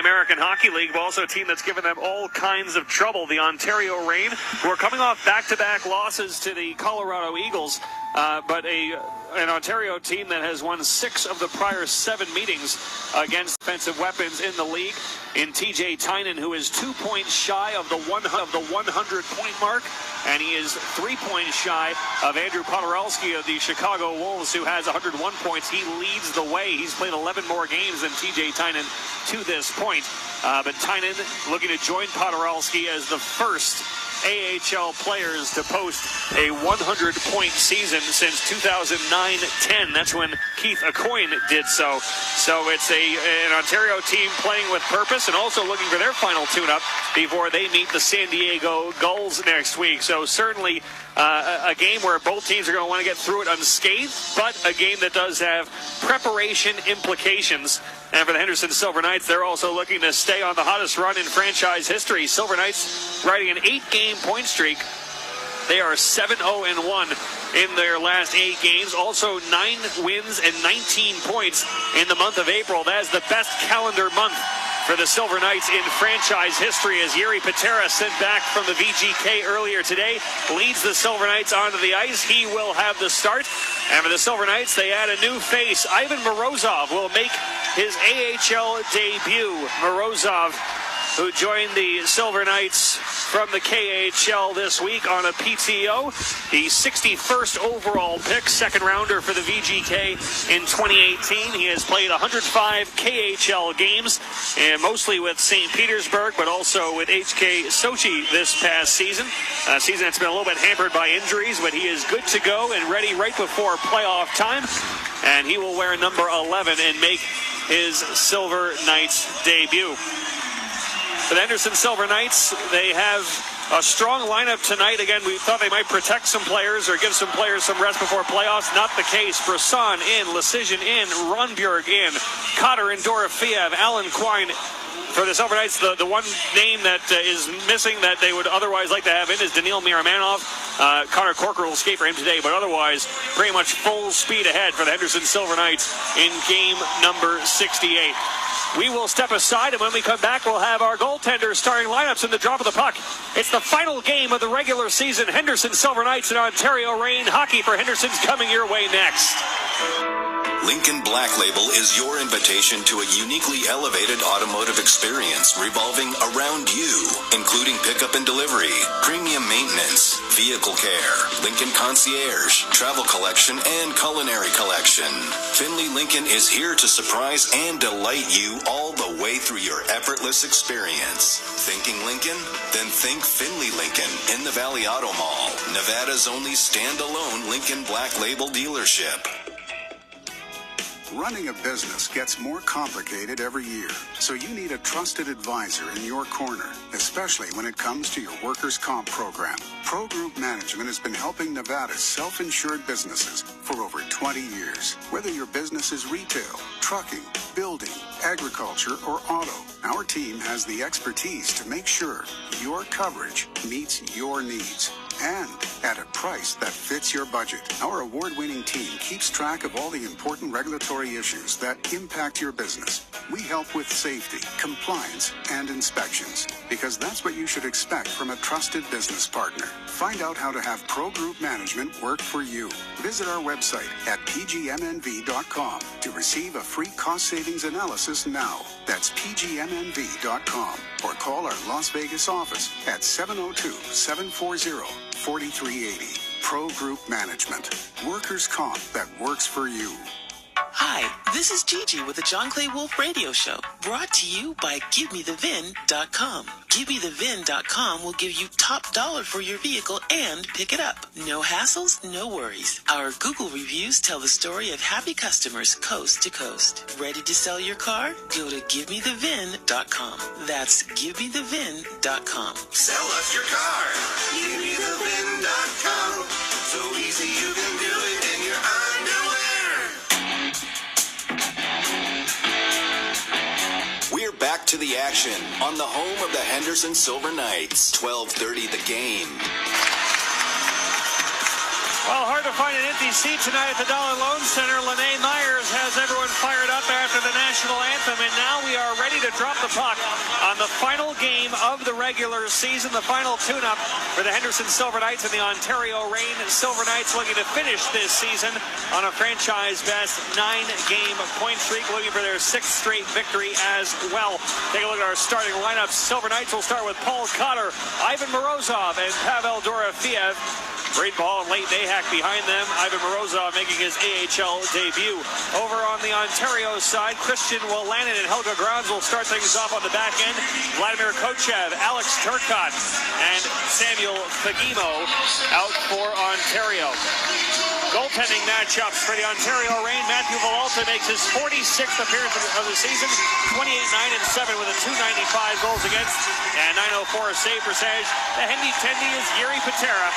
American Hockey League, but also a team that's given them all kinds of trouble. The Ontario Reign, who are coming off back-to-back losses to the Colorado Eagles, but an Ontario team that has won 6 of the prior 7 meetings against offensive weapons in the league. In TJ Tynan, who is 2 points shy of the 100-point mark, and he is 3 points shy of Andrew Podorowski of the Chicago Wolves, who has 101 points. He leads the way. He's played 11 more games than TJ Tynan to this point. But Tynan looking to join Podorowski as the first AHL players to post a 100-point season since 2009-10. That's when Keith Aucoin did so. So it's an Ontario team playing with purpose and also looking for their final tune-up before they meet the San Diego Gulls next week. So certainly a game where both teams are going to want to get through it unscathed, but a game that does have preparation implications. And for the Henderson Silver Knights, they're also looking to stay on the hottest run in franchise history. Silver Knights riding an 8-game point streak. They are 7-0-1 in their last 8 games. Also 9 wins and 19 points in the month of April. That is the best calendar month for the Silver Knights in franchise history, as Jiri Patera, sent back from the VGK earlier today, leads the Silver Knights onto the ice. He will have the start. And for the Silver Knights, they add a new face. Ivan Morozov will make his AHL debut. Morozov, who joined the Silver Knights from the KHL this week on a PTO. The 61st overall pick, second rounder for the VGK in 2018. He has played 105 KHL games, and mostly with St. Petersburg, but also with HK Sochi this past season. A season that's been a little bit hampered by injuries, but he is good to go and ready right before playoff time. And he will wear number 11 and make his Silver Knights debut. The Henderson Silver Knights, they have a strong lineup tonight. Again, we thought they might protect some players or give some players some rest before playoffs. Not the case. Brisson in, Lecision in, Ronbjerg in, Cotter and Dorofeev, Alan Quine. For the Silver Knights, the one name that is missing that they would otherwise like to have in is Daniil Miramanov. Connor Corker will skate for him today, but otherwise pretty much full speed ahead for the Henderson Silver Knights in game number 68. We will step aside, and when we come back, we'll have our goaltenders starting lineups in the drop of the puck. It's the final game of the regular season. Henderson Silver Knights and Ontario Reign. Hockey for Henderson's coming your way next. Lincoln Black Label is your invitation to a uniquely elevated automotive experience revolving around you, including pickup and delivery, premium maintenance, vehicle care, Lincoln Concierge, travel collection, and culinary collection. Finley Lincoln is here to surprise and delight you all the way through your effortless experience. Thinking Lincoln? Then think Finley Lincoln in the Valley Auto Mall, Nevada's only standalone Lincoln Black Label dealership. Running a business gets more complicated every year, so you need a trusted advisor in your corner, especially when it comes to your workers' comp program. Pro Group Management has been helping Nevada's self-insured businesses for over 20 years. Whether your business is retail, trucking, building, agriculture, or auto, our team has the expertise to make sure your coverage meets your needs, and at a price that fits your budget. Our award-winning team keeps track of all the important regulatory issues that impact your business. We help with safety, compliance, and inspections, because that's what you should expect from a trusted business partner. Find out how to have Pro Group Management work for you. Visit our website at pgmnv.com to receive a free cost savings analysis now. That's pgmnv.com, or call our Las Vegas office at 702-740-4380. Pro Group Management. Workers' comp that works for you. Hi, this is Gigi with the John Clay Wolf Radio Show, brought to you by GiveMeTheVIN.com. GiveMeTheVIN.com will give you top dollar for your vehicle and pick it up. No hassles, no worries. Our Google reviews tell the story of happy customers coast to coast. Ready to sell your car? Go to GiveMeTheVIN.com. That's GiveMeTheVIN.com. Sell us your car. GiveMeTheVIN.com. So easy you can do it in your underwear. We're back to the action on the home of the Henderson Silver Knights. 12:30 The Game. Well, hard to find an empty seat tonight at the Dollar Loan Center. Lene Myers has everyone fired up after the national anthem, and now we are ready to drop the puck on the final game of the regular season, the final tune-up for the Henderson Silver Knights and the Ontario Reign Silver Knights, looking to finish this season on a franchise-best 9-game point streak, looking for their 6th straight victory as well. Take a look at our starting lineup. Silver Knights will start with Paul Cotter, Ivan Morozov, and Pavel Dorofeev. Great ball and late Nahak behind them. Ivan Morozov making his AHL debut. Over on the Ontario side, Christian Wolanin and Helga Grans will start things off on the back end. Vladimir Kochev, Alex Turcotte, and Samuel Fagemo out for Ontario. Goaltending matchups for the Ontario Reign. Matthew Villalta makes his 46th appearance of the season, 28-9-7 with a .295 goals against and .904 save percentage. The handy-tendy is Yuri Patera,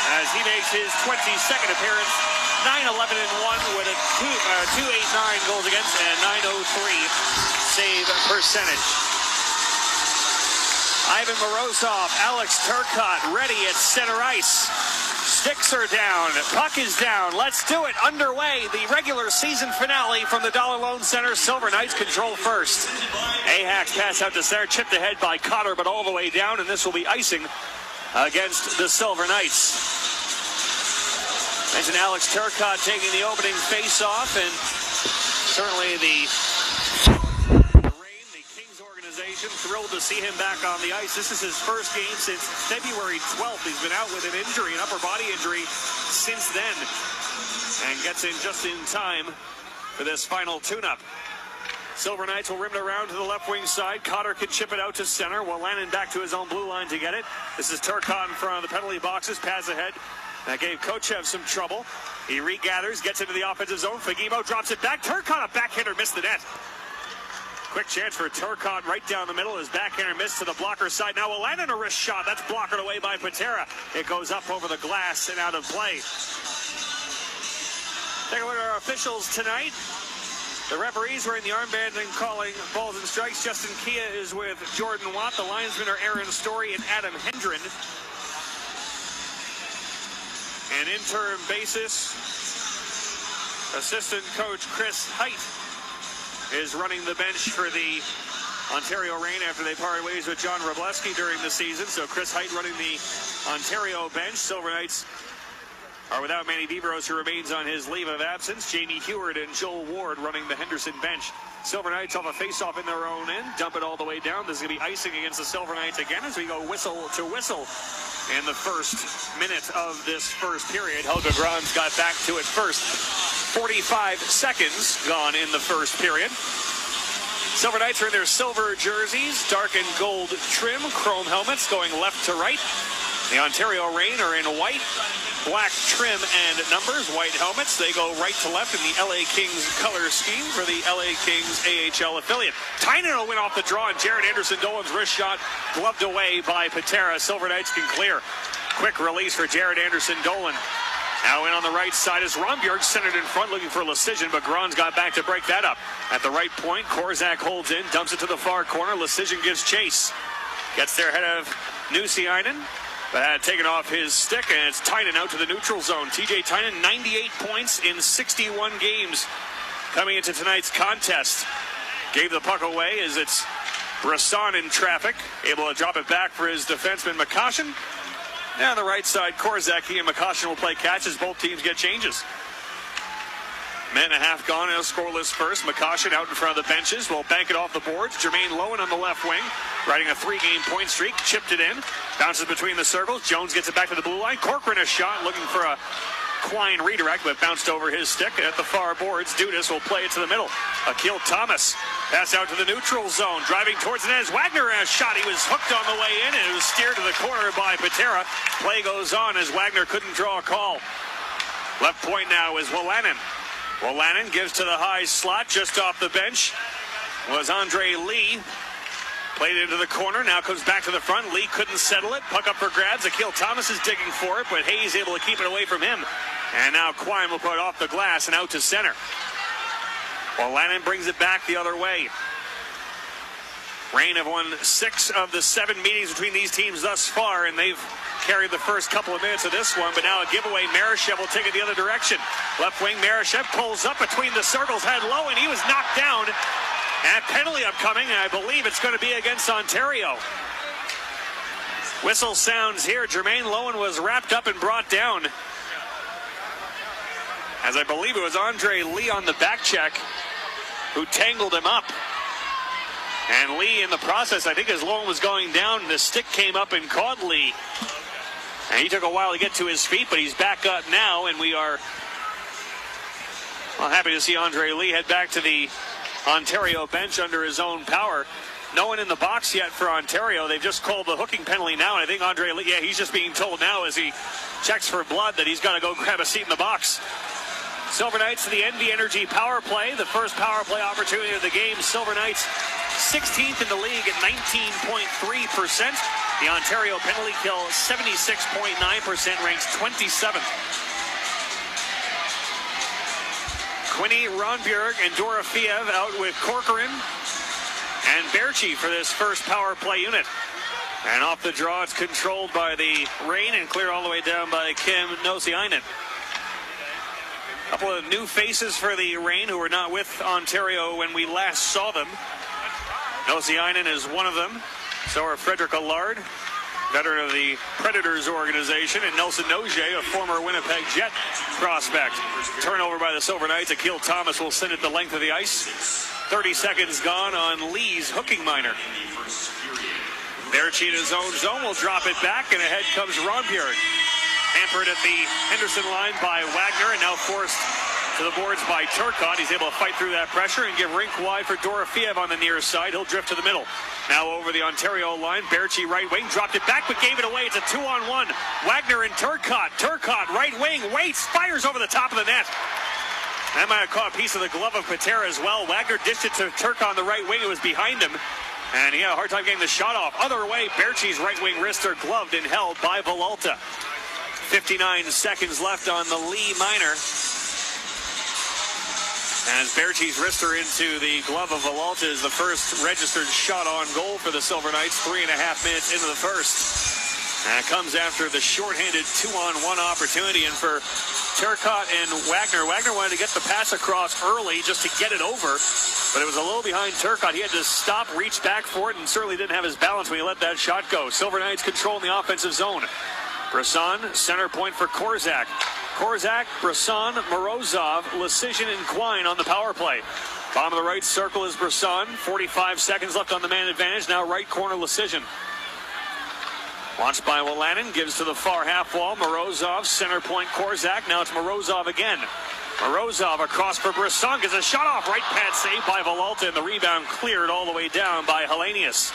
as he makes his 22nd appearance, 9-11-1 with a .289 goals against and .903 save percentage. Ivan Morozov, Alex Turcotte ready at center ice. Sticks are down, puck is down, let's do it, underway, the regular season finale from the Dollar Loan Center. Silver Knights control first. Ahak's pass out to center, chipped ahead by Cotter, but all the way down, and this will be icing against the Silver Knights. Mentioned Alex Turcotte taking the opening face-off, and certainly the Reign, the Kings organization, thrilled to see him back on the ice. This is his first game since February 12th. He's been out with an injury, an upper body injury, since then, and gets in just in time for this final tune-up. Silver Knights will rim it around to the left wing side. Cotter can chip it out to center. Wolanin back to his own blue line to get it. This is Turcotte in front of the penalty boxes. Pass ahead. That gave Kochev some trouble. He regathers, gets into the offensive zone. Fagemo drops it back. Turcotte, a backhander, missed the net. Quick chance for Turcotte right down the middle. His backhander missed to the blocker side. Now Wolanin, a wrist shot. That's blocked away by Patera. It goes up over the glass and out of play. Take a look at our officials tonight. The referees were in the armband and calling balls and strikes. Justin Kia is with Jordan Watt. The linesmen are Aaron Story and Adam Hendren. An interim basis, assistant coach Chris Height is running the bench for the Ontario Reign after they parted ways with John Wroblewski during the season. So Chris Height running the Ontario bench. Silver Knights are without Manny Bibros, who remains on his leave of absence. Jamie Heward and Joel Ward running the Henderson bench. Silver Knights off a face-off in their own end, dump it all the way down. This is going to be icing against the Silver Knights again as we go whistle to whistle in the first minute of this first period. Helga Grans got back to it first. 45 seconds gone in the first period. Silver Knights are in their silver jerseys, dark and gold trim, chrome helmets going left to right. The Ontario Reign are in white, black trim and numbers, white helmets. They go right to left in the LA Kings color scheme for the LA Kings AHL affiliate. Tynan will win off the draw, and Jared Anderson-Dolan's wrist shot gloved away by Patera. Silver Knights can clear. Quick release for Jared Anderson-Dolan. Now in on the right side is Rombjorg, centered in front, looking for Lecision, but Grans got back to break that up. At the right point, Korzak holds in, dumps it to the far corner. Lecision gives chase. Gets there ahead of Nusiainen, but had taken off his stick, and it's Tynan out to the neutral zone. TJ Tynan, 98 points in 61 games coming into tonight's contest. Gave the puck away as it's Brisson in traffic, able to drop it back for his defenseman McCoshen. Now on the right side, Korzak, he and McCoshen will play catches. Both teams get changes. Minute and a half gone, and a scoreless first. McCoshen out in front of the benches will bank it off the boards. Jermaine Lowen on the left wing, riding a 3-game point streak, chipped it in, bounces between the circles. Jones gets it back to the blue line. Corcoran a shot, looking for a Quine redirect, but bounced over his stick. And at the far boards, Dudas will play it to the middle. Akil Thomas pass out to the neutral zone, driving towards the net. As Wagner has shot, he was hooked on the way in, and it was steered to the corner by Patera. Play goes on as Wagner couldn't draw a call. Left point now is Wolanin. Wolanin gives to the high slot just off the bench. Was Andre Lee. Played into the corner, now comes back to the front. Lee couldn't settle it. Puck up for grabs. Akil Thomas is digging for it, but Hayes able to keep it away from him. And now Quine will put it off the glass and out to center. Wolanin brings it back the other way. Reign have won 6 of the 7 meetings between these teams thus far, and they've carried the first couple of minutes of this one, but now a giveaway. Marishev will take it the other direction. Left wing, Marishev pulls up between the circles, head low, and he was knocked down. And penalty upcoming, and I believe it's going to be against Ontario. Whistle sounds here. Jermaine Lowen was wrapped up and brought down, as I believe it was Andre Lee on the back check who tangled him up. And Lee, in the process, I think as Lowen was going down, the stick came up and caught Lee. And he took a while to get to his feet, but he's back up now, and we are happy to see Andre Lee head back to the Ontario bench under his own power. No one in the box yet for Ontario. They've just called the hooking penalty now, and I think Andre Lee, he's just being told now as he checks for blood that he's got to go grab a seat in the box. Silver Knights to the NV Energy power play, the first power play opportunity of the game. Silver Knights 16th in the league at 19.3%. The Ontario penalty kill 76.9%, ranks 27th. Quinny, Ronbjerg, and Dorofeev out with Corcoran and Berchi for this first power play unit. And off the draw, it's controlled by the Reign and cleared all the way down by Kim Nosiainen. A couple of new faces for the Reign who were not with Ontario when we last saw them. Nosiainen is one of them. So are Frederick Allard, veteran of the Predators organization, and Nelson Nogier, a former Winnipeg Jet prospect. Turnover by the Silver Knights. Akil Thomas will send it the length of the ice. 30 seconds gone on Lee's hooking minor. Berchi in his own zone will drop it back, and ahead comes Ronbjerg. Hampered at the Henderson line by Wagner, and now forced to the boards by Turcotte. He's able to fight through that pressure and give rink wide for Dorofeev on the near side. He'll drift to the middle. Now over the Ontario line, Berchi right wing, dropped it back but gave it away. It's a 2-on-1. Wagner and Turcotte. Turcotte right wing, waits, fires over the top of the net. That might have caught a piece of the glove of Patera as well. Wagner dished it to Turcotte on the right wing. It was behind him, and he had a hard time getting the shot off. Other way, Berchi's right wing wrists are gloved and held by Villalta. 59 seconds left on the Lee minor, as Berchi's wrists are into the glove of Villalta is the first registered shot on goal for the Silver Knights, 3.5 minutes into the first. And it comes after the shorthanded 2-on-1 opportunity, and for Turcotte and Wagner wanted to get the pass across early just to get it over, but it was a little behind Turcotte. He had to stop, reach back for it, and certainly didn't have his balance when he let that shot go. Silver Knights controlling the offensive zone. Brisson, center point for Korzak. Korzak, Brisson, Morozov, Lecision, and Quine on the power play. Bottom of the right circle is Brisson. 45 seconds left on the man advantage. Now right corner, Lecision. Watched by Wolanin, gives to the far half wall. Morozov, center point, Korzak. Now it's Morozov again. Morozov across for Brisson. Gets a shot off. Right pad saved by Villalta, and the rebound cleared all the way down by Hellenius.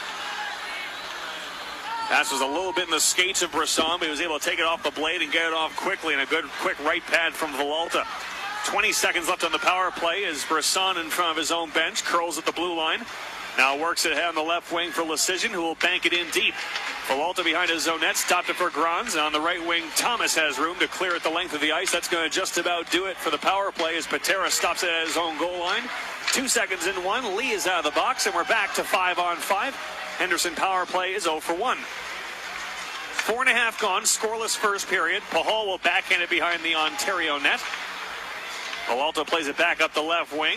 Pass was a little bit in the skates of Brisson, but he was able to take it off the blade and get it off quickly, and a good quick right pad from Villalta. 20 seconds left on the power play as Brisson in front of his own bench, curls at the blue line. Now works it ahead on the left wing for Lecision, who will bank it in deep. Villalta behind his own net, stopped it for Grans, and on the right wing, Thomas has room to clear at the length of the ice. That's going to just about do it for the power play as Patera stops it at his own goal line. 2 seconds in one, Lee is out of the box, and we're back to 5-on-5. Henderson power play is 0 for 1. 4.5 gone, scoreless first period. Pahal will backhand it behind the Ontario net. Villalta plays it back up the left wing.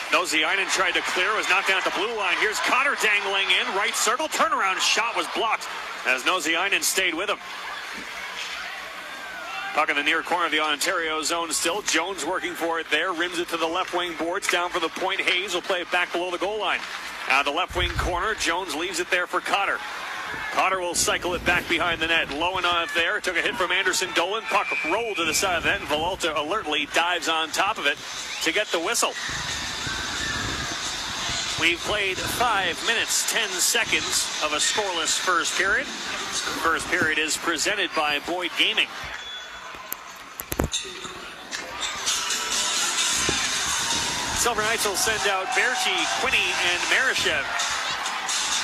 Nosiainen tried to clear, was knocked down at the blue line. Here's Cotter dangling in, right circle, turnaround shot was blocked as Nosiainen stayed with him. Puck in the near corner of the Ontario zone still. Jones working for it there, rims it to the left wing boards, down for the point. Hayes will play it back below the goal line. Out of the left wing corner, Jones leaves it there for Cotter. Cotter will cycle it back behind the net. Lowen on it there. Took a hit from Anderson Dolan. Puck rolled to the side of the net, and Villalta alertly dives on top of it to get the whistle. We've played 5 minutes, 10 seconds of a scoreless first period. First period is presented by Boyd Gaming. Silver Knights will send out Berchi, Quinny, and Marishev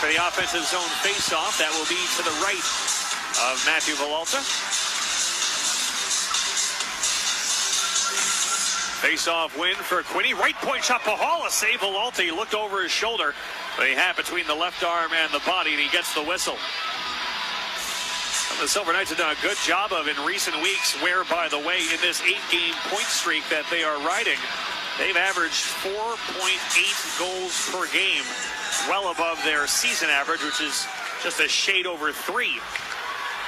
for the offensive zone face-off. That will be to the right of Matthew Villalta. Face-off win for Quinny. Right point shot, Pahala save Villalta. He looked over his shoulder The hat between the left arm and the body, and he gets the whistle. The Silver Knights have done a good job of in recent weeks, where, by the way, in this 8-game point streak that they are riding, they've averaged 4.8 goals per game, well above their season average, which is just a shade over 3.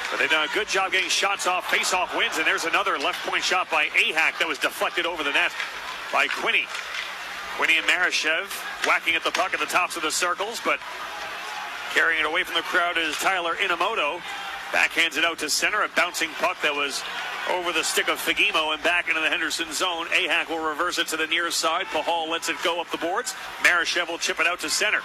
But they've done a good job getting shots off, face-off wins, and there's another left-point shot by Ahak that was deflected over the net by Quinney. Quinney and Marashev whacking at the puck at the tops of the circles, but carrying it away from the crowd is Tyler Inamoto. Backhands it out to center, a bouncing puck that was over the stick of Fagemo and back into the Henderson zone. Ahak will reverse it to the near side. Pahal lets it go up the boards. Marashev will chip it out to center.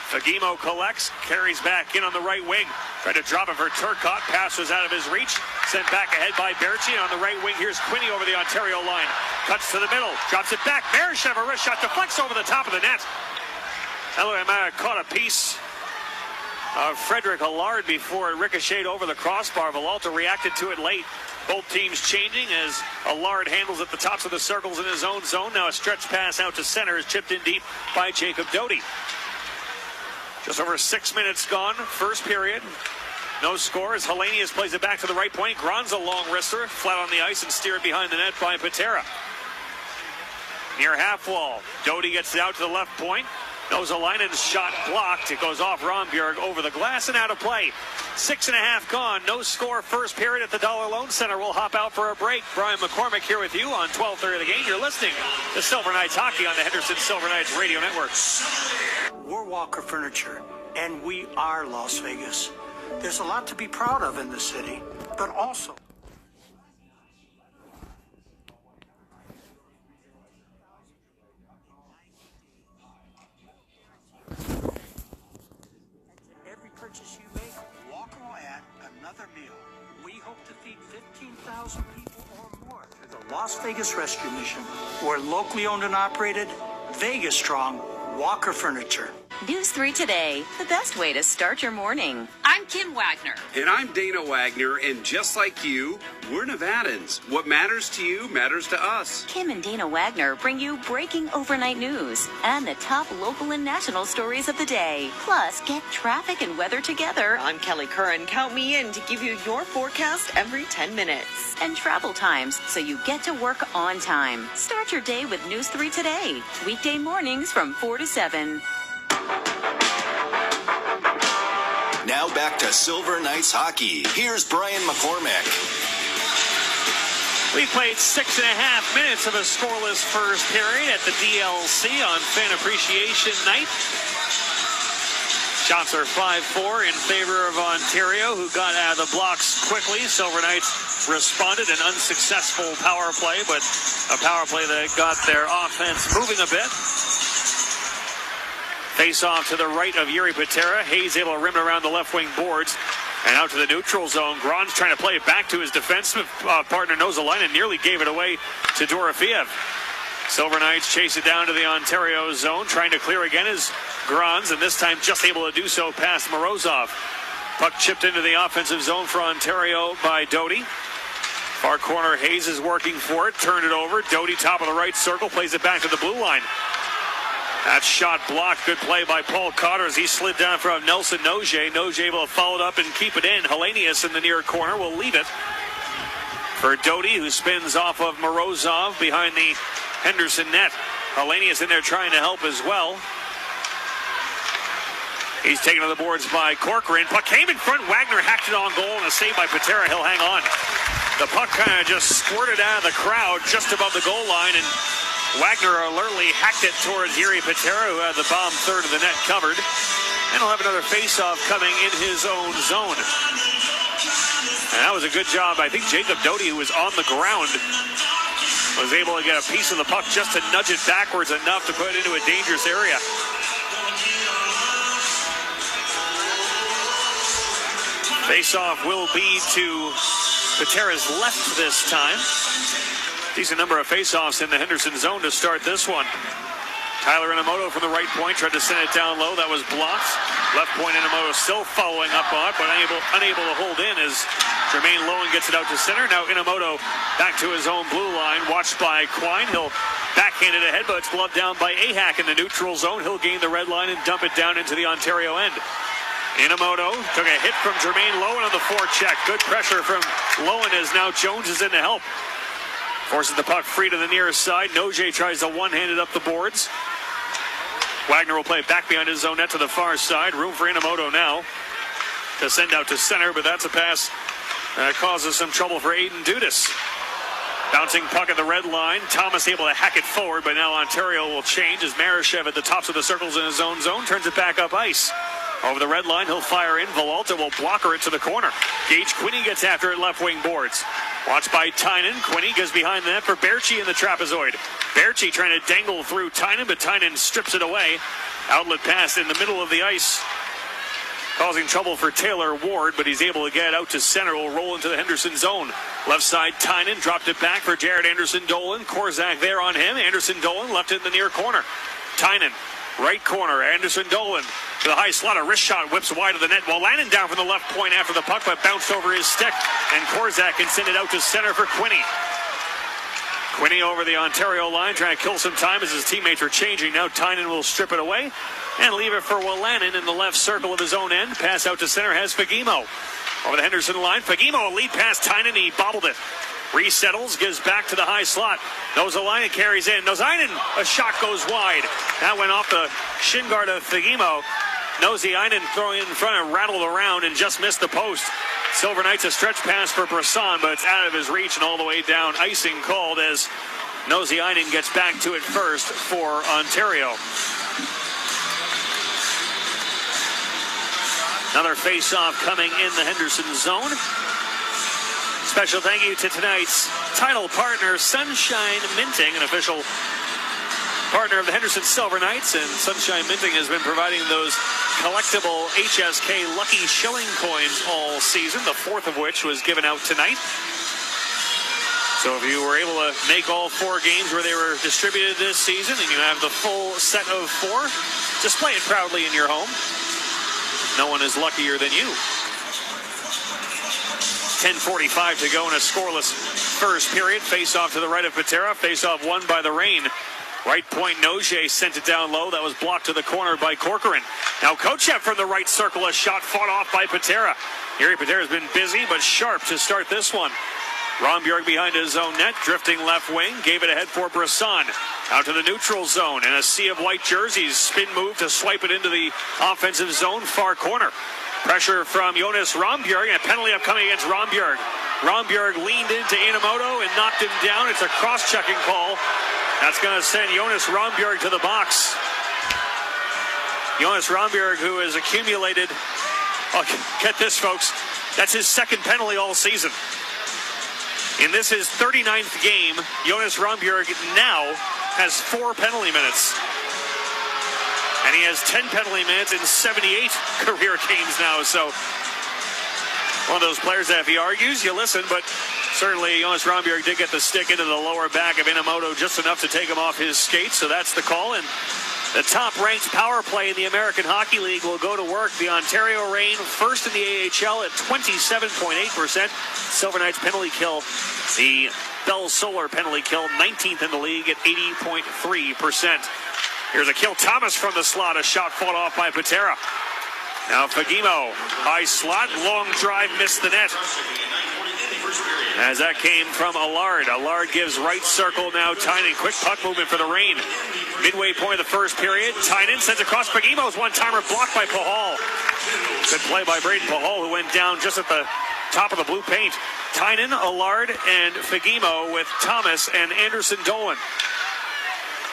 Fagemo collects, carries back in on the right wing. Tried to drop it for Turcotte. Pass was out of his reach. Sent back ahead by Berchi. On the right wing, here's Quinney over the Ontario line. Cuts to the middle, drops it back. Marashev, a wrist shot, deflects over the top of the net. That might have caught a piece of Frederick Allard before it ricocheted over the crossbar. Villalta reacted to it late. Both teams changing as Allard handles at the tops of the circles in his own zone. Now a stretch pass out to center is chipped in deep by Jacob Doty. Just over 6 minutes gone, first period. No score as Hellenius plays it back to the right point. Gron's a long wrister, flat on the ice and steered behind the net by Patera. Near half wall, Doty gets it out to the left point. Nosalainen's shot blocked. It goes off Rondbjerg over the glass and out of play. 6.5 gone. No score first period at the Dollar Loan Center. We'll hop out for a break. Brian McCormick here with you on 12:30 The Game. You're listening to Silver Knights Hockey on the Henderson Silver Knights Radio Network. We're Walker Furniture, and we are Las Vegas. There's a lot to be proud of in the city, but also... Every purchase you make, Walker will add another meal. We hope to feed 15,000 people or more through the Las Vegas Rescue Mission. We're locally owned and operated, Vegas strong, Walker Furniture. News 3 Today, the best way to start your morning. I'm Kim Wagner. And I'm Dana Wagner, and just like you, we're Nevadans. What matters to you matters to us. Kim and Dana Wagner bring you breaking overnight news and the top local and national stories of the day. Plus, get traffic and weather together. I'm Kelly Curran. Count me in to give you your forecast every 10 minutes. And travel times so you get to work on time. Start your day with News 3 Today. Weekday mornings from 4 to 7. Now back to Silver Knights hockey. Here's Brian McCormick. We played 6.5 minutes of a scoreless first period at the DLC on Fan Appreciation Night. Shots are 5-4 in favor of Ontario, who got out of the blocks quickly. Silver Knights responded, an unsuccessful power play, but a power play that got their offense moving a bit. Face off to the right of Yuri Patera. Hayes able to rim it around the left wing boards and out to the neutral zone. Gron's trying to play it back to his defensive partner Nosalainen, nearly gave it away to Dorofiev. Silver Knights chase it down to the Ontario zone, trying to clear again is Grons, and this time just able to do so past Morozov. Puck chipped into the offensive zone for Ontario by Doty. Far corner, Hayes is working for it, turned it over. Doty top of the right circle, plays it back to the blue line. That shot blocked. Good play by Paul Cotter as he slid down in front of Nelson Noje. Noje able to follow it up and keep it in. Hellenius in the near corner will leave it for Doty, who spins off of Morozov behind the Henderson net. Hellenius in there trying to help as well. He's taken to the boards by Corcoran. Puck came in front. Wagner hacked it on goal and a save by Patera. He'll hang on. The puck kind of just squirted out of the crowd just above the goal line, and Wagner alertly hacked it towards Yuri Patera, who had the bottom third of the net covered. And he'll have another face-off coming in his own zone. And that was a good job. I think Jacob Doty, who was on the ground, was able to get a piece of the puck just to nudge it backwards enough to put it into a dangerous area. Face-off will be to Patera's left this time. Decent number of face-offs in the Henderson zone to start this one. Tyler Inamoto from the right point tried to send it down low. That was blocked. Left point Inamoto still following up on it, but unable to hold in as Jermaine Lowen gets it out to center. Now Inamoto back to his own blue line, watched by Quine. He'll Backhanded ahead, but it's gloved down by Ahak in the neutral zone. He'll gain the red line and dump it down into the Ontario end. Inamoto took a hit from Jermaine Lowen on the forecheck. Good pressure from Lowen as now Jones is in to help. Forces the puck free to the near side. Noje tries to one-handed up the boards. Wagner will play it back behind his own net to the far side. Room for Inamoto now to send out to center, but that's a pass that causes some trouble for Aiden Dudas. Bouncing puck at the red line. Thomas able to hack it forward, but now Ontario will change as Marashev at the tops of the circles in his own zone turns it back up ice. Over the red line, he'll fire in. Villalta will blocker it to the corner. Gage Quinney gets after it left wing boards. Watched by Tynan. Quinney goes behind the net for Berchi in the trapezoid. Berchi trying to dangle through Tynan, but Tynan strips it away. Outlet pass in the middle of the ice, causing trouble for Taylor Ward, but he's able to get out to center. Will roll into the Henderson zone. Left side, Tynan dropped it back for Jared Anderson-Dolan. Korzak there on him. Anderson-Dolan left it in the near corner. Tynan, right corner. Anderson-Dolan to the high slot. A wrist shot whips wide of the net. While landing down from the left point after the puck, but bounced over his stick. And Korzak can send it out to center for Quinney. Quinney over the Ontario line, trying to kill some time as his teammates are changing. Now Tynan will strip it away and leave it for Wolanin in the left circle of his own end. Pass out to center has Fagemo. Over the Henderson line, Fagemo a lead pass Tynan, he bobbled it. Resettles, gives back to the high slot. Nozalainen carries in. Nozainen, a shot goes wide. That went off the shin guard of Fagemo. Nozainen throwing it in front and rattled around and just missed the post. Silver Knights a stretch pass for Brisson, but it's out of his reach and all the way down. Icing called as Nozainen gets back to it first for Ontario. Another face-off coming in the Henderson zone. Special thank you to tonight's title partner, Sunshine Minting, an official partner of the Henderson Silver Knights. And Sunshine Minting has been providing those collectible HSK Lucky Shilling coins all season, the fourth of which was given out tonight. So if you were able to make all 4 games where they were distributed this season and you have the full set of 4, display it proudly in your home. No one is luckier than you. 10:45 to go in a scoreless first period. Face off to the right of Patera. Face off won by the Reign. Right point, Noje sent it down low. That was blocked to the corner by Corcoran. Now Kochev from the right circle, a shot fought off by Patera. Yuri Patera's been busy but sharp to start this one. Rombjorg behind his own net, drifting left wing, gave it ahead for Brisson. Out to the neutral zone, and a sea of white jerseys. Spin move to swipe it into the offensive zone, far corner. Pressure from Jonas Rombjorg, and a penalty upcoming against Rombjorg. Rombjorg leaned into Inamoto and knocked him down. It's a cross-checking call. That's going to send Jonas Rombjorg to the box. Jonas Rombjorg, who has accumulated, get this, folks, that's his second penalty all season. In this, his 39th game, Jonas Rombjorg now has 4 penalty minutes. And he has 10 penalty minutes in 78 career games now. So one of those players that if he argues, you listen. But certainly Jonas Rombjorg did get the stick into the lower back of Inamoto just enough to take him off his skates. So that's the call. And the top-ranked power play in the American Hockey League will go to work. The Ontario Reign first in the AHL at 27.8%. Silver Knights penalty kill. The Bell Solar penalty kill, 19th in the league at 80.3%. Here's a kill. Thomas from the slot. A shot fought off by Patera. Now Fagemo. High slot. Long drive. Missed the net. As that came from Allard. Allard gives right circle now. Tynan. Quick puck movement for the Reign. Midway point of the first period. Tynan sends across. Fagemo's one-timer blocked by Pahal. Good play by Braden Pahal, who went down just at the top of the blue paint. Tynan, Allard, and Fagemo with Thomas and Anderson-Dolan.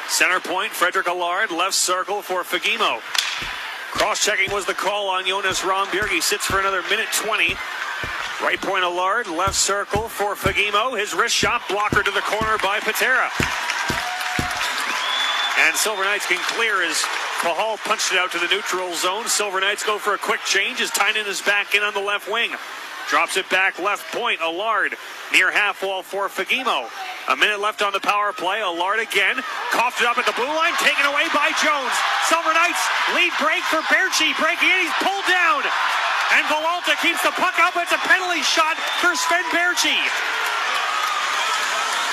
Center point, Frederick Allard, left circle for Fagemo. Cross-checking was the call on Jonas Rombjorg. He sits for another minute 20. Right point Allard, left circle for Fagemo. His wrist shot, blocker to the corner by Patera. And Silver Knights can clear as Pahal punched it out to the neutral zone. Silver Knights go for a quick change as Tynan is back in on the left wing. Drops it back left point. Allard near half wall for Fagemo. A minute left on the power play. Allard again. Coughed it up at the blue line. Taken away by Jones. Silver Knights lead break for Berchi. Breaking in. He's pulled down. And Villalta keeps the puck up. It's a penalty shot for Sven Berchi.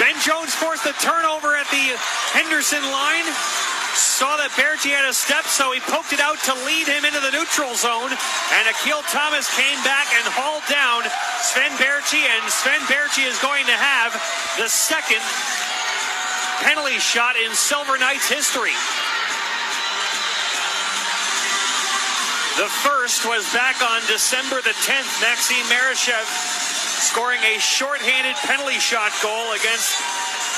Ben Jones forced the turnover at the Henderson line. Saw that Berchi had a step, so he poked it out to lead him into the neutral zone. And Akil Thomas came back and hauled down Sven Berchi, and Sven Berchi is going to have the second penalty shot in Silver Knights history. The first was back on December the 10th. Maxime Marishev scoring a shorthanded penalty shot goal against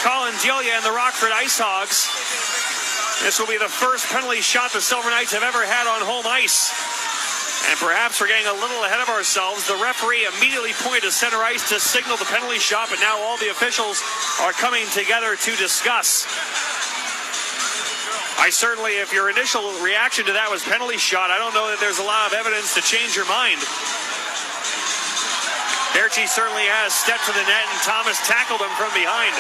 Colin Delia and the Rockford Ice Hogs. This will be the first penalty shot the Silver Knights have ever had on home ice. And perhaps we're getting a little ahead of ourselves. The referee immediately pointed to center ice to signal the penalty shot, but now all the officials are coming together to discuss. I certainly, if your initial reaction to that was penalty shot, I don't know that there's a lot of evidence to change your mind. Berchi certainly has stepped to the net, and Thomas tackled him from behind.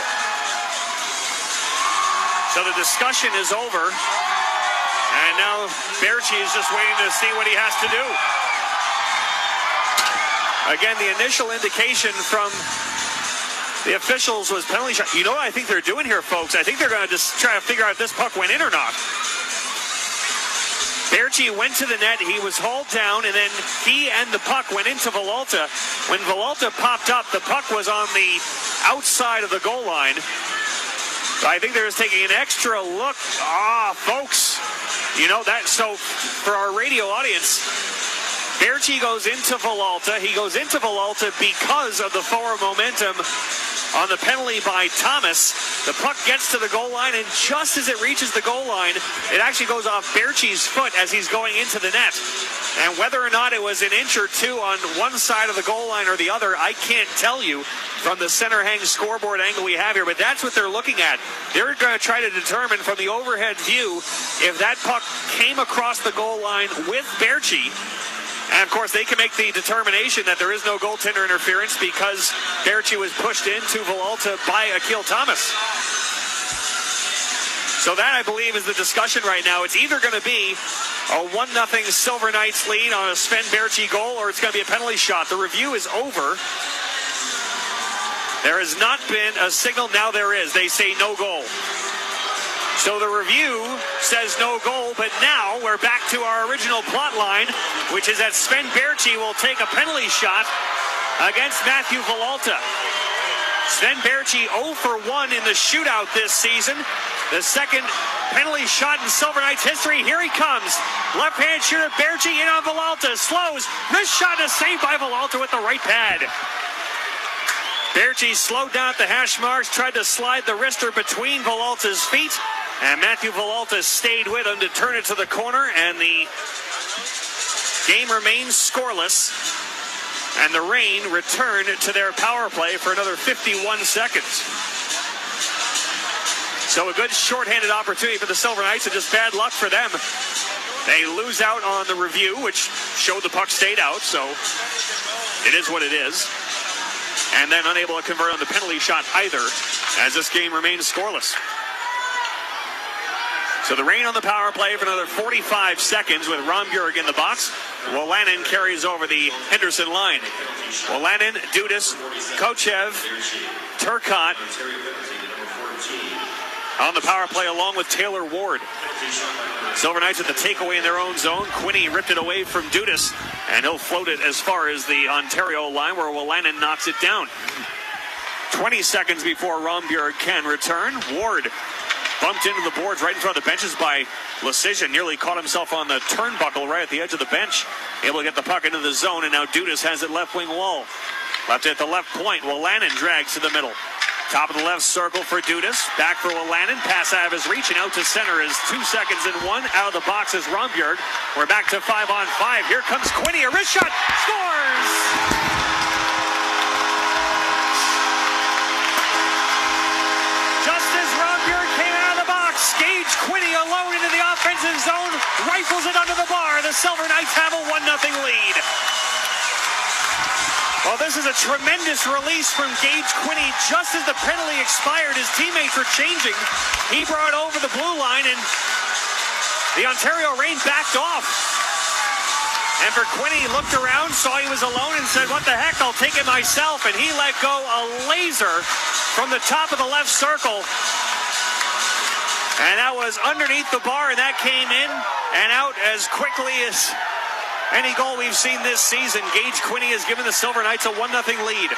So the discussion is over, and now Berchi is just waiting to see what he has to do. Again, the initial indication from the officials was penalty shot. You know what I think they're doing here, folks? I think they're going to just try to figure out if this puck went in or not. Berchi went to the net, he was hauled down, and then he and the puck went into Villalta. When Villalta popped up, the puck was on the outside of the goal line. So I think they're just taking an extra look. Folks, you know that. So for our radio audience, Berchi goes into Villalta. He goes into Villalta because of the forward momentum on the penalty by Thomas. The puck gets to the goal line, and just as it reaches the goal line, it actually goes off Berchi's foot as he's going into the net. And whether or not it was an inch or two on one side of the goal line or the other, I can't tell you from the center hang scoreboard angle we have here, but that's what they're looking at. They're going to try to determine from the overhead view if that puck came across the goal line with Berchi. And, of course, they can make the determination that there is no goaltender interference because Berchi was pushed into Villalta by Akil Thomas. So that, I believe, is the discussion right now. It's either going to be a 1-0 Silver Knights lead on a Sven Berchi goal, or it's going to be a penalty shot. The review is over. There has not been a signal. Now there is. They say no goal. So the review says no goal, but now we're back to our original plot line, which is that Sven Berchi will take a penalty shot against Matthew Villalta. Sven Berchi 0 for 1 in the shootout this season. The second penalty shot in Silver Knights history. Here he comes. Left-hand shooter Berchi in on Villalta. Slows. Wrist shot is saved by Villalta with the right pad. Berchi slowed down at the hash marks, tried to slide the wrister between Villalta's feet. And Matthew Villalta stayed with him to turn it to the corner, and the game remains scoreless. And the Reign return to their power play for another 51 seconds. So a good shorthanded opportunity for the Silver Knights, and just bad luck for them. They lose out on the review, which showed the puck stayed out, so it is what it is. And then unable to convert on the penalty shot either, as this game remains scoreless. So the Reign on the power play for another 45 seconds with Rombjorg in the box. Wolanin carries over the Henderson line. Wolanin, Dudas, Kochev, Turcotte on the power play along with Taylor Ward. Silver Knights at the takeaway in their own zone. Quinney ripped it away from Dudas, and he'll float it as far as the Ontario line where Wolanin knocks it down. 20 seconds before Rombjorg can return. Ward bumped into the boards right in front of the benches by Lecision. Nearly caught himself on the turnbuckle right at the edge of the bench. Able to get the puck into the zone, and now Dudas has it left wing wall. Left at the left point. Wolanin drags to the middle. Top of the left circle for Dudas. Back for Wolanin. Pass out of his reach, and out to center is 2 seconds and 1. Out of the box is Rombjorg. We're back to 5-on-5. Here comes Quinney. A wrist shot. Scores! Just as Rombjorg came out of the box, Gage Quinney alone into the offensive zone. Rifles it under the bar. The Silver Knights have a 1-0 lead. Well, this is a tremendous release from Gage Quinney. Just as the penalty expired, his teammates were changing. He brought over the blue line, and the Ontario Reign backed off. And for Quinney, he looked around, saw he was alone, and said, what the heck, I'll take it myself. And he let go a laser from the top of the left circle. And that was underneath the bar, and that came in and out as quickly as any goal we've seen this season. Gage Quinney has given the Silver Knights a 1-0 lead.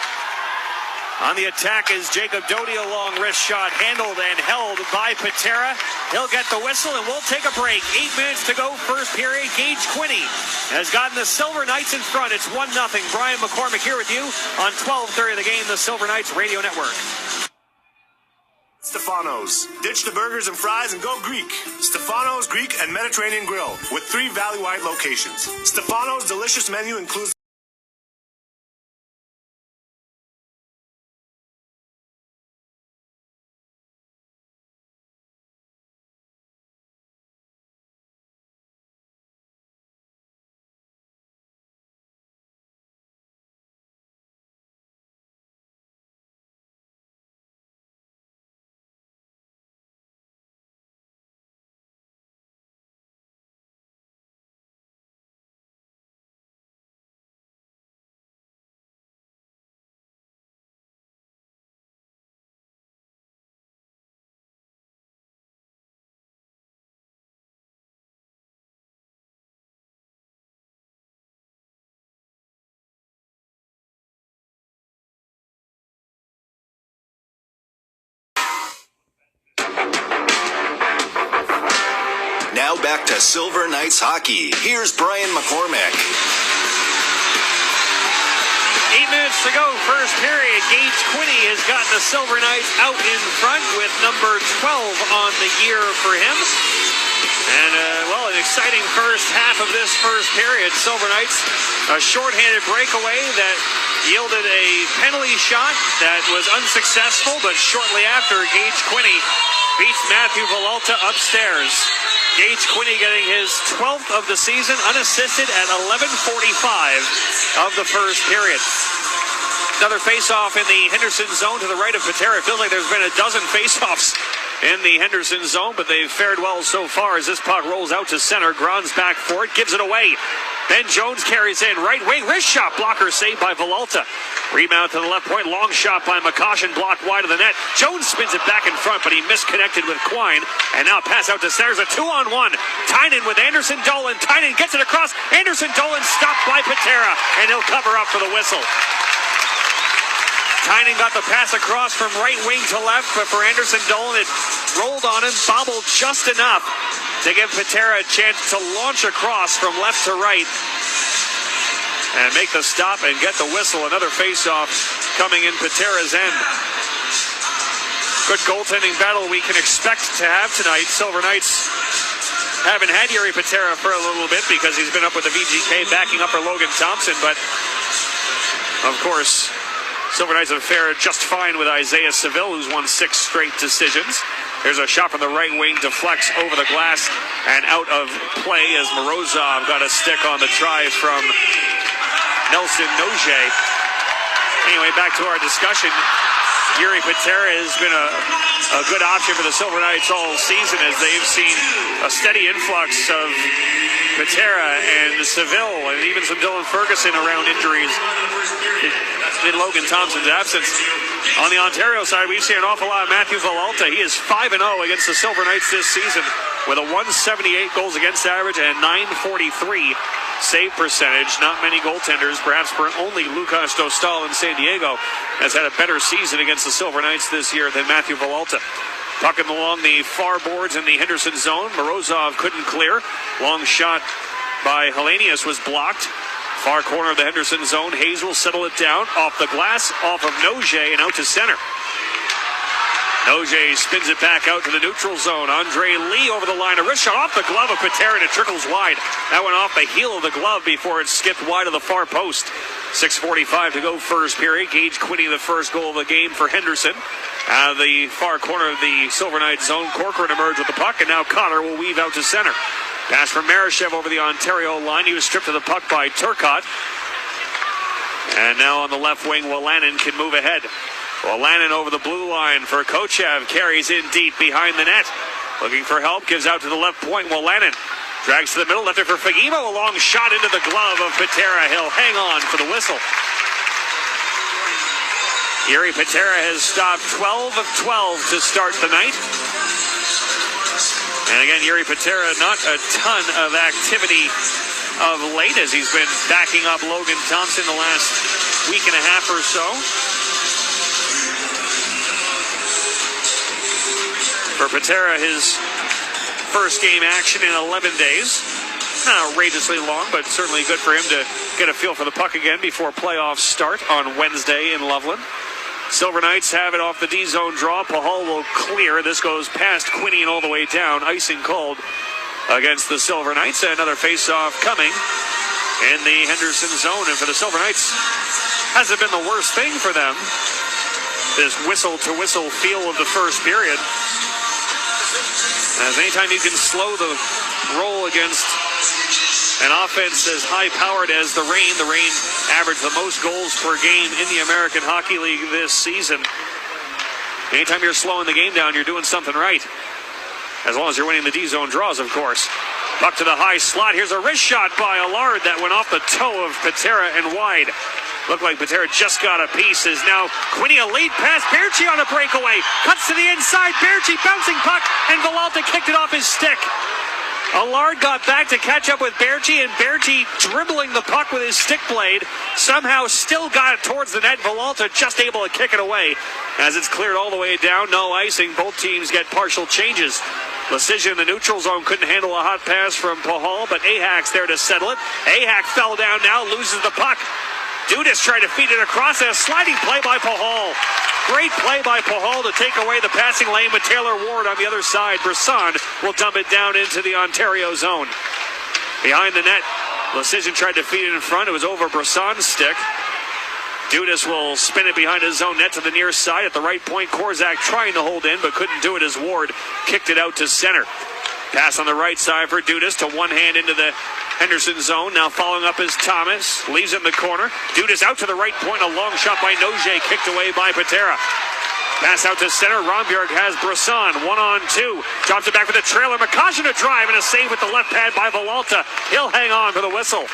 On the attack is Jacob Doty, a long wrist shot, handled and held by Patera. He'll get the whistle, and we'll take a break. 8 minutes to go, first period. Gage Quinney has gotten the Silver Knights in front. It's 1-0. Brian McCormick here with you on 12:30 the game, the Silver Knights Radio Network. Stefano's. Ditch the burgers and fries and go Greek. Stefano's Greek and Mediterranean Grill with 3 valley-wide locations. Stefano's delicious menu includes Now back to Silver Knights hockey. Here's Brian McCormick. 8 minutes to go, first period. Gage Quinney has gotten the Silver Knights out in front with number 12 on the year for him. And, well, an exciting first half of this first period. Silver Knights, a shorthanded breakaway that yielded a penalty shot that was unsuccessful, but shortly after, Gage Quinney beats Matthew Villalta upstairs. Gage Quinney getting his 12th of the season, unassisted at 11:45 of the first period. Another face-off in the Henderson zone to the right of Patera. It feels like there's been a dozen face-offs in the Henderson zone, but they've fared well so far as this puck rolls out to center. Gron's back for it, gives it away. Ben Jones carries in, right wing, wrist shot, blocker saved by Villalta. Rebound to the left point, long shot by McCoshen, blocked wide of the net. Jones spins it back in front, but he misconnected with Quine. And now pass out to centers, a 2-on-1. Tynan with Anderson Dolan. Tynan gets it across. Anderson Dolan stopped by Patera, and he'll cover up for the whistle. Tynan got the pass across from right wing to left, but for Anderson Dolan, it rolled on him, bobbled just enough to give Patera a chance to launch across from left to right and make the stop and get the whistle. Another face-off coming in Patera's end. Good goaltending battle we can expect to have tonight. Silver Knights haven't had Yuri Patera for a little bit because he's been up with the VGK backing up for Logan Thompson, but of course, Silver Knights have fared just fine with Isaiah Seville, who's won 6 straight decisions. There's a shot from the right wing, deflects over the glass and out of play as Morozov got a stick on the try from Nelson Noje. Anyway, back to our discussion. Yuri Patera has been a good option for the Silver Knights all season as they've seen a steady influx of Patera and Seville and even some Dylan Ferguson around injuries in Logan Thompson's absence. On the Ontario side, we've seen an awful lot of Matthew Villalta. He is 5-0 against the Silver Knights this season with a 178 goals against average and 943 save percentage. Not many goaltenders, perhaps only Lucas Dostal in San Diego, has had a better season against the Silver Knights this year than Matthew Villalta. Pucking along the far boards in the Henderson zone. Morozov couldn't clear. Long shot by Hellenius was blocked. Far corner of the Henderson zone. Hayes will settle it down. Off the glass, off of Noje, and out to center. Noje spins it back out to the neutral zone. Andre Lee over the line. A wrist shot off the glove of Patera, and it trickles wide. That went off the heel of the glove before it skipped wide of the far post. 6:45 to go first period. Gage Quinney, the first goal of the game for Henderson. Out of the far corner of the Silver Knights zone, Corcoran emerged with the puck, and now Connor will weave out to center. Pass from Marashev over the Ontario line. He was stripped of the puck by Turcotte. And now on the left wing, Wolanin can move ahead. Wolanin over the blue line for Kochev. Carries in deep behind the net. Looking for help. Gives out to the left point. Wolanin Drags to the middle, left it for Fagimo. A long shot into the glove of Patera. He'll hang on for the whistle. Yuri Patera has stopped 12 of 12 to start the night. And again, Yuri Patera, not a ton of activity of late as he's been backing up Logan Thompson the last week and a half or so. For Patera, his first game action in 11 days. Not outrageously long, but certainly good for him to get a feel for the puck again before playoffs start on Wednesday in Loveland. Silver Knights have it off the D-zone draw. Pahal will clear. This goes past Quinney and all the way down. Icing called against the Silver Knights. Another face-off coming in the Henderson zone. And for the Silver Knights, hasn't been the worst thing for them. This whistle-to-whistle feel of the first period. As anytime you can slow the roll against an offense as high-powered as the Reign averaged the most goals per game in the American Hockey League this season. Anytime you're slowing the game down, you're doing something right. As long as you're winning the D-zone draws, of course. Puck to the high slot. Here's a wrist shot by Allard that went off the toe of Patera and wide. Looked like Patera just got a piece. Is now Quinney a lead pass. Berchi on a breakaway. Cuts to the inside. Berchi bouncing puck, and Villalta kicked it off his stick. Allard got back to catch up with Berchi, and Berchi dribbling the puck with his stick blade somehow still got it towards the net. Villalta just able to kick it away. As it's cleared all the way down, no icing. Both teams get partial changes. Lecision in the neutral zone couldn't handle a hot pass from Pahal, but Ahak's there to settle it. Ahak fell down now, loses the puck. Dudas tried to feed it across, and a sliding play by Pahal. Great play by Pahal to take away the passing lane, but Taylor Ward on the other side. Brisson will dump it down into the Ontario zone. Behind the net, Lecision tried to feed it in front. It was over Brisson's stick. Dudas will spin it behind his own net to the near side. At the right point, Korzak trying to hold in, but couldn't do it as Ward kicked it out to center. Pass on the right side for Dudas to one hand into the Henderson zone. Now following up is Thomas. Leaves it in the corner. Dudas out to the right point. A long shot by Noje. Kicked away by Patera. Pass out to center. Rombjerg has Brisson. 1-on-2. Drops it back for the trailer. Mikashin a drive and a save with the left pad by Villalta. He'll hang on for the whistle.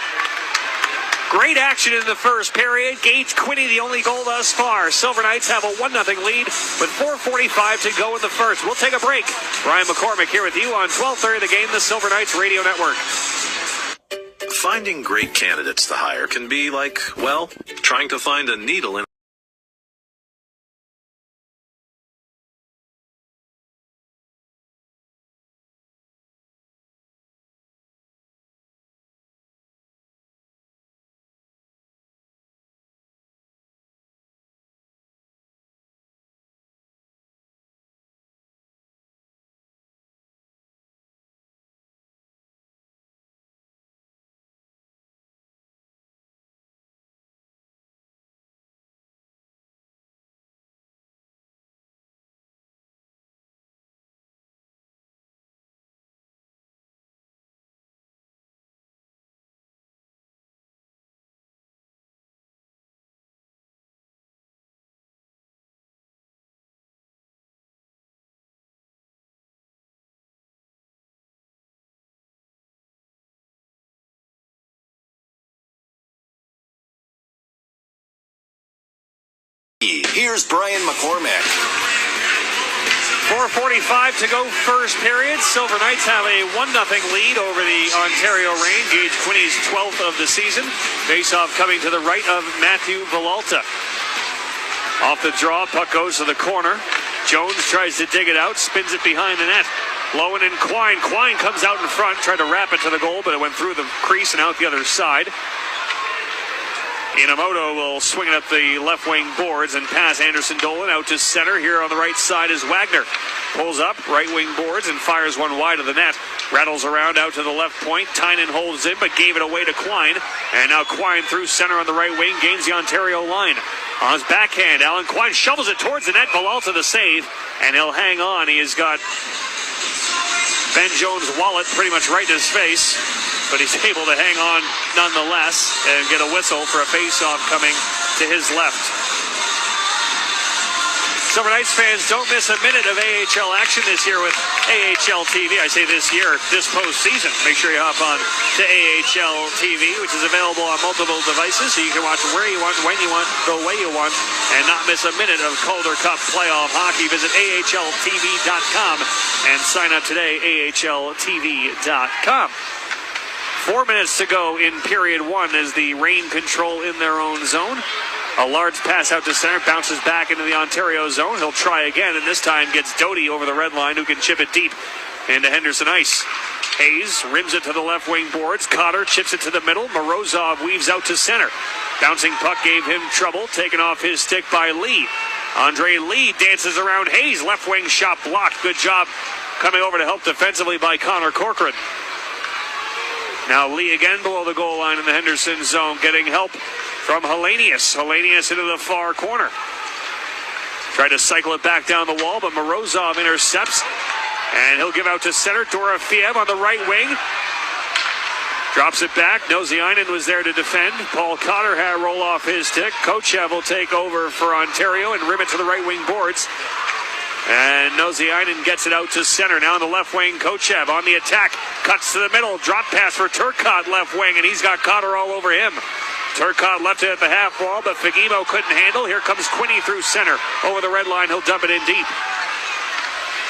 Great action in the first period. Gage Quinney the only goal thus far. Silver Knights have a 1-0 lead with 4:45 to go in the first. We'll take a break. Brian McCormick here with you on 12:30 The Game, the Silver Knights Radio Network. Finding great candidates to hire can be like, well, trying to find a needle in Here's Brian McCormick. 4:45 to go first period. Silver Knights have a 1-0 lead over the Ontario Reign. Gage Quinney's 12th of the season. Face-off coming to the right of Matthew Villalta. Off the draw, puck goes to the corner. Jones tries to dig it out, spins it behind the net. Lowen and Quine. Quine comes out in front, tried to wrap it to the goal, but it went through the crease and out the other side. Inamoto will swing it up the left wing boards and pass Anderson Dolan out to center. Here on the right side is Wagner. Pulls up, right wing boards, and fires one wide of the net. Rattles around out to the left point. Tynan holds in, but gave it away to Quine. And now Quine through center on the right wing, gains the Ontario line. On his backhand, Alan Quine shovels it towards the net. Villalta the save, and he'll hang on. He has got Ben Jones' wallet pretty much right in his face, but he's able to hang on nonetheless and get a whistle for a face-off coming to his left. Silver Knights fans, don't miss a minute of AHL action this year with AHL TV. I say this year, this postseason. Make sure you hop on to AHL TV, which is available on multiple devices, so you can watch where you want, when you want, the way you want, and not miss a minute of Calder Cup playoff hockey. Visit AHLTV.com and sign up today, AHLTV.com. 4 minutes to go in period one as the Reign control in their own zone. A large pass out to center, bounces back into the Ontario zone. He'll try again, and this time gets Doty over the red line, who can chip it deep into Henderson ice. Hayes rims it to the left wing boards. Cotter chips it to the middle. Morozov weaves out to center. Bouncing puck gave him trouble, taken off his stick by Lee. Andre Lee dances around Hayes. Left wing shot blocked. Good job coming over to help defensively by Connor Corcoran. Now Lee again below the goal line in the Henderson zone, getting help from Hellenius. Hellenius into the far corner. Tried to cycle it back down the wall, but Morozov intercepts. And he'll give out to center. Dorofiev on the right wing. Drops it back. Noziainen was there to defend. Paul Cotter had a roll off his stick. Kochev will take over for Ontario and rim it to the right wing boards. And Noziainen gets it out to center. Now on the left wing, Kochev on the attack. Cuts to the middle. Drop pass for Turcotte left wing, and he's got Cotter all over him. Turcotte left it at the half wall, but Fagemo couldn't handle. Here comes Quinney through center. Over the red line, he'll dump it in deep.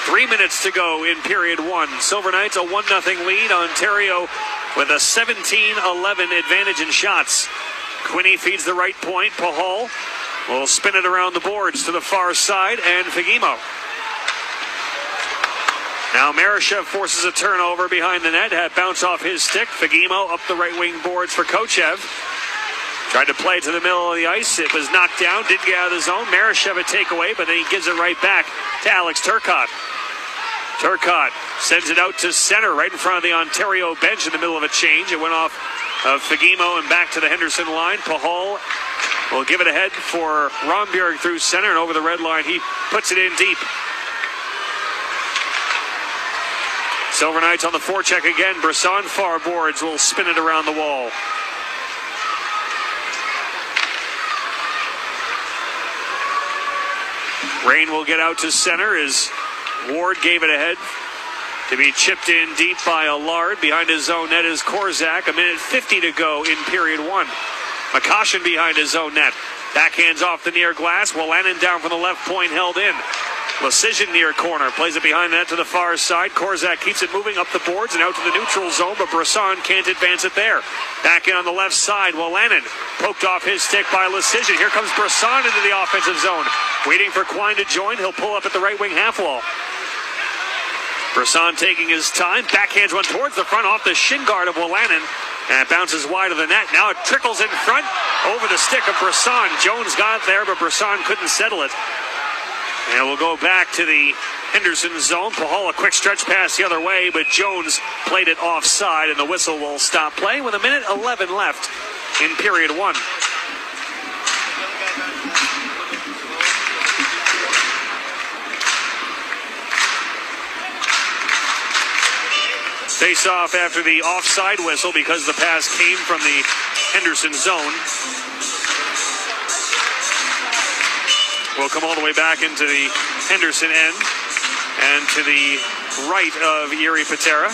3 minutes to go in period one. Silver Knights a 1-0 lead. Ontario with a 17-11 advantage in shots. Quinney feeds the right point. Pahal will spin it around the boards to the far side, and Fagemo. Now Marashev forces a turnover behind the net. Had bounce off his stick. Fagemo up the right wing boards for Kochev. Tried to play it to the middle of the ice. It was knocked down. Didn't get out of the zone. Marashev a takeaway, but then he gives it right back to Alex Turcotte. Turcotte sends it out to center right in front of the Ontario bench in the middle of a change. It went off of Fagemo and back to the Henderson line. Pahal will give it ahead for Rombjerg through center, and over the red line he puts it in deep. Silver Knights on the forecheck again. Brisson far boards will spin it around the wall. Reign will get out to center as Ward gave it ahead to be chipped in deep by Allard. Behind his own net is Korzak. 1:50 to go in period one. McCoshen behind his own net. Backhands off the near glass. Wolanin down from the left point, held in. Lecision near corner. Plays it behind the net to the far side. Korzak keeps it moving up the boards and out to the neutral zone, but Brisson can't advance it there. Back in on the left side. Wolanin poked off his stick by Lecision. Here comes Brisson into the offensive zone. Waiting for Quine to join. He'll pull up at the right wing half wall. Brisson taking his time. Backhands one towards the front off the shin guard of Wolanin. And it bounces wide of the net. Now it trickles in front over the stick of Brisson. Jones got it there, but Brisson couldn't settle it. And we'll go back to the Henderson zone. Pahal a quick stretch pass the other way, but Jones played it offside, and the whistle will stop play with 1:11 left in period one. Face off after the offside whistle because the pass came from the Henderson zone. We'll come all the way back into the Henderson end and to the right of Jiri Patera.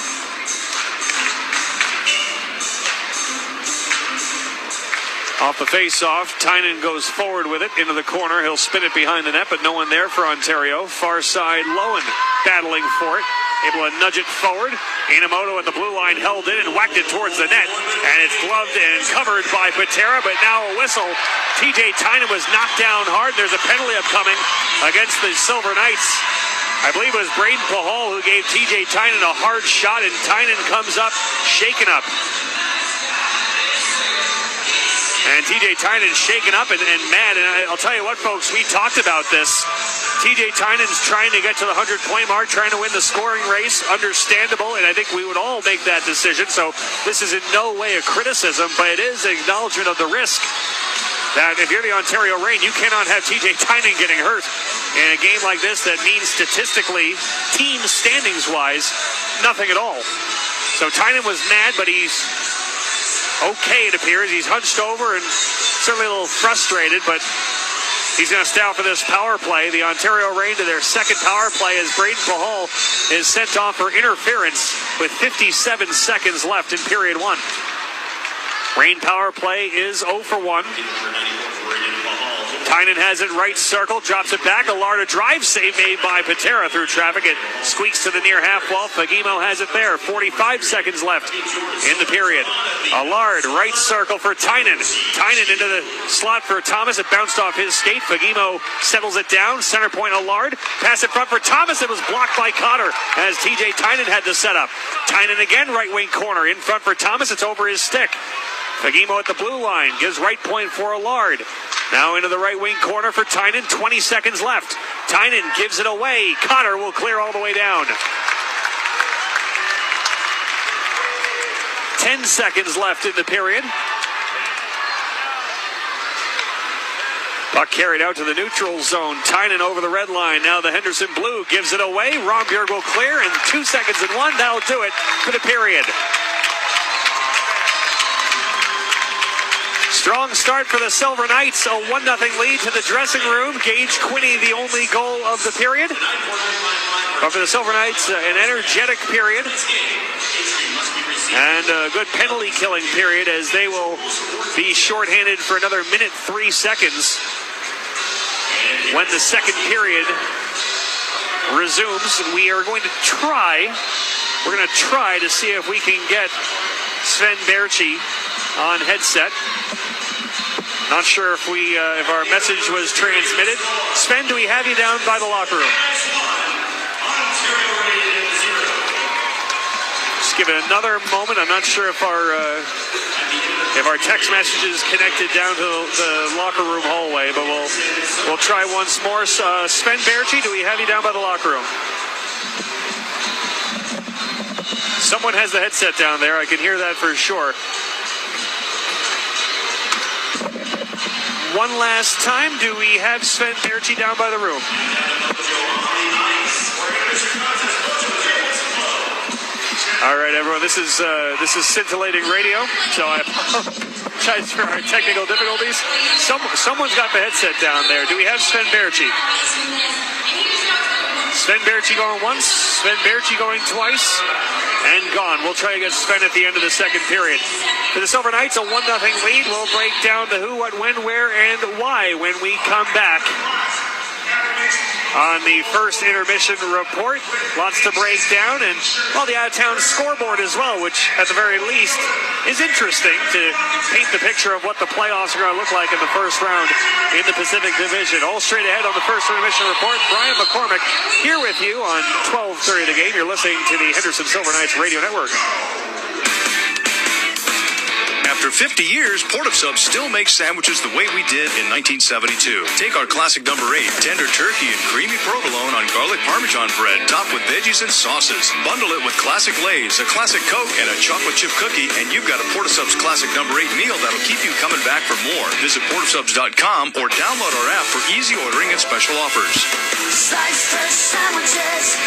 Off the face-off, Tynan goes forward with it into the corner. He'll spin it behind the net, but no one there for Ontario. Far side, Lowen battling for it. Able to nudge it forward. Inamoto at the blue line held in and whacked it towards the net. And it's gloved and covered by Patera, but now a whistle. TJ Tynan was knocked down hard. There's a penalty upcoming against the Silver Knights. I believe it was Braden Pahal who gave TJ Tynan a hard shot, and Tynan comes up, shaken up. And TJ Tynan's shaken up and mad. And I'll tell you what, folks, we talked about this. TJ Tynan's trying to get to the 100-point mark, trying to win the scoring race. Understandable, and I think we would all make that decision. So this is in no way a criticism, but it is an acknowledgement of the risk that if you're the Ontario Reign, you cannot have TJ Tynan getting hurt in a game like this that means statistically, team standings-wise, nothing at all. So Tynan was mad, but he's okay, it appears. He's hunched over and certainly a little frustrated, but He's going to stay out for this power play. The Ontario Reign to their second power play as Braden Pahal is sent off for interference with 57 seconds left in period one. Reign power play is 0 for 1. Tynan has it right circle, drops it back. Allard, a drive save made by Patera through traffic. It squeaks to the near half wall. Fagimo has it there. 45 seconds left in the period. Allard, right circle for Tynan. Tynan into the slot for Thomas. It bounced off his skate. Fagimo settles it down. Center point Allard. Pass in front for Thomas. It was blocked by Cotter as TJ Tynan had the setup. Tynan again, right wing corner. In front for Thomas. It's over his stick. Fagimo at the blue line. Gives right point for Allard. Now into the right wing corner for Tynan. 20 seconds left. Tynan gives it away. Cotter will clear all the way down. 10 seconds left in the period. Puck carried out to the neutral zone. Tynan over the red line. Now the Henderson Blue gives it away. Rombjerg will clear in 2 seconds and 1. That'll do it for the period. Strong start for the Silver Knights. A 1-0 lead to the dressing room. Gage Quinney, the only goal of the period. But for the Silver Knights, an energetic period. And a good penalty killing period as they will be shorthanded for another minute 3 seconds when the second period resumes. We're going to try to see if we can get Sven Berchi on headset. Not sure if our message was transmitted. Sven, do we have you down by the locker room? Just give it another moment. I'm not sure if our text message is connected down to the locker room hallway, but we'll try once more. Sven Berchi, do we have you down by the locker room? Someone has the headset down there. I can hear that for sure. One last time, do we have Sven Berchi down by the room? All right, everyone. This is scintillating radio, so I apologize for our technical difficulties. Someone's got the headset down there. Do we have Sven Berchi? Sven Berchi going once, Sven Berchi going twice, and gone. We'll try to get Sven at the end of the second period. For the Silver Knights, a 1-0 lead. We'll break down the who, what, when, where, and why when we come back on the first intermission report. Lots to break down, and the out-of-town scoreboard as well, which at the very least is interesting to paint the picture of what the playoffs are going to look like in the first round in the Pacific Division. All straight ahead on the first intermission report. Brian McCormick here with you on 12:30 The Game. You're listening to the Henderson Silver Knights Radio Network. After 50 years, Port of Subs still makes sandwiches the way we did in 1972. Take our classic number 8, tender turkey and creamy provolone on garlic parmesan bread, topped with veggies and sauces. Bundle it with classic Lay's, a classic Coke, and a chocolate chip cookie, and you've got a Port of Subs classic number 8 meal that'll keep you coming back for more. Visit portofsubs.com or download our app for easy ordering and special offers. Slice fresh sandwiches.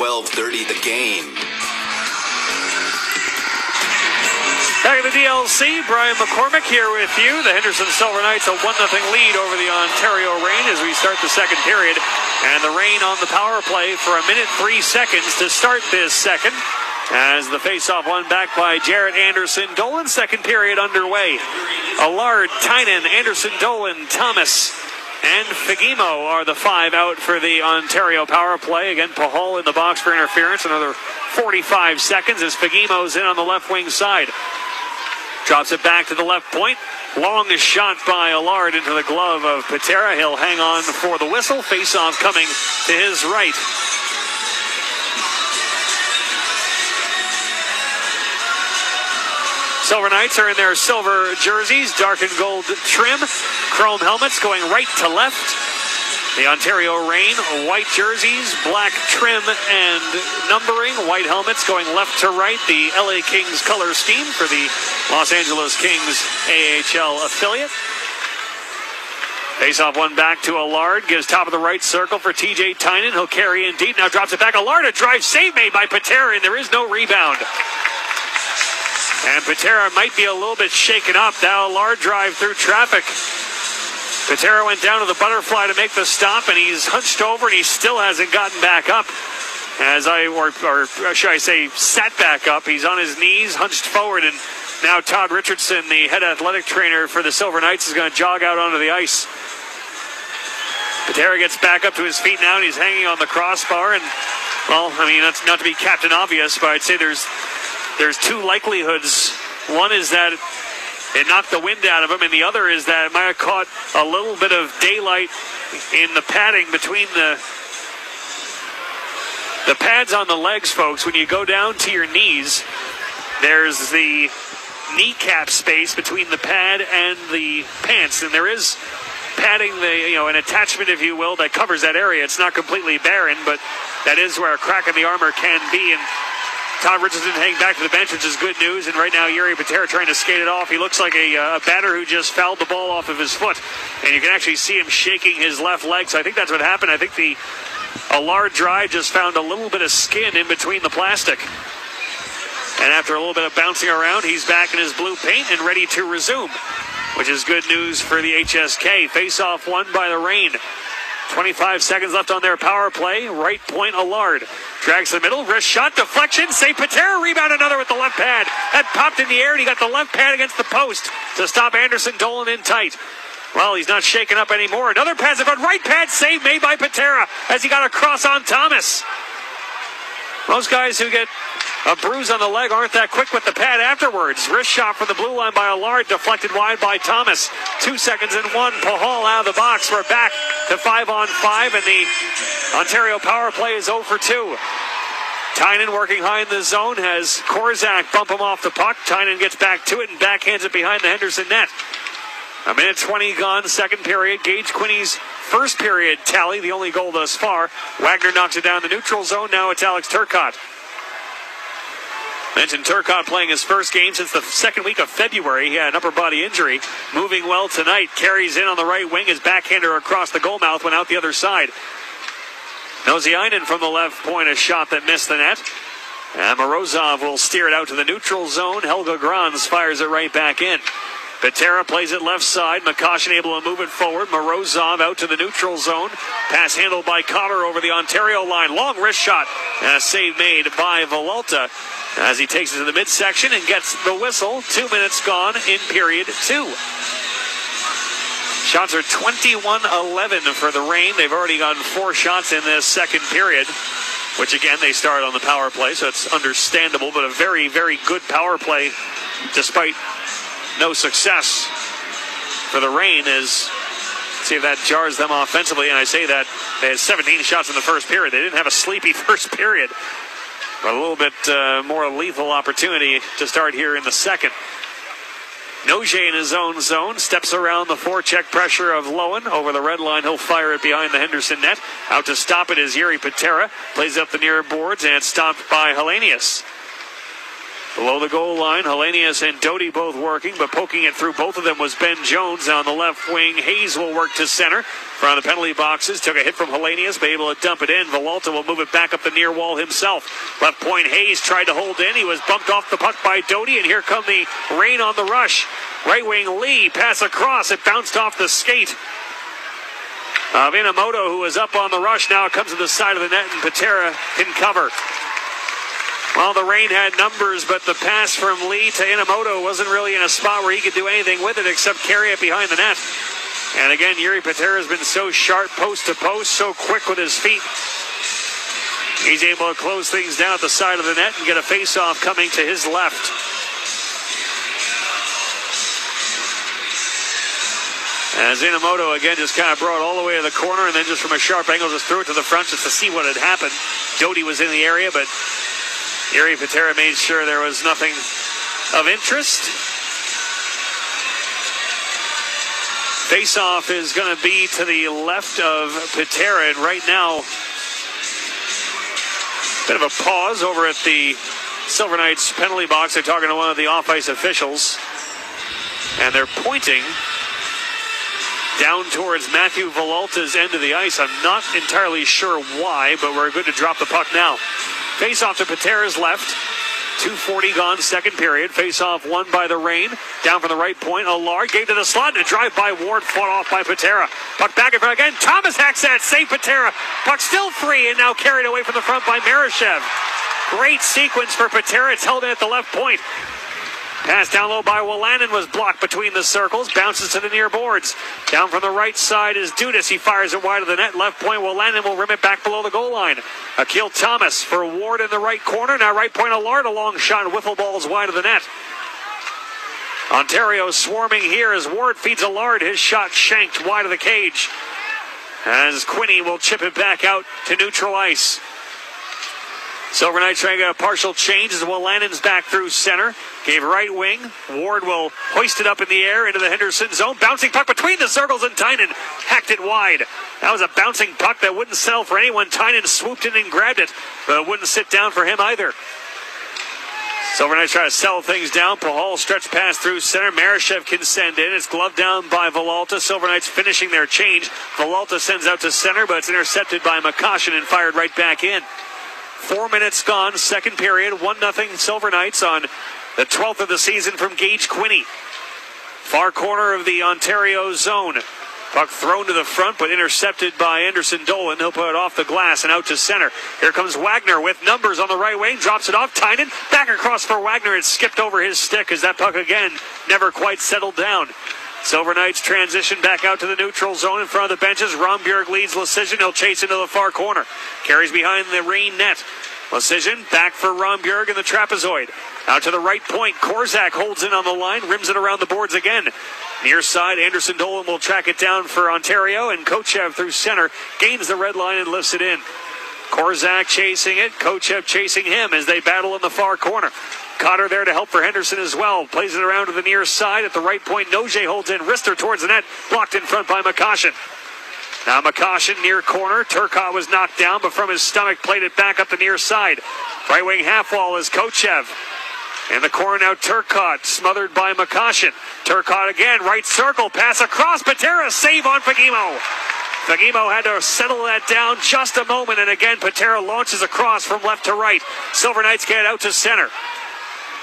12:30 The Game. Back at the DLC, Brian McCormick here with you. The Henderson Silver Knights a 1-0 lead over the Ontario Reign as we start the second period. And the Reign on the power play for 1 minute 3 seconds to start this second. As the face-off won back by Jarrett Anderson Dolan. Second period underway. Allard, Tynan, Anderson Dolan, Thomas, and Fagimo are the 5 out for the Ontario power play. Again, Pahal in the box for interference. Another 45 seconds as Fagimo's in on the left wing side. Drops it back to the left point. Long shot by Allard into the glove of Patera. He'll hang on for the whistle. Face-off coming to his right. Silver Knights are in their silver jerseys, dark and gold trim. Chrome helmets going right to left. The Ontario Reign, white jerseys, black trim and numbering. White helmets going left to right. The LA Kings color scheme for the Los Angeles Kings AHL affiliate. Face-off one back to Allard. Gives top of the right circle for TJ Tynan. He'll carry in deep. Now drops it back. Allard, a drive save made by Patera, and there is no rebound. And Patera might be a little bit shaken up. Now Allard drive through traffic. Patera went down to the butterfly to make the stop, and he's hunched over, and he still hasn't gotten back up. Or should I say, sat back up. He's on his knees, hunched forward, and now Todd Richardson, the head athletic trainer for the Silver Knights, is going to jog out onto the ice. Patera gets back up to his feet now, and he's hanging on the crossbar. And, well, I mean, that's not to be Captain Obvious, but I'd say there's two likelihoods. One is that it knocked the wind out of him, and the other is that it might have caught a little bit of daylight in the padding between the pads on the legs, folks. When you go down to your knees, there's the kneecap space between the pad and the pants, and there is padding, an attachment, if you will, that covers that area. It's not completely barren, but that is where a crack in the armor can be, and Todd Richardson heading back to the bench, which is good news. And right now, Yuri Patera trying to skate it off. He looks like a batter who just fouled the ball off of his foot. And you can actually see him shaking his left leg. So I think that's what happened. I think the Allard drive just found a little bit of skin in between the plastic. And after a little bit of bouncing around, he's back in his blue paint and ready to resume, which is good news for the HSK. Face-off won by the Reign. 25 seconds left on their power play. Right point, Allard. Drags the middle, wrist shot, deflection, save Patera, rebound another with the left pad. That popped in the air, and he got the left pad against the post to stop Anderson Dolan in tight. Well, he's not shaken up anymore. Another pass in front, right pad save made by Patera as he got a cross on Thomas. Most guys who get a bruise on the leg aren't that quick with the pad afterwards. Wrist shot from the blue line by Allard, deflected wide by Thomas. 2 seconds and one. Pahal out of the box. We're back to 5-on-5, and the Ontario power play is 0 for 2. Tynan working high in the zone, has Korzak bump him off the puck. Tynan gets back to it and backhands it behind the Henderson net. 1 minute 20 gone, second period. Gage Quinney's first period tally, the only goal thus far. Wagner knocks it down the neutral zone. Now it's Alex Turcotte. Mentioned Turcotte playing his first game since the second week of February. He had an upper body injury. Moving well tonight. Carries in on the right wing. His backhander across the goal mouth went out the other side. Noziainen from the left point, a shot that missed the net. And Morozov will steer it out to the neutral zone. Helga Grans fires it right back in. Patera plays it left side. McCoshen able to move it forward. Morozov out to the neutral zone. Pass handled by Cotter over the Ontario line. Long wrist shot. And a save made by Villalta as he takes it to the midsection and gets the whistle. 2 minutes gone in period 2. Shots are 21-11 for the Reign. They've already gotten 4 shots in this second period, which again, they started on the power play, so it's understandable, but a very, very good power play despite no success for the Reign. See if that jars them offensively. And I say that they had 17 shots in the first period. They didn't have a sleepy first period, but a little bit more lethal opportunity to start here in the second. Noje in his own zone, steps around the forecheck pressure of Lowen. Over the red line, he'll fire it behind the Henderson net. Out to stop it is Yuri Patera. Plays up the near boards, and it's stopped by Hellenius. Below the goal line, Hellenius and Doty both working, but poking it through both of them was Ben Jones. On the left wing, Hayes will work to center. Front of the penalty boxes, took a hit from Hellenius, but able to dump it in. Villalta will move it back up the near wall himself. Left point, Hayes tried to hold in. He was bumped off the puck by Doty, and here come the Rain on the rush. Right wing, Lee, pass across. It bounced off the skate of Inamoto, who was up on the rush. Now it comes to the side of the net, and Patera can cover. Well, the Rain had numbers, but the pass from Lee to Inamoto wasn't really in a spot where he could do anything with it except carry it behind the net. And again, Yuri Patera has been so sharp post to post, so quick with his feet. He's able to close things down at the side of the net and get a face-off coming to his left. As Inamoto again just kind of brought it all the way to the corner, and then just from a sharp angle just threw it to the front just to see what had happened. Doty was in the area, but Yuri Patera made sure there was nothing of interest. Face-off is going to be to the left of Patera, and right now, bit of a pause over at the Silver Knights penalty box. They're talking to one of the off-ice officials, and they're pointing down towards Matthew Villalta's end of the ice. I'm not entirely sure why, but we're good to drop the puck now. Face-off to Patera's left. 2:40 gone, second period. Face-off won by the Rain. Down from the right point, Allard gave to the slot, and a drive by Ward, fought off by Patera. Puck back in front again. Thomas hacks that, save Patera. Puck still free, and now carried away from the front by Marashev. Great sequence for Patera. It's held in at the left point. Pass down low by Wolanin was blocked between the circles. Bounces to the near boards. Down from the right side is Dudas. He fires it wide of the net. Left point, Wolanin will rim it back below the goal line. Akil Thomas for Ward in the right corner. Now right point, Allard, a long shot. Wiffle balls wide of the net. Ontario swarming here as Ward feeds Allard. His shot shanked wide of the cage. As Quinney will chip it back out to neutral ice. Silver Knights trying to get a partial change as Wolanin's back through center. Gave right wing. Ward will hoist it up in the air into the Henderson zone. Bouncing puck between the circles, and Tynan hacked it wide. That was a bouncing puck that wouldn't settle for anyone. Tynan swooped in and grabbed it, but it wouldn't sit down for him either. Silver Knights try to settle things down. Pahal stretch pass through center. Marashev can send in. It's gloved down by Villalta. Silver Knights finishing their change. Villalta sends out to center, but it's intercepted by Makashin and fired right back in. 4 minutes gone, second period, 1-0 Silver Knights on the 12th of the season from Gage Quinney. Far corner of the Ontario zone. Puck thrown to the front, but intercepted by Anderson Dolan. He'll put it off the glass and out to center. Here comes Wagner with numbers on the right wing. Drops it off. Tynan back across for Wagner. It skipped over his stick as that puck again never quite settled down. Silver Knights transition back out to the neutral zone in front of the benches. Romberg leads Lecision. He'll chase into the far corner. Carries behind the Rain net. Lecision back for Romberg in the trapezoid. Out to the right point. Korzak holds in on the line. Rims it around the boards again. Near side, Anderson Dolan will track it down for Ontario. And Kochev through center gains the red line and lifts it in. Korzak chasing it. Kochev chasing him as they battle in the far corner. Cotter there to help for Henderson as well. Plays it around to the near side. At the right point, Noje holds in. Wrister towards the net. Blocked in front by Makashin. Now Makashin near corner. Turcotte was knocked down, but from his stomach played it back up the near side. Right wing half wall is Kochev. In the corner now, Turcotte smothered by Makashin. Turcotte again, right circle. Pass across. Patera, save on Fagimo. Fagimo had to settle that down just a moment, and again Patera launches across from left to right. Silver Knights get out to center.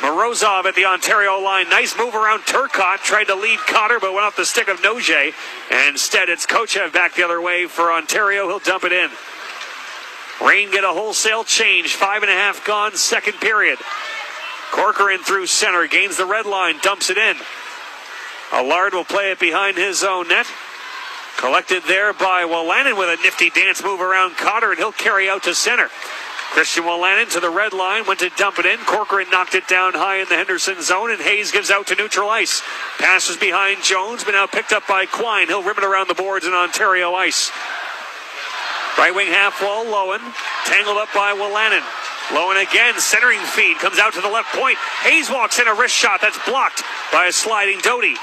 Morozov at the Ontario line. Nice move around Turcotte. Tried to lead Cotter, but went off the stick of Noje. And instead, it's Kochev back the other way for Ontario. He'll dump it in. Rain get a wholesale change. 5.5 gone, second period. Corcoran through center. Gains the red line. Dumps it in. Allard will play it behind his own net. Collected there by Wolanin with a nifty dance move around Cotter, and he'll carry out to center. Christian Wolanin to the red line, went to dump it in. Corcoran knocked it down high in the Henderson zone, and Hayes gives out to neutral ice. Passes behind Jones, but now picked up by Quine. He'll rim it around the boards in Ontario ice. Right wing half wall, Lowen, tangled up by Wolanin. Lowen again, centering feed, comes out to the left point. Hayes walks in a wrist shot that's blocked by a sliding Doty.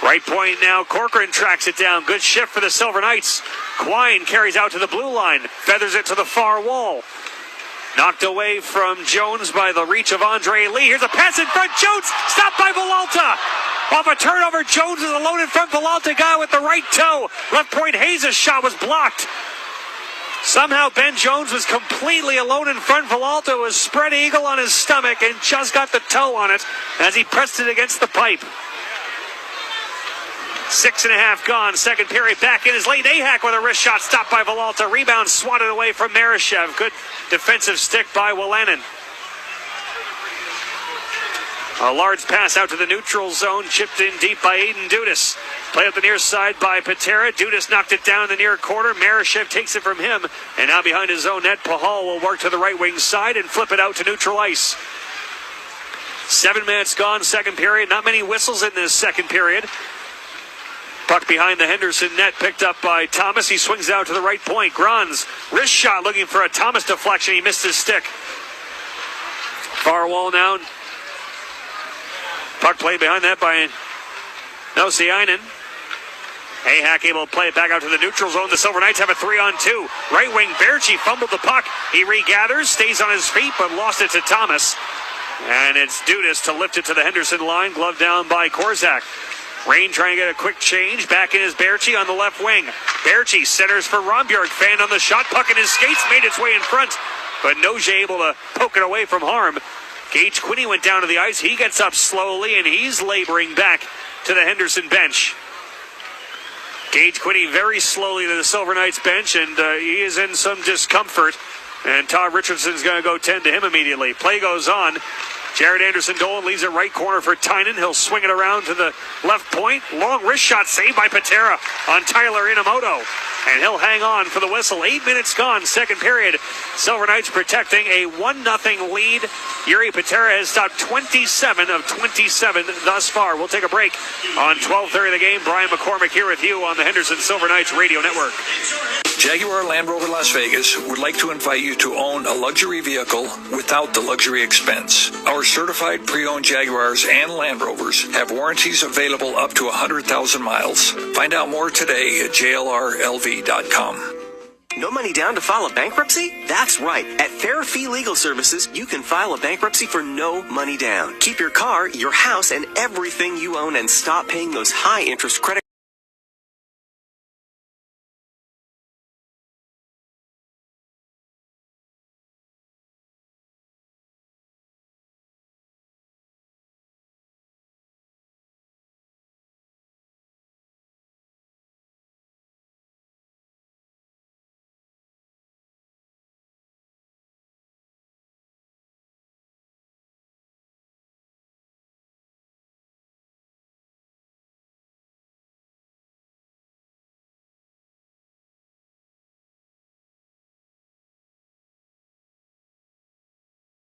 Right point now, Corcoran tracks it down. Good shift for the Silver Knights. Quine carries out to the blue line. Feathers it to the far wall. Knocked away from Jones by the reach of Andre Lee. Here's a pass in front. Jones stopped by Villalta. Off a turnover, Jones is alone in front. Villalta got with the right toe. Left point Hayes' shot was blocked. Somehow Ben Jones was completely alone in front. Villalta was spread eagle on his stomach and just got the toe on it as he pressed it against the pipe. 6.5 gone. Second period back in is late. Ahak with a wrist shot stopped by Villalta. Rebound swatted away from Marishev. Good defensive stick by Wolanin. A large pass out to the neutral zone, chipped in deep by Aiden Dudas. Play up the near side by Patera. Dudas knocked it down in the near corner. Marishev takes it from him. And now behind his own net, Pahal will work to the right wing side and flip it out to neutral ice. 7 minutes gone, second period. Not many whistles in this second period. Puck behind the Henderson net, picked up by Thomas. He swings out to the right point. Grans, wrist shot looking for a Thomas deflection. He missed his stick. Far wall now. Puck played behind that by Nosiainen. Ahak able to play it back out to the neutral zone. The Silver Knights have a 3-on-2. Right wing Berchi fumbled the puck. He regathers, stays on his feet, but lost it to Thomas. And it's Dudas to lift it to the Henderson line. Glove down by Korzak. Rain trying to get a quick change. Back in is Berchi on the left wing. Berchi centers for Rombjorg. Fan on the shot. Puck in his skates. Made its way in front. But Noje able to poke it away from harm. Gage Quinney went down to the ice. He gets up slowly, and he's laboring back to the Henderson bench. Gage Quinney very slowly to the Silver Knights bench, and he is in some discomfort. And Todd Richardson's going to go tend to him immediately. Play goes on. Jared Anderson-Dolan leaves it right corner for Tynan. He'll swing it around to the left point. Long wrist shot saved by Patera on Tyler Inamoto. And he'll hang on for the whistle. 8 minutes gone, second period. Silver Knights protecting a 1-0 lead. Yuri Patera has stopped 27 of 27 thus far. We'll take a break on 12:30 the game. Brian McCormick here with you on the Henderson Silver Knights Radio Network. Jaguar Land Rover Las Vegas would like to invite you to own a luxury vehicle without the luxury expense. Our certified pre-owned Jaguars and Land Rovers have warranties available up to 100,000 miles. Find out more today at jlrlv.com. No money down to file a bankruptcy? That's right. At Fair Fee Legal Services, you can file a bankruptcy for no money down. Keep your car, your house, and everything you own and stop paying those high-interest credit.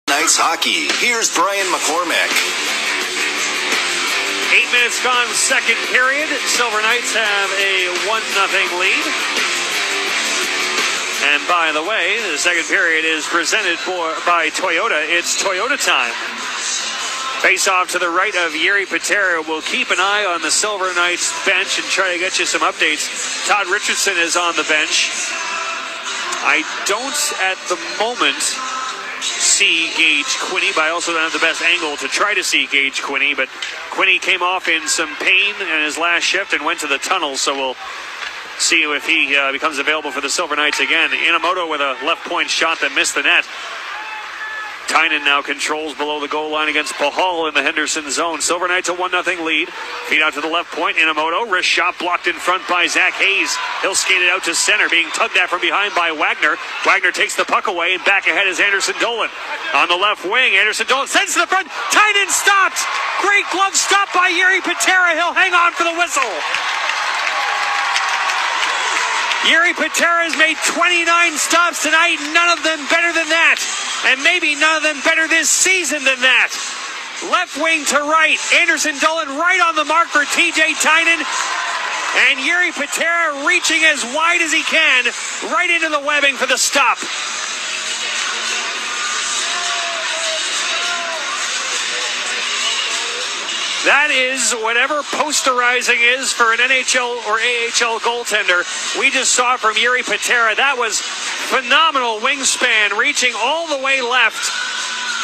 Knights hockey. Here's Brian McCormick. 8 minutes gone, second period. Silver Knights have a 1-0 lead. And by the way, the second period is presented by Toyota. It's Toyota time. Face off to the right of Yuri Patera. We'll keep an eye on the Silver Knights bench and try to get you some updates. Todd Richardson is on the bench. I don't at the moment see Gage Quinney, but I also don't have the best angle to try to see Gage Quinney. But Quinney came off in some pain in his last shift and went to the tunnel, so we'll see if he becomes available for the Silver Knights again. Inamoto with a left point shot that missed the net. Tynan now controls below the goal line against Pahal in the Henderson zone. Silver Knights a 1-0 lead. Feed out to the left point. Inamoto, wrist shot blocked in front by Zach Hayes. He'll skate it out to center, being tugged at from behind by Wagner. Wagner takes the puck away, and back ahead is Anderson-Dolan. On the left wing, Anderson-Dolan sends to the front. Tynan stopped. Great glove stop by Yuri Patera. He'll hang on for the whistle. Yuri Patera has made 29 stops tonight, none of them better than that. And maybe none of them better this season than that. Left wing to right, Anderson-Dolan right on the mark for TJ Tynan. And Yuri Patera reaching as wide as he can, right into the webbing for the stop. That is whatever posterizing is for an NHL or AHL goaltender. We just saw from Yuri Patera. That was phenomenal wingspan, reaching all the way left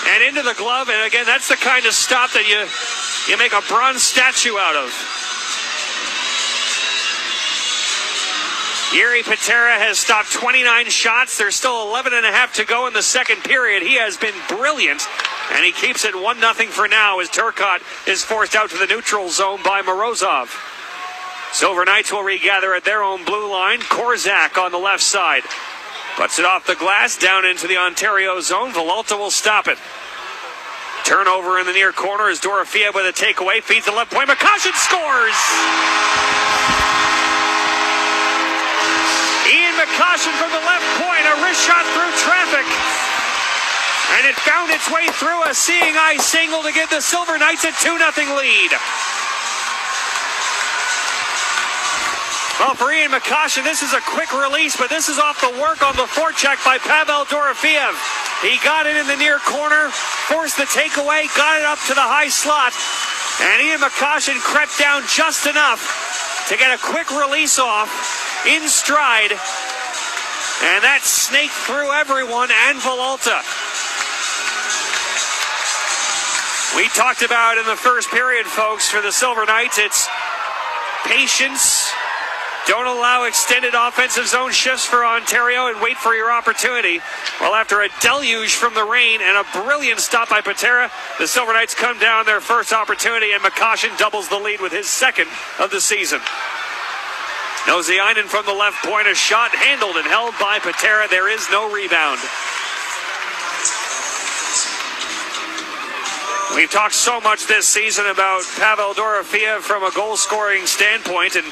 and into the glove. And again, that's the kind of stop that you make a bronze statue out of. Yuri Patera has stopped 29 shots. There's still 11 and a half to go in the second period. He has been brilliant, and he keeps it 1-0 for now as Turcotte is forced out to the neutral zone by Morozov. Silver Knights will regather at their own blue line. Korzak on the left side. Puts it off the glass, down into the Ontario zone. Villalta will stop it. Turnover in the near corner as Dorofeev with a takeaway. Feeds the left point. McCoshen scores! Ian McCoshen from the left point. A wrist shot through traffic. And it found its way through a seeing eye single to give the Silver Knights a 2-0 lead. Well, for Ian McCoshen, this is a quick release, but this is off the work on the forecheck by Pavel Dorofeev. He got it in the near corner, forced the takeaway, got it up to the high slot, and Ian McCoshen crept down just enough to get a quick release off in stride, and that snaked through everyone and Villalta. We talked about in the first period, folks, for the Silver Knights, it's patience. Don't allow extended offensive zone shifts for Ontario and wait for your opportunity. Well, after a deluge from the rain and a brilliant stop by Patera, the Silver Knights come down their first opportunity, and McCoshen doubles the lead with his second of the season. Noziainen from the left point, a shot handled and held by Patera. There is no rebound. We've talked so much this season about Pavel Dorofeev from a goal-scoring standpoint, and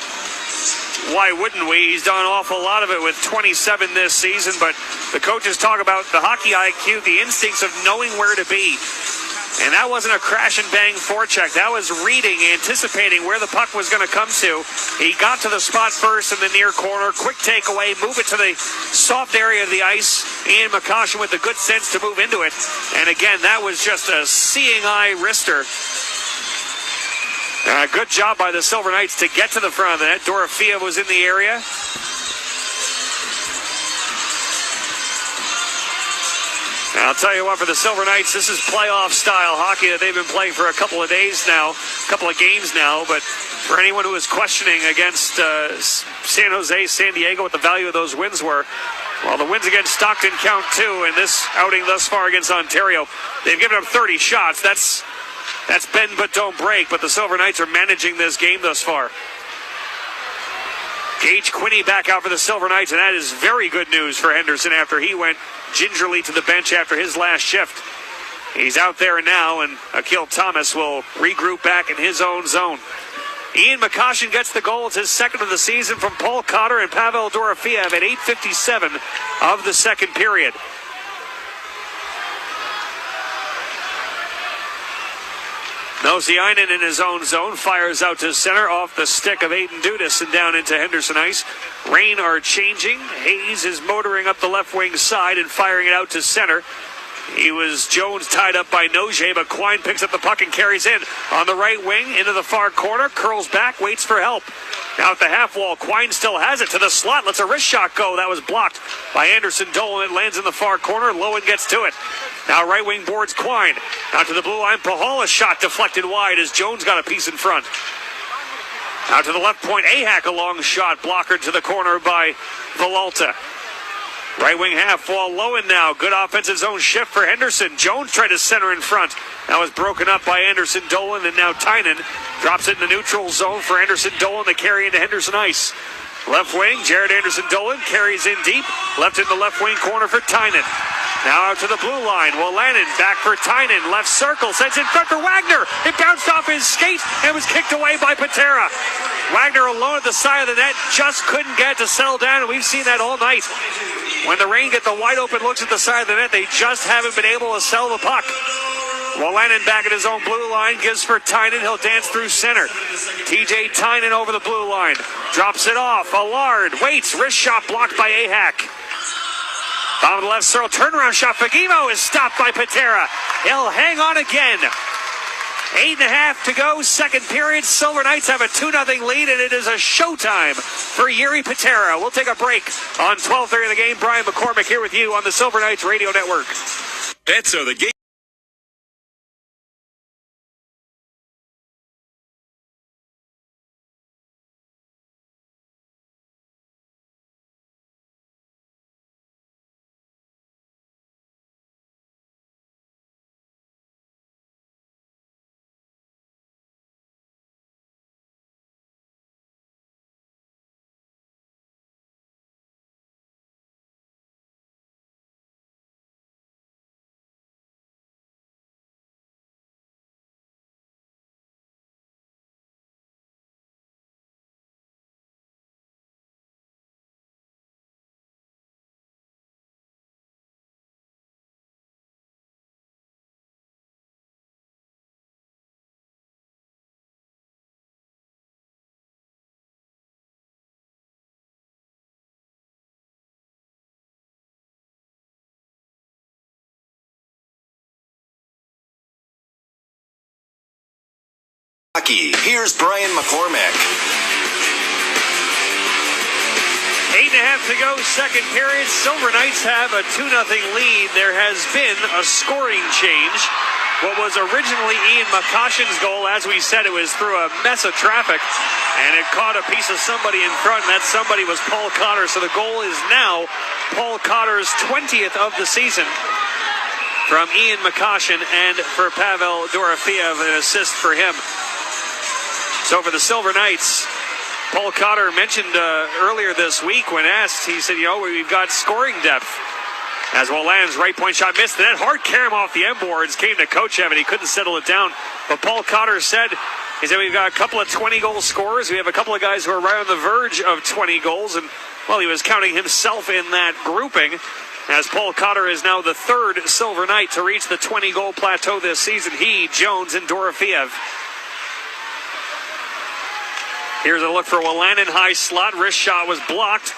why wouldn't we? He's done an awful lot of it with 27 this season, but the coaches talk about the hockey IQ, the instincts of knowing where to be. And that wasn't a crash and bang forecheck. That was reading, anticipating where the puck was going to come to. He got to the spot first in the near corner. Quick takeaway, move it to the soft area of the ice. Ian McCoshen with the good sense to move into it. And again, that was just a seeing eye wrister. Good job by the Silver Knights to get to the front of the net. Dorofeev was in the area. And I'll tell you what, for the Silver Knights, this is playoff style hockey that they've been playing for a couple of days now, a couple of games now. But for anyone who is questioning against San Jose, San Diego, what the value of those wins were, well, the wins against Stockton count too. And this outing thus far against Ontario, they've given up 30 shots. That's bend but don't break. But the Silver Knights are managing this game thus far. Gage Quinney back out for the Silver Knights, and that is very good news for Henderson after he went gingerly to the bench after his last shift. He's out there now, and Akil Thomas will regroup back in his own zone. Ian McCoshen gets the goal. It's his second of the season from Paul Cotter and Pavel Dorofeev at 8:57 of the second period. Noziainen in his own zone fires out to center off the stick of Aiden Dudas and down into Henderson ice. Rain are changing. Hayes is motoring up the left wing side and firing it out to center. He was Jones tied up by Noje, but Quine picks up the puck and carries in on the right wing into the far corner, curls back, waits for help. Now at the half wall, Quine still has it to the slot, lets a wrist shot go. That was blocked by Anderson Dolan. It lands in the far corner. Lowen gets to it. Now right wing boards Quine. Out to the blue line, Pahal, a shot deflected wide as Jones got a piece in front. Out to the left point, Ahak, a long shot, blockered to the corner by Villalta. Right wing half wall, Lowen now. Good offensive zone shift for Henderson. Jones tried to center in front. That was broken up by Anderson Dolan, and now Tynan drops it in the neutral zone for Anderson Dolan to carry into Henderson ice. Left wing, Jared Anderson Dolan carries in deep. Left in the left wing corner for Tynan. Now out to the blue line. Wolanin back for Tynan. Left circle, sends in front for Wagner. It bounced off his skate and was kicked away by Patera. Wagner alone at the side of the net, just couldn't get it to settle down, and we've seen that all night. When the Reign get the wide open looks at the side of the net, they just haven't been able to sell the puck. Wolanin back at his own blue line, gives for Tynan. He'll dance through center. TJ Tynan over the blue line. Drops it off. Allard waits. Wrist shot blocked by Ahak. Bottom of the left circle. Turnaround shot. Fagimo is stopped by Patera. He'll hang on again. 8.5 to go, second period. Silver Knights have a 2-0 lead, and it is a showtime for Yuri Patera. We'll take a break on 12:30 of the game. Brian McCormick here with you on the Silver Knights Radio Network. Bets are the game. Here's Brian McCormick. 8.5 to go, second period. Silver Knights have a 2-0 lead. There has been a scoring change. What was originally Ian McCoshen's goal, as we said, it was through a mess of traffic, and it caught a piece of somebody in front, and that somebody was Paul Cotter. So the goal is now Paul Cotter's 20th of the season from Ian McCoshen, and for Pavel Dorofeev, an assist for him. So for the Silver Knights, Paul Cotter mentioned earlier this week when asked, he said, we've got scoring depth. As Wallan's right point shot missed, the net hard carom off the end boards, came to Kochev, and he couldn't settle it down. But Paul Cotter said, we've got a couple of 20-goal scorers. We have a couple of guys who are right on the verge of 20 goals. And, he was counting himself in that grouping, as Paul Cotter is now the third Silver Knight to reach the 20-goal plateau this season. He, Jones, and Dorofeev. Here's a look for Wolanin, high slot. Wrist shot was blocked.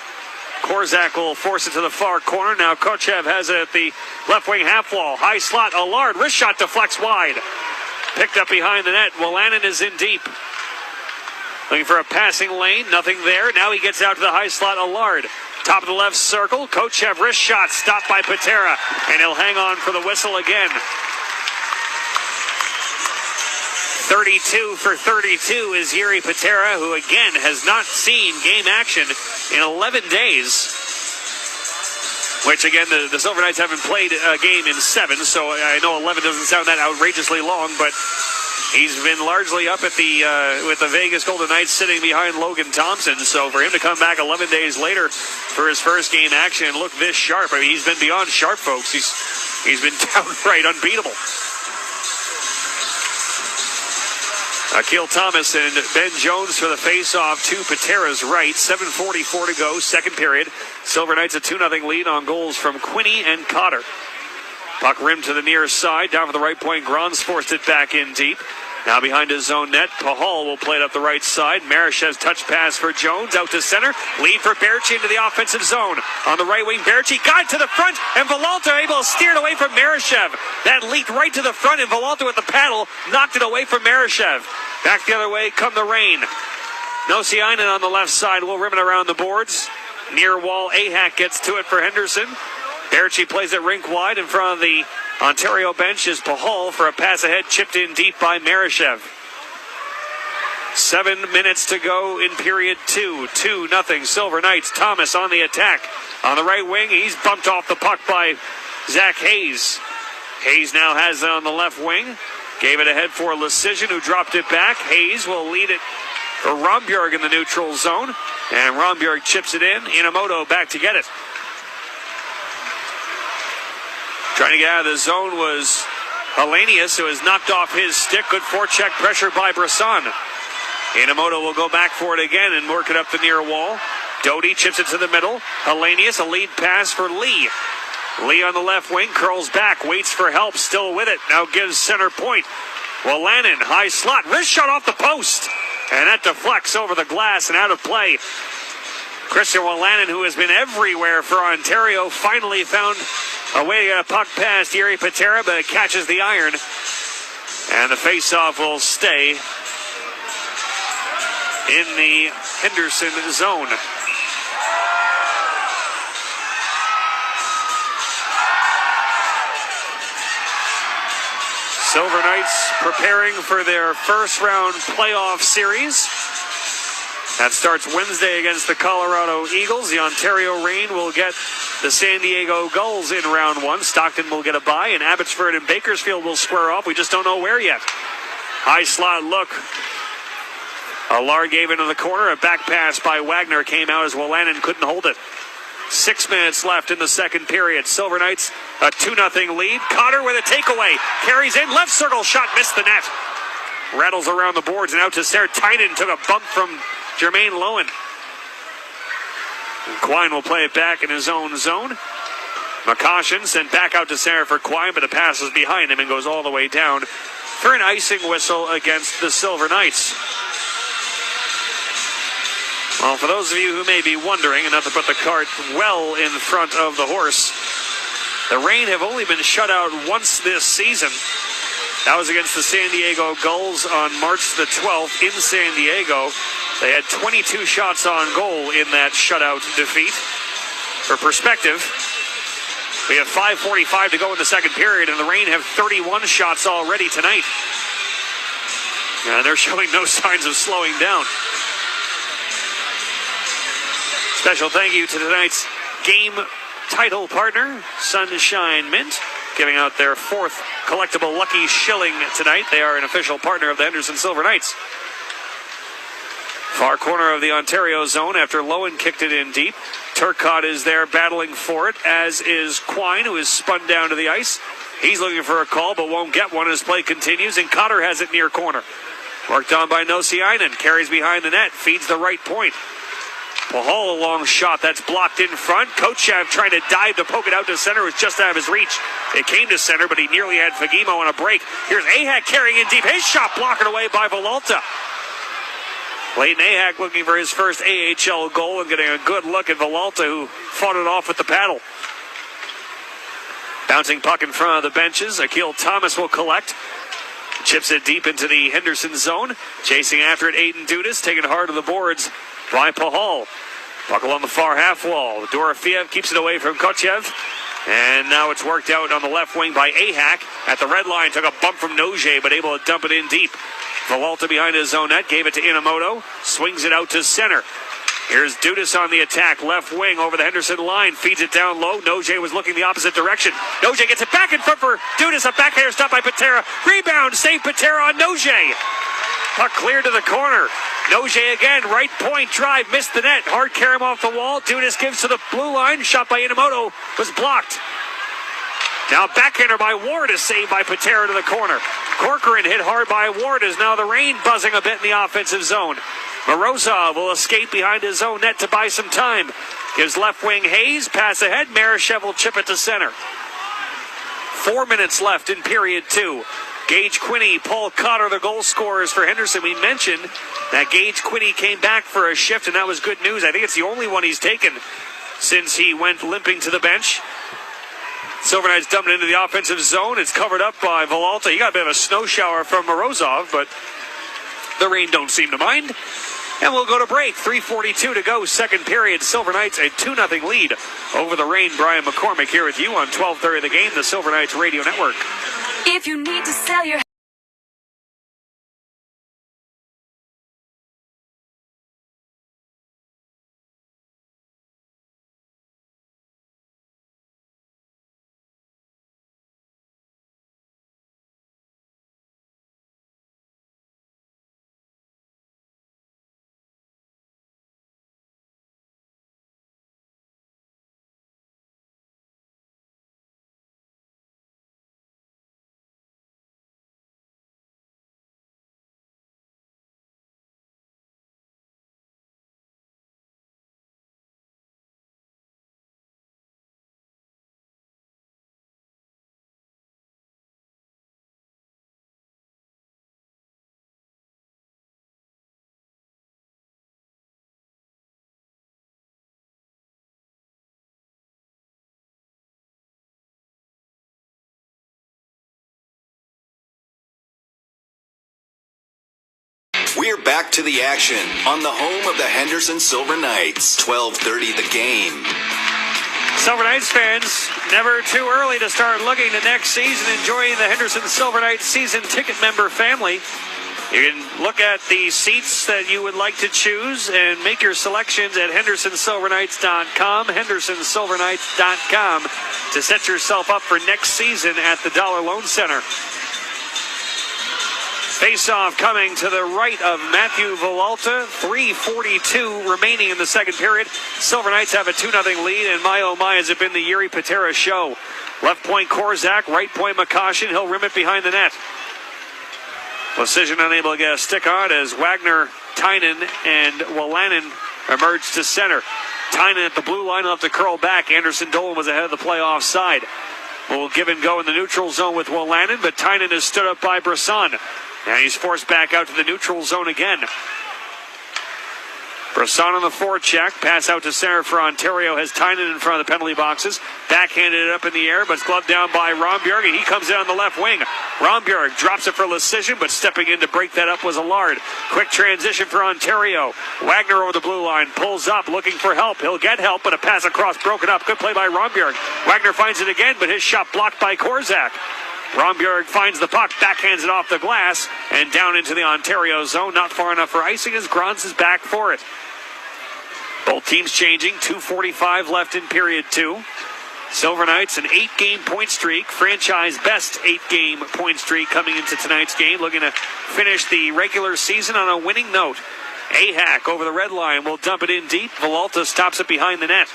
Korzak will force it to the far corner. Now Kochev has it at the left wing half wall. High slot, Allard. Wrist shot deflects wide. Picked up behind the net. Wolanin is in deep. Looking for a passing lane. Nothing there. Now he gets out to the high slot, Allard. Top of the left circle. Kochev wrist shot stopped by Patera. And he'll hang on for the whistle again. 32 for 32 is Yuri Patera, who again has not seen game action in 11 days. Which again, the Silver Knights haven't played a game in 7, so I know 11 doesn't sound that outrageously long, but he's been largely up at the with the Vegas Golden Knights sitting behind Logan Thompson. So for him to come back 11 days later for his first game action and look this sharp, I mean, he's been beyond sharp, folks. He's been downright unbeatable. Akil Thomas and Ben Jones for the face-off to Patera's right. 7:44 to go, second period. Silver Knights a 2-0 lead on goals from Quinney and Cotter. Puck rimmed to the near side. Down for the right point. Grons forced it back in deep. Now behind his own net, Pahal will play it up the right side. Marishev's touch pass for Jones, out to center. Lead for Berchi into the offensive zone. On the right wing, Berchi got it to the front, and Villalta able to steer it away from Marishev. That leaked right to the front, and Villalta with the paddle knocked it away from Marishev. Back the other way come the rain. Nosiainen on the left side will rim it around the boards. Near wall, Ahak gets to it for Henderson. Berchi plays it rink wide in front of the Ontario bench is Pahal for a pass ahead, chipped in deep by Marishev. 7 minutes to go in period 2. 2-0 Silver Knights. Thomas on the attack. On the right wing, he's bumped off the puck by Zach Hayes. Hayes now has it on the left wing. Gave it ahead for Lecision, who dropped it back. Hayes will lead it for Rombjerg in the neutral zone. And Rombjerg chips it in. Inamoto back to get it. Trying to get out of the zone was Hellenius, who has knocked off his stick. Good forecheck pressure by Brisson. Inamoto will go back for it again and work it up the near wall. Doty chips it to the middle. Hellenius, a lead pass for Lee. Lee on the left wing, curls back, waits for help, still with it. Now gives center point. Wolanin, high slot, wrist shot off the post. And that deflects over the glass and out of play. Christian Wolanin, who has been everywhere for Ontario, finally found a way to get a puck past Yuri Patera, but it catches the iron. And the faceoff will stay in the Henderson zone. Silver Knights preparing for their first round playoff series. That starts Wednesday against the Colorado Eagles. The Ontario Reign will get the San Diego Gulls in round one. Stockton will get a bye, and Abbotsford and Bakersfield will square off. We just don't know where yet. High slot look. Allard gave into the corner. A back pass by Wagner came out as Wolanin couldn't hold it. 6 minutes left in the second period. Silver Knights a 2-0 lead. Cotter with a takeaway. Carries in. Left circle shot. Missed the net. Rattles around the boards and out to Sarah. Tynan took a bump from Jermaine Lowen. And Quine will play it back in his own zone. McCoshen sent back out to Sarah for Quine, but the pass is behind him and goes all the way down for an icing whistle against the Silver Knights. Well, for those of you who may be wondering, and not to put the cart well in front of the horse, the Reign have only been shut out once this season. That was against the San Diego Gulls on March the 12th in San Diego. They had 22 shots on goal in that shutout defeat. For perspective, we have 5:45 to go in the second period, and the Reign have 31 shots already tonight. And they're showing no signs of slowing down. Special thank you to tonight's game title partner, Sunshine Mint, giving out their fourth collectible Lucky Shilling tonight. They are an official partner of the Henderson Silver Knights. Far corner of the Ontario zone after Lowen kicked it in deep. Turcotte is there battling for it, as is Quine, who is spun down to the ice. He's looking for a call, but won't get one as play continues, and Cotter has it near corner. Worked on by Nosiainen, carries behind the net, feeds the right point. Pahal, a long shot that's blocked in front. Kochev trying to dive to poke it out to center, was just out of his reach. It came to center, but he nearly had Fagimo on a break. Here's Ahak carrying in deep. His shot blocked away by Villalta. Leighton Ahak looking for his first AHL goal and getting a good look at Villalta, who fought it off with the paddle. Bouncing puck in front of the benches. Akil Thomas will collect. Chips it deep into the Henderson zone. Chasing after it, Aiden Dudas, taken hard to the boards by Pahal. Puck along the far half wall. Dorofiev keeps it away from Kochev. And now it's worked out on the left wing by Ahak. At the red line, took a bump from Noje, but able to dump it in deep. Villalta behind his own net, gave it to Inamoto. Swings it out to center. Here's Dudas on the attack, left wing over the Henderson line. Feeds it down low. Noje was looking the opposite direction. Noje gets it back in front for Dudas. A backhander stop by Patera. Rebound, save Patera on Noje. Puck cleared to the corner. Noje again, right point drive, missed the net. Hard carry him off the wall. Dudas gives to the blue line. Shot by Inamoto was blocked. Now backhander by Ward is saved by Patera to the corner. Corcoran hit hard by Ward as now the Reign buzzing a bit in the offensive zone. Morozov will escape behind his own net to buy some time. Gives left wing Hayes, pass ahead. Marashev will chip it to center. 4 minutes left in period two. Gage Quinney, Paul Cotter, the goal scorers for Henderson. We mentioned that Gage Quinney came back for a shift, and that was good news. I think it's the only one he's taken since he went limping to the bench. Silver Knights dumped it into the offensive zone. It's covered up by Villalta. He got a bit of a snow shower from Morozov, but the Reign don't seem to mind. And we'll go to break. 3:42 to go, second period. Silver Knights a 2-0 lead over the Reign. Brian McCormick here with you on 12:30 of the game, the Silver Knights Radio Network. If you need to sell your We're back to the action on the home of the Henderson Silver Knights. 12:30 The Game. Silver Knights fans, never too early to start looking to next season, enjoying the Henderson Silver Knights season ticket member family. You can look at the seats that you would like to choose and make your selections at HendersonSilverKnights.com, HendersonSilverKnights.com, to set yourself up for next season at the Dollar Loan Center. Face-off coming to the right of Matthew Villalta. 3:42 remaining in the second period. Silver Knights have a 2-0 lead, and my oh my, has it been the Yuri Patera show. Left point Korzak, right point Makashin. He'll rim it behind the net. Precision unable to get a stick on as Wagner, Tynan, and Wolanin emerge to center. Tynan at the blue line will have to curl back. Anderson Dolan was ahead of the play offside. We'll give and go in the neutral zone with Wolanin, but Tynan is stood up by Brisson. And he's forced back out to the neutral zone again. Brisson on the forecheck. Pass out to center for Ontario. Has Tynan in front of the penalty boxes. Backhanded it up in the air, but it's gloved down by Rombjerg, and he comes in on the left wing. Rombjerg drops it for Lecision, but stepping in to break that up was Allard. Quick transition for Ontario. Wagner over the blue line. Pulls up, looking for help. He'll get help, but a pass across broken up. Good play by Rombjerg. Wagner finds it again, but his shot blocked by Korzak. Rombjerg finds the puck, backhands it off the glass, and down into the Ontario zone. Not far enough for icing as Grons is back for it. Both teams changing. 2:45 left in period 2. Silver Knights, an 8-game point streak. Franchise best 8-game point streak coming into tonight's game. Looking to finish the regular season on a winning note. Ahak over the red line will dump it in deep. Villalta stops it behind the net.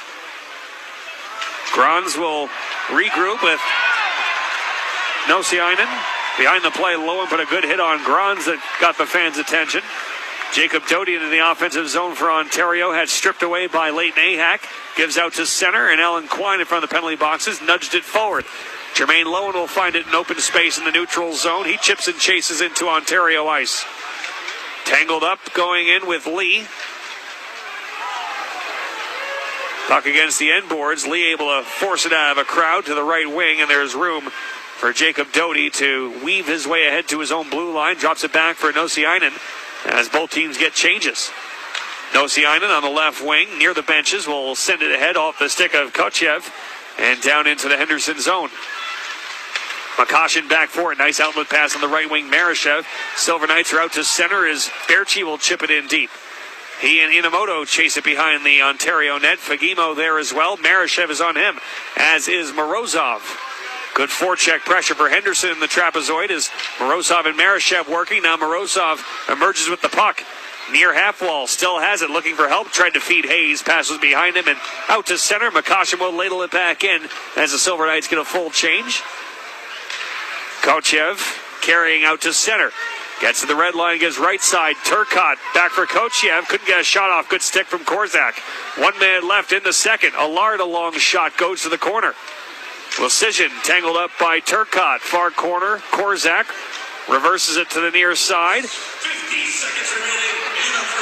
Grons will regroup with Nosiainen behind the play. Lowen put a good hit on Grons that got the fans' attention. Jacob Doty into the offensive zone for Ontario. Had stripped away by Leighton Ahak. Gives out to center, and Alan Quine in front of the penalty boxes. Nudged it forward. Jermaine Lowen will find it in open space in the neutral zone. He chips and chases into Ontario ice. Tangled up going in with Lee. Puck against the end boards. Lee able to force it out of a crowd to the right wing, and there's room for Jacob Doty to weave his way ahead to his own blue line. Drops it back for Nosiainen as both teams get changes. Nosiainen on the left wing near the benches will send it ahead off the stick of Kochev and down into the Henderson zone. Makashin back for it. Nice outlet pass on the right wing. Marashev. Silver Knights are out to center as Berchi will chip it in deep. He and Inamoto chase it behind the Ontario net. Fagimo there as well. Marashev is on him, as is Morozov. Good forecheck pressure for Henderson in the trapezoid as Morozov and Marashev working. Now Morozov emerges with the puck. Near half wall, still has it, looking for help. Tried to feed Hayes, passes behind him and out to center. Makashin will ladle it back in as the Silver Knights get a full change. Kochev carrying out to center. Gets to the red line, gets right side. Turcotte back for Kochev. Couldn't get a shot off. Good stick from Korzak. 1 minute left in the second. Allard, a long shot, goes to the corner. Lecision tangled up by Turcotte. Far corner. Korzak reverses it to the near side.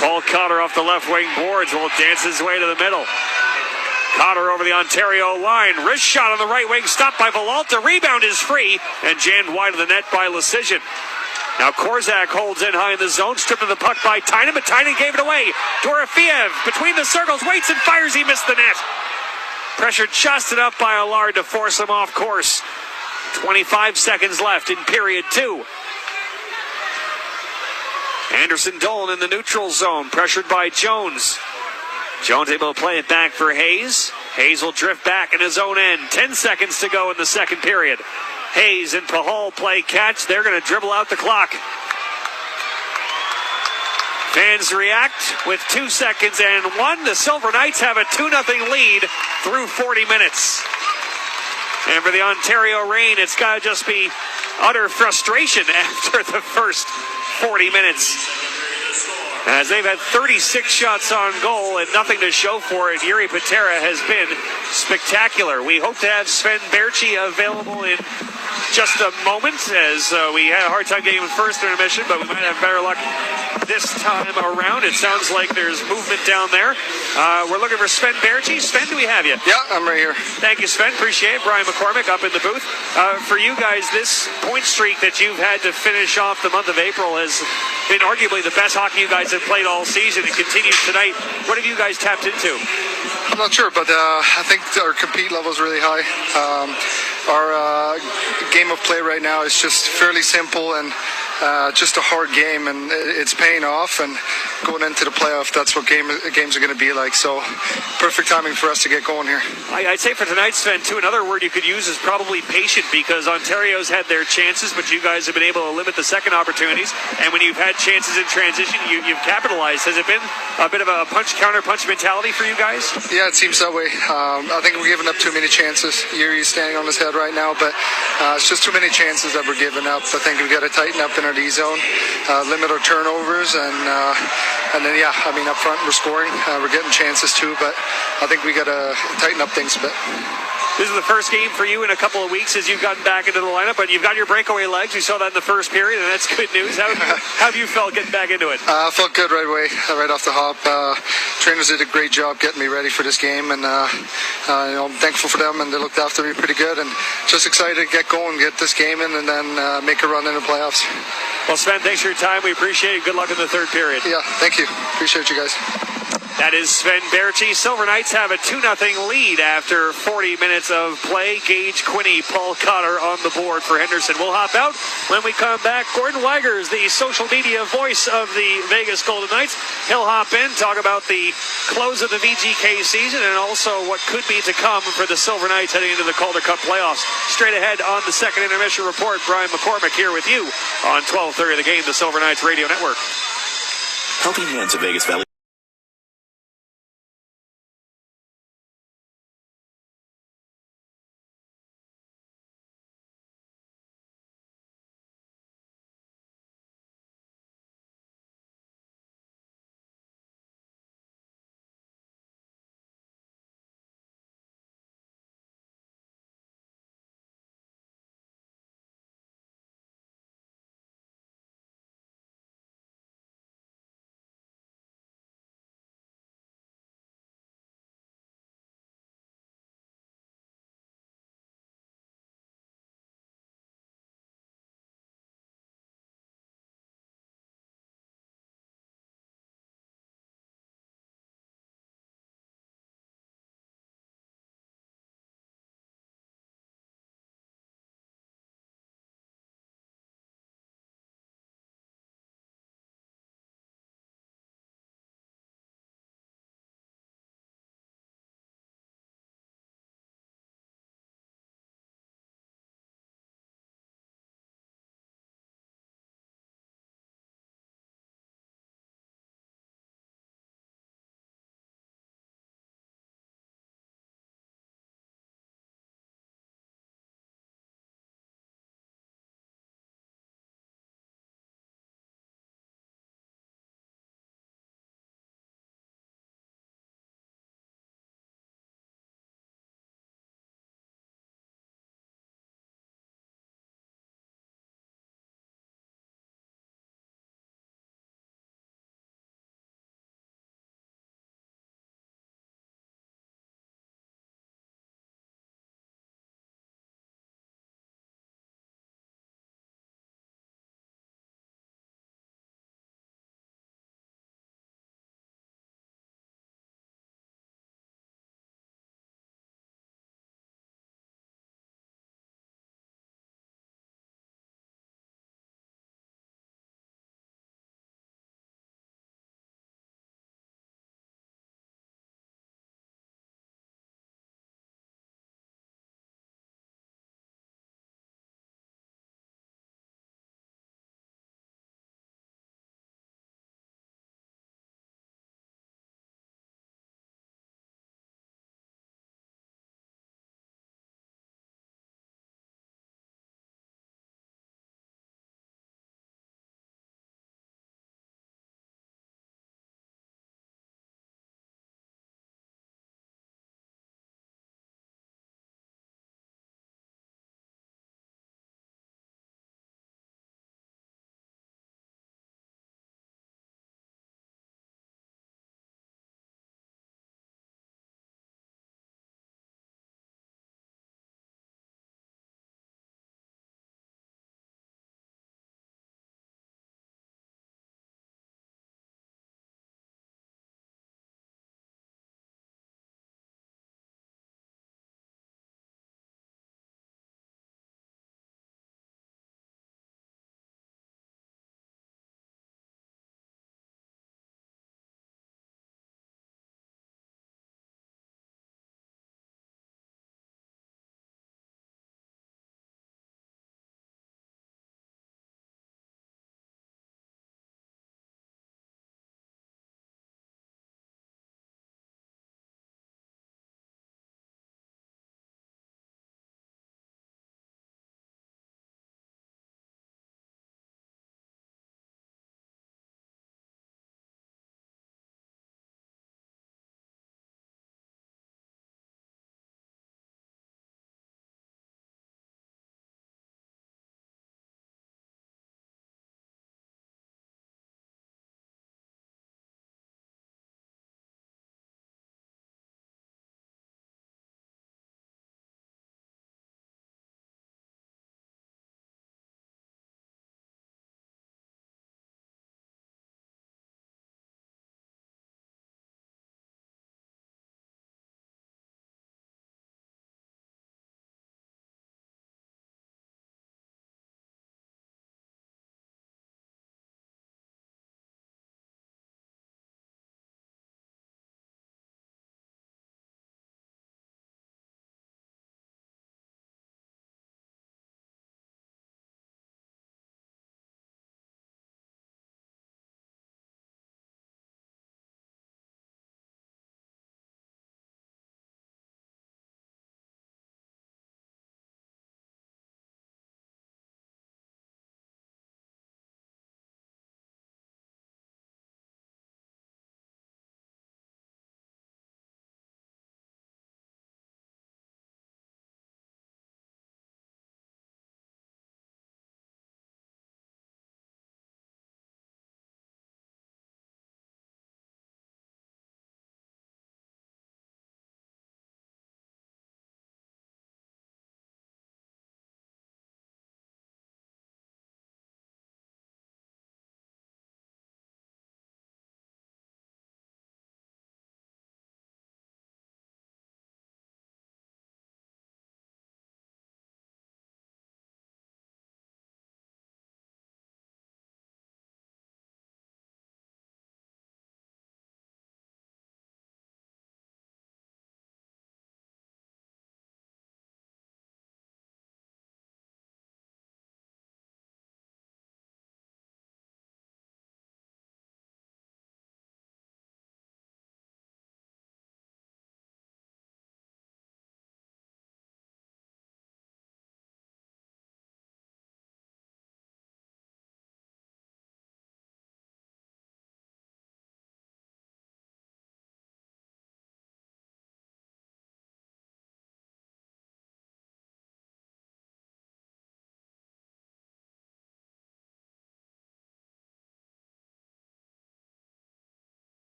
Paul Cotter off the left wing boards will dance his way to the middle. Cotter over the Ontario line. Wrist shot on the right wing. Stopped by Villalta. Rebound is free and jammed wide of the net by Lecision. Now Korzak holds in high in the zone. Stripped of the puck by Tynan, but Tynan gave it away. Dorofeev between the circles. Waits and fires. He missed the net. Pressured just enough by Allard to force him off course. 25 seconds left in period 2. Anderson Dolan in the neutral zone. Pressured by Jones. Jones able to play it back for Hayes. Hayes will drift back in his own end. 10 seconds to go in the second period. Hayes and Pahal play catch. They're going to dribble out the clock. Fans react with 2 seconds and 1. The Silver Knights have a 2-0 lead through 40 minutes. And for the Ontario Reign, it's got to just be utter frustration after the first 40 minutes. As they've had 36 shots on goal and nothing to show for it, Yuri Patera has been spectacular. We hope to have Sven Berchi available in just a moment, as we had a hard time getting in first intermission, but we might have better luck this time around. It sounds like there's movement down there. We're looking for Sven Berchi. Sven, do we have you? Yeah, I'm right here. Thank you, Sven. Appreciate it. Brian McCormick up in the booth. For you guys, this point streak that you've had to finish off the month of April has been arguably the best hockey you guys have played all season. It continues tonight. What have you guys tapped into? I'm not sure, but I think our compete level is really high. Our game of play right now is just fairly simple and just a hard game, and it's paying off. And going into the playoff, that's what games are going to be like. So perfect timing for us to get going here. I'd say for tonight, Sven, too, another word you could use is probably patient, because Ontario's had their chances, but you guys have been able to limit the second opportunities. And when you've had chances in transition, you've capitalized. Has it been a bit of a punch-counter-punch mentality for you guys? Yeah, it seems that way. I think we're giving up too many chances. Yuri's standing on his head right now, but it's just too many chances that we're giving up. I think we've got to tighten up in our D zone, limit our turnovers, and then, yeah, I mean, up front we're scoring. We're getting chances too, but I think we got to tighten up things a bit. This is the first game for you in a couple of weeks as you've gotten back into the lineup, but you've got your breakaway legs. We saw that in the first period, and that's good news. How have you felt getting back into it? I felt good right away, right off the hop. Trainers did a great job getting me ready for this game, and I'm thankful for them, and they looked after me pretty good, and just excited to get going, get this game in, and then make a run in the playoffs. Well, Sven, thanks for your time. We appreciate it. Good luck in the third period. Yeah, thank you. Appreciate you guys. That is Sven Berchi. Silver Knights have a 2-0 lead after 40 minutes of play. Gage Quinney, Paul Cotter on the board for Henderson. We'll hop out when we come back. Gordon Weigers, the social media voice of the Vegas Golden Knights. He'll hop in, talk about the close of the VGK season and also what could be to come for the Silver Knights heading into the Calder Cup playoffs. Straight ahead on the second intermission report, Brian McCormick here with you on 12:30 The Game, the Silver Knights Radio Network. Helping Hands of Vegas Valley.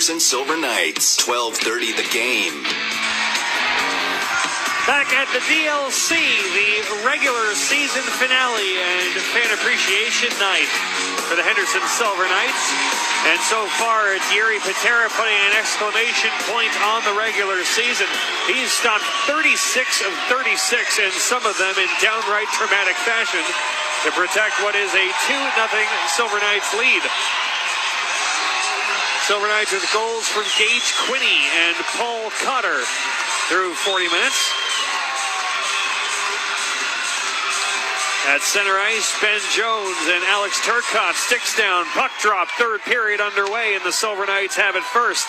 Henderson Silver Knights. 12:30 the game. Back at the DLC, the regular season finale and fan appreciation night for the Henderson Silver Knights. And so far, it's Yuri Patera putting an exclamation point on the regular season. He's stopped 36 of 36, and some of them in downright dramatic fashion, to protect what is a 2-0 Silver Knights lead. Silver Knights with goals from Gage Quinney and Paul Cotter through 40 minutes. At center ice, Ben Jones and Alex Turcotte sticks down. Puck drop, third period underway, and the Silver Knights have it first.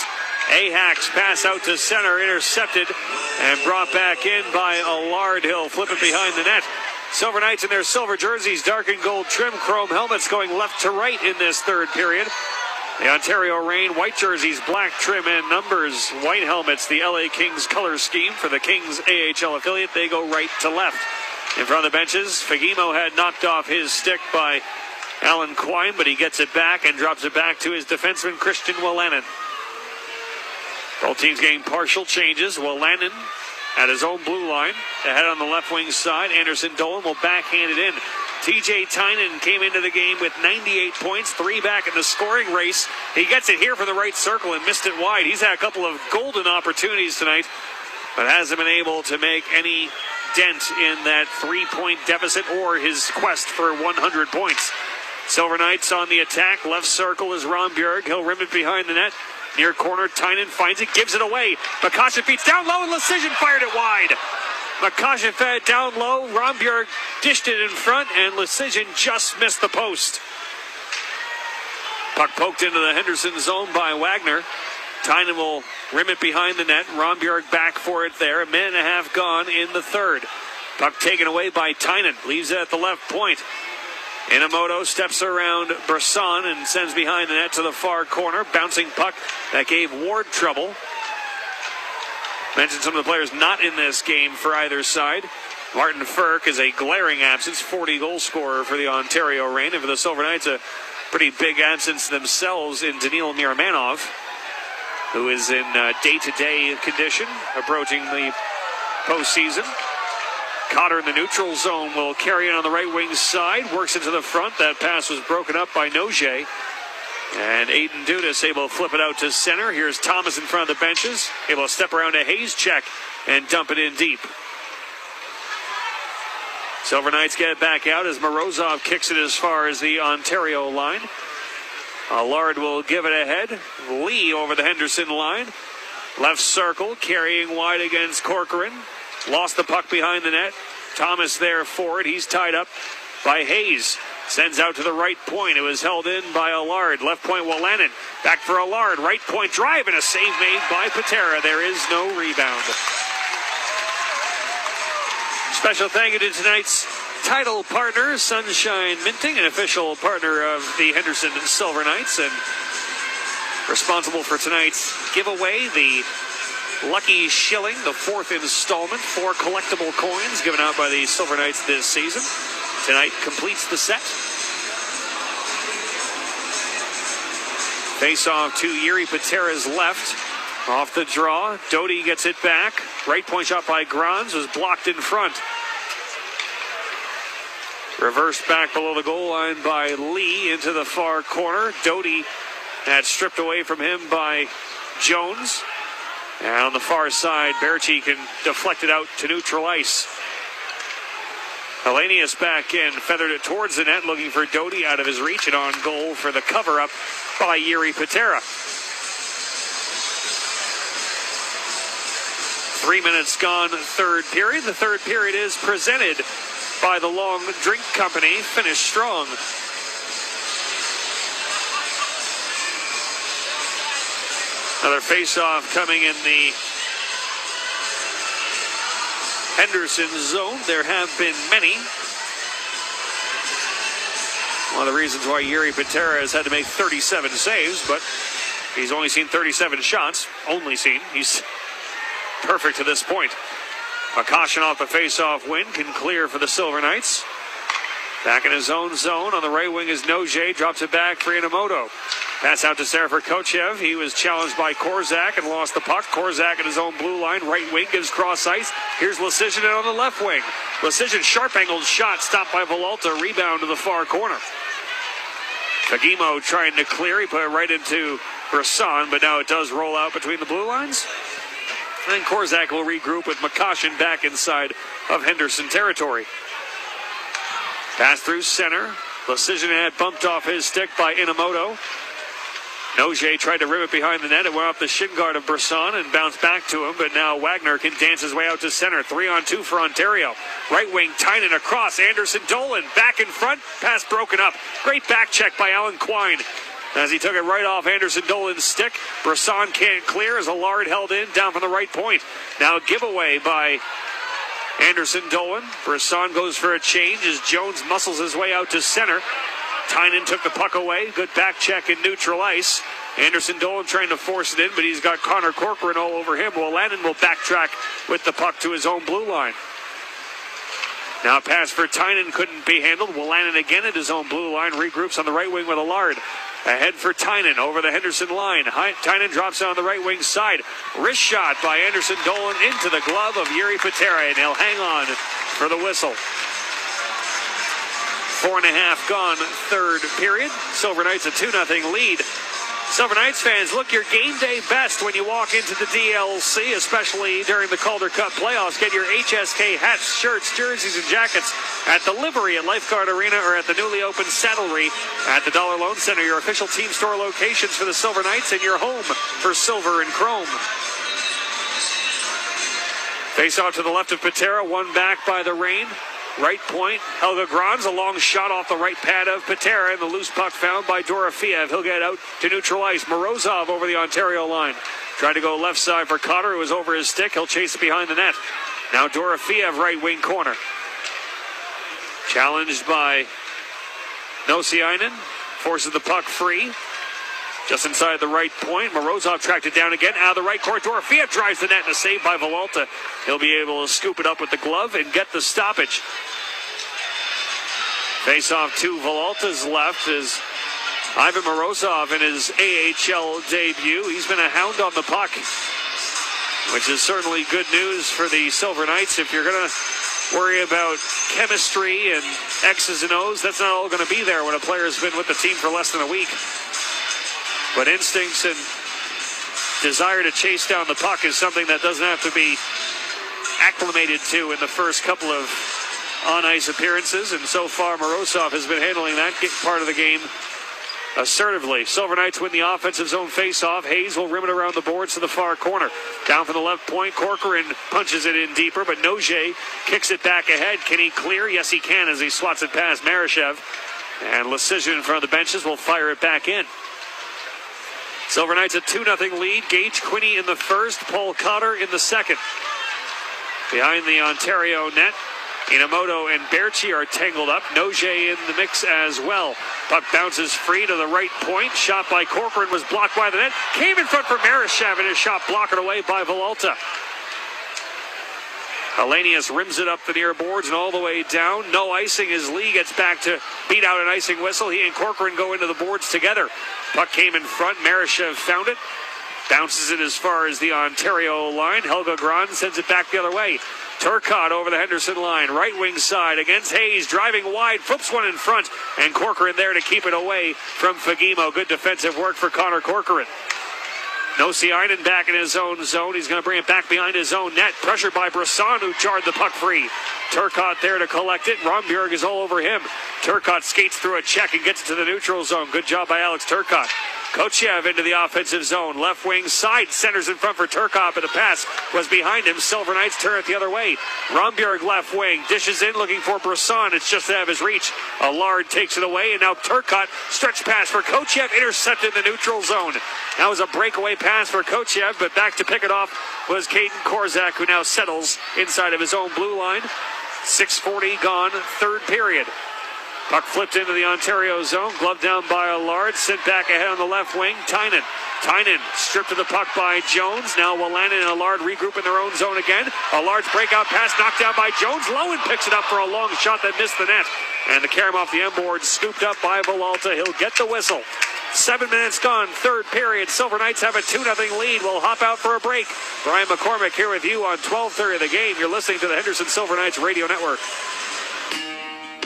Ahax pass out to center, intercepted, and brought back in by Allard. He'll flip it behind the net. Silver Knights in their silver jerseys, dark and gold trim, chrome helmets going left to right in this third period. The Ontario Reign, white jerseys, black trim and numbers, white helmets, the LA Kings color scheme for the Kings AHL affiliate. They go right to left. In front of the benches, Fagimo had knocked off his stick by Alan Quine, but he gets it back and drops it back to his defenseman, Christian Wolanin. Both teams getting partial changes. Wolanin at his own blue line. Ahead on the left wing side, Anderson Dolan will backhand it in. TJ Tynan came into the game with 98 points, 3 back in the scoring race. He gets it here from the right circle and missed it wide. He's had a couple of golden opportunities tonight, but hasn't been able to make any dent in that 3-point deficit or his quest for 100 points. Silver Knights on the attack. Left circle is Ron Bjerg. He'll rim it behind the net. Near corner, Tynan finds it, gives it away. McCoshen feeds down low, and Lecision fired it wide. McCoshen fed it down low. Ron Bjerg dished it in front, and Lecision just missed the post. Puck poked into the Henderson zone by Wagner. Tynan will rim it behind the net. Ron Bjerg back for it there. 1.5 minutes gone in the third. Puck taken away by Tynan. Leaves it at the left point. Inamoto steps around Brisson and sends behind the net to the far corner. Bouncing puck that gave Ward trouble. Mentioned some of the players not in this game for either side. Martin Ferk is a glaring absence. 40 goal scorer for the Ontario Reign. And for the Silver Knights, a pretty big absence themselves in Daniil Miramanov, who is in day-to-day condition, approaching the postseason. Cotter in the neutral zone will carry it on the right wing side, works into the front. That pass was broken up by Noje. And Aiden Dudas able to flip it out to center. Here's Thomas in front of the benches, able to step around to Hayes check and dump it in deep. Silver Knights get it back out as Morozov kicks it as far as the Ontario line. Allard will give it ahead. Lee over the Henderson line. Left circle, carrying wide against Corcoran. Lost the puck behind the net. Thomas there for it. He's tied up by Hayes. Sends out to the right point. It was held in by Allard. Left point, Wolanin. Back for Allard. Right point drive and a save made by Patera. There is no rebound. Special thank you to tonight's title partner, Sunshine Minting, an official partner of the Henderson Silver Knights, and responsible for tonight's giveaway, the Lucky Shilling, the 4th installment, 4 collectible coins given out by the Silver Knights this season. Tonight completes the set. Face off to Yuri Patera's left. Off the draw, Doty gets it back. Right point shot by Grans was blocked in front. Reversed back below the goal line by Lee into the far corner. Doty had stripped away from him by Jones. And on the far side, Berchi can deflect it out to neutral ice. Hellenius back in, feathered it towards the net, looking for Doty out of his reach, and on goal for the cover-up by Yuri Patera. 3 minutes gone, third period. The third period is presented by the Long Drink Company. Finish strong. Another face-off coming in the Henderson zone. There have been many. One of the reasons why Yuri Patera has had to make 37 saves, but he's only seen 37 shots. Only seen. He's perfect to this point. A caution off the face-off win can clear for the Silver Knights. Back in his own zone. On the right wing is Noje. Drops it back for Inamoto. Pass out to center for Kochev. He was challenged by Korzak and lost the puck. Korzak at his own blue line. Right wing gives cross ice. Here's Lecision on the left wing. Lecision, sharp-angled shot, stopped by Villalta. Rebound to the far corner. Fagimo trying to clear. He put it right into Brisson, but now it does roll out between the blue lines. And then Korzak will regroup with Makashin back inside of Henderson territory. Pass through center. Lecision had bumped off his stick by Inamoto. Noje tried to rip it behind the net. It went off the shin guard of Brisson and bounced back to him, but now Wagner can dance his way out to center. 3-on-2 for Ontario. Right wing, Tynan across. Anderson Dolan back in front. Pass broken up. Great back check by Alan Quine as he took it right off Anderson Dolan's stick. Brisson can't clear as Allard held in down from the right point. Now a giveaway by Anderson Dolan. Brisson goes for a change as Jones muscles his way out to center. Tynan took the puck away. Good back check in neutral ice. Anderson Dolan trying to force it in, but he's got Connor Corcoran all over him. Wolanin will backtrack with the puck to his own blue line. Now a pass for Tynan couldn't be handled. Wolanin again at his own blue line. Regroups on the right wing with Allard. Ahead for Tynan over the Henderson line. Tynan drops on the right wing side. Wrist shot by Anderson Dolan into the glove of Yuri Patera, and he'll hang on for the whistle. 4.5 gone, third period. Silver Knights a 2-0 lead. Silver Knights fans, look your game day best when you walk into the DLC, especially during the Calder Cup playoffs. Get your HSK hats, shirts, jerseys, and jackets at the Livery at Lifeguard Arena or at the newly opened Saddlery at the Dollar Loan Center, your official team store locations for the Silver Knights and your home for silver and chrome. Face off to the left of Patera, one back by the Reign. Right point, Helga Grans, a long shot off the right pad of Patera, and the loose puck found by Dorofeev. He'll get out to neutral ice. Morozov over the Ontario line. Tried to go left side for Cotter. It was over his stick. He'll chase it behind the net. Now Dorofeev, right wing corner. Challenged by Nosiainen. Forces the puck free. Just inside the right point. Morozov tracked it down again. Out of the right court. Dorofeev drives the net and a save by Villalta. He'll be able to scoop it up with the glove and get the stoppage. Face off to Villalta's left is Ivan Morozov in his AHL debut. He's been a hound on the puck, which is certainly good news for the Silver Knights. If you're going to worry about chemistry and X's and O's, that's not all going to be there when a player has been with the team for less than a week. But instincts and desire to chase down the puck is something that doesn't have to be acclimated to in the first couple of on-ice appearances. And so far, Morozov has been handling that part of the game assertively. Silver Knights win the offensive zone face-off. Hayes will rim it around the boards to the far corner. Down from the left point, Corcoran punches it in deeper, but Noje kicks it back ahead. Can he clear? Yes, he can as he swats it past Marashev. And Lecision in front of the benches will fire it back in. Silver Knights a 2-0 lead. Gage Quinney in the first, Paul Cotter in the second. Behind the Ontario net, Inamoto and Berchi are tangled up. Noje in the mix as well. Puck bounces free to the right point. Shot by Corcoran was blocked by the net. Came in front for Marashev and his shot blocked away by Villalta. Hellenius rims it up the near boards and all the way down. No icing as Lee gets back to beat out an icing whistle. He and Corcoran go into the boards together. Puck came in front. Marashev found it. Bounces it as far as the Ontario line. Helga Grans sends it back the other way. Turcotte over the Henderson line. Right wing side against Hayes. Driving wide. Flips one in front. And Corcoran there to keep it away from Fagimo. Good defensive work for Connor Corcoran. Nosiainen back in his own zone. He's going to bring it back behind his own net. Pressured by Brisson, who jarred the puck free. Turcotte there to collect it. Romberg is all over him. Turcotte skates through a check and gets to the neutral zone. Good job by Alex Turcotte. Kochev into the offensive zone. Left wing side. Centers in front for Turcotte, but the pass was behind him. Silver Knights turn it the other way. Romberg left wing. Dishes in looking for Brisson. It's just out of his reach. Allard takes it away, and now Turcotte stretch pass for Kochev. Intercepted in the neutral zone. That was a breakaway pass for Kochev, but back to pick it off was Caden Korzak, who now settles inside of his own blue line. 6:40 gone, third period. Puck flipped into the Ontario zone. Glove down by Allard. Sent back ahead on the left wing. Tynan stripped of the puck by Jones. Now Wolanin and Allard regroup in their own zone again. Allard's breakout pass knocked down by Jones. Lowen picks it up for a long shot that missed the net. And the carom off the end board scooped up by Villalta. He'll get the whistle. 7 minutes gone, third period. Silver Knights have a 2-0 lead. We'll hop out for a break. Brian McCormick here with you on 12:30 of the game. You're listening to the Henderson Silver Knights Radio Network.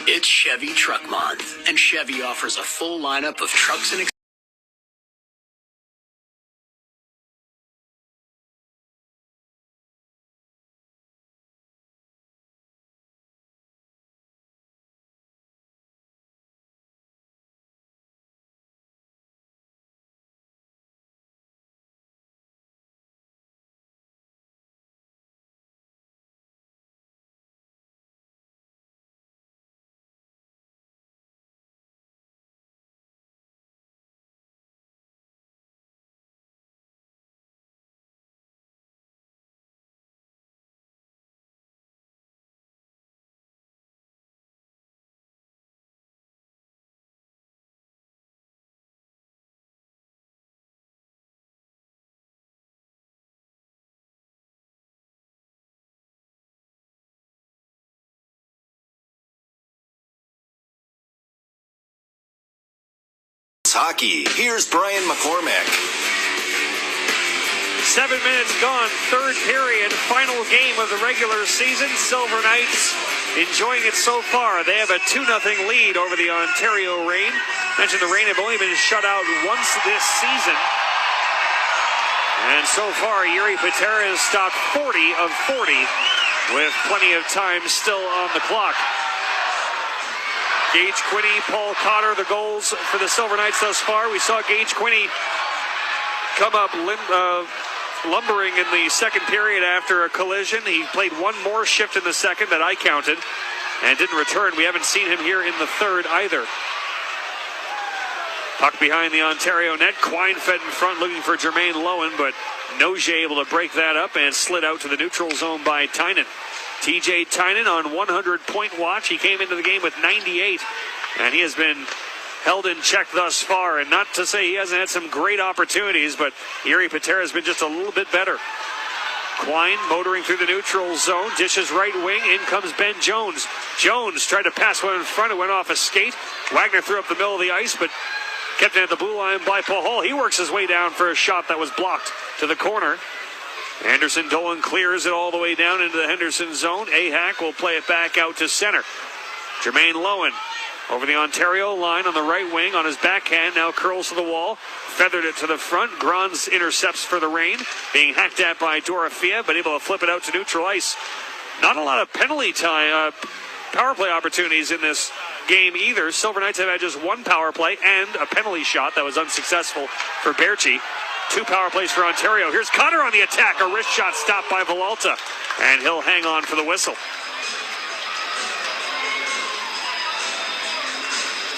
It's Chevy Truck Month, and Chevy offers a full lineup of trucks and hockey. Here's Brian McCormick. 7 minutes gone, third period, final game of the regular season. Silver Knights enjoying it so far. They have a 2-0 lead over the Ontario Reign. Mentioned the Reign have only been shut out once this season. And so far, Yuri Patera has stopped 40 of 40 with plenty of time still on the clock. Gage Quinney, Paul Cotter, the goals for the Silver Knights thus far. We saw Gage Quinney come up lumbering in the second period after a collision. He played one more shift in the second that I counted and didn't return. We haven't seen him here in the third either. Puck behind the Ontario net. Quine fed in front looking for Jermaine Lowen, but Nogier able to break that up and slid out to the neutral zone by Tynan. TJ Tynan on 100-point watch. He came into the game with 98, and he has been held in check thus far. And not to say he hasn't had some great opportunities, but Yuri Patera has been just a little bit better. Quine motoring through the neutral zone. Dishes right wing. In comes Ben Jones. Jones tried to pass one in front. It went off a skate. Wagner threw up the middle of the ice, but kept it at the blue line by Paul Hall. He works his way down for a shot that was blocked to the corner. Anderson Dolan clears it all the way down into the Henderson zone. Ahak will play it back out to center. Jermaine Lowen over the Ontario line on the right wing on his backhand. Now curls to the wall. Feathered it to the front. Grans intercepts for the Reign. Being hacked at by Dorofia, but able to flip it out to neutral ice. Not a lot of penalty time, power play opportunities in this game either. Silver Knights have had just one power play and a penalty shot that was unsuccessful for Berchi. 2 power plays for Ontario. Here's Cotter on the attack. A wrist shot stopped by Villalta, and he'll hang on for the whistle.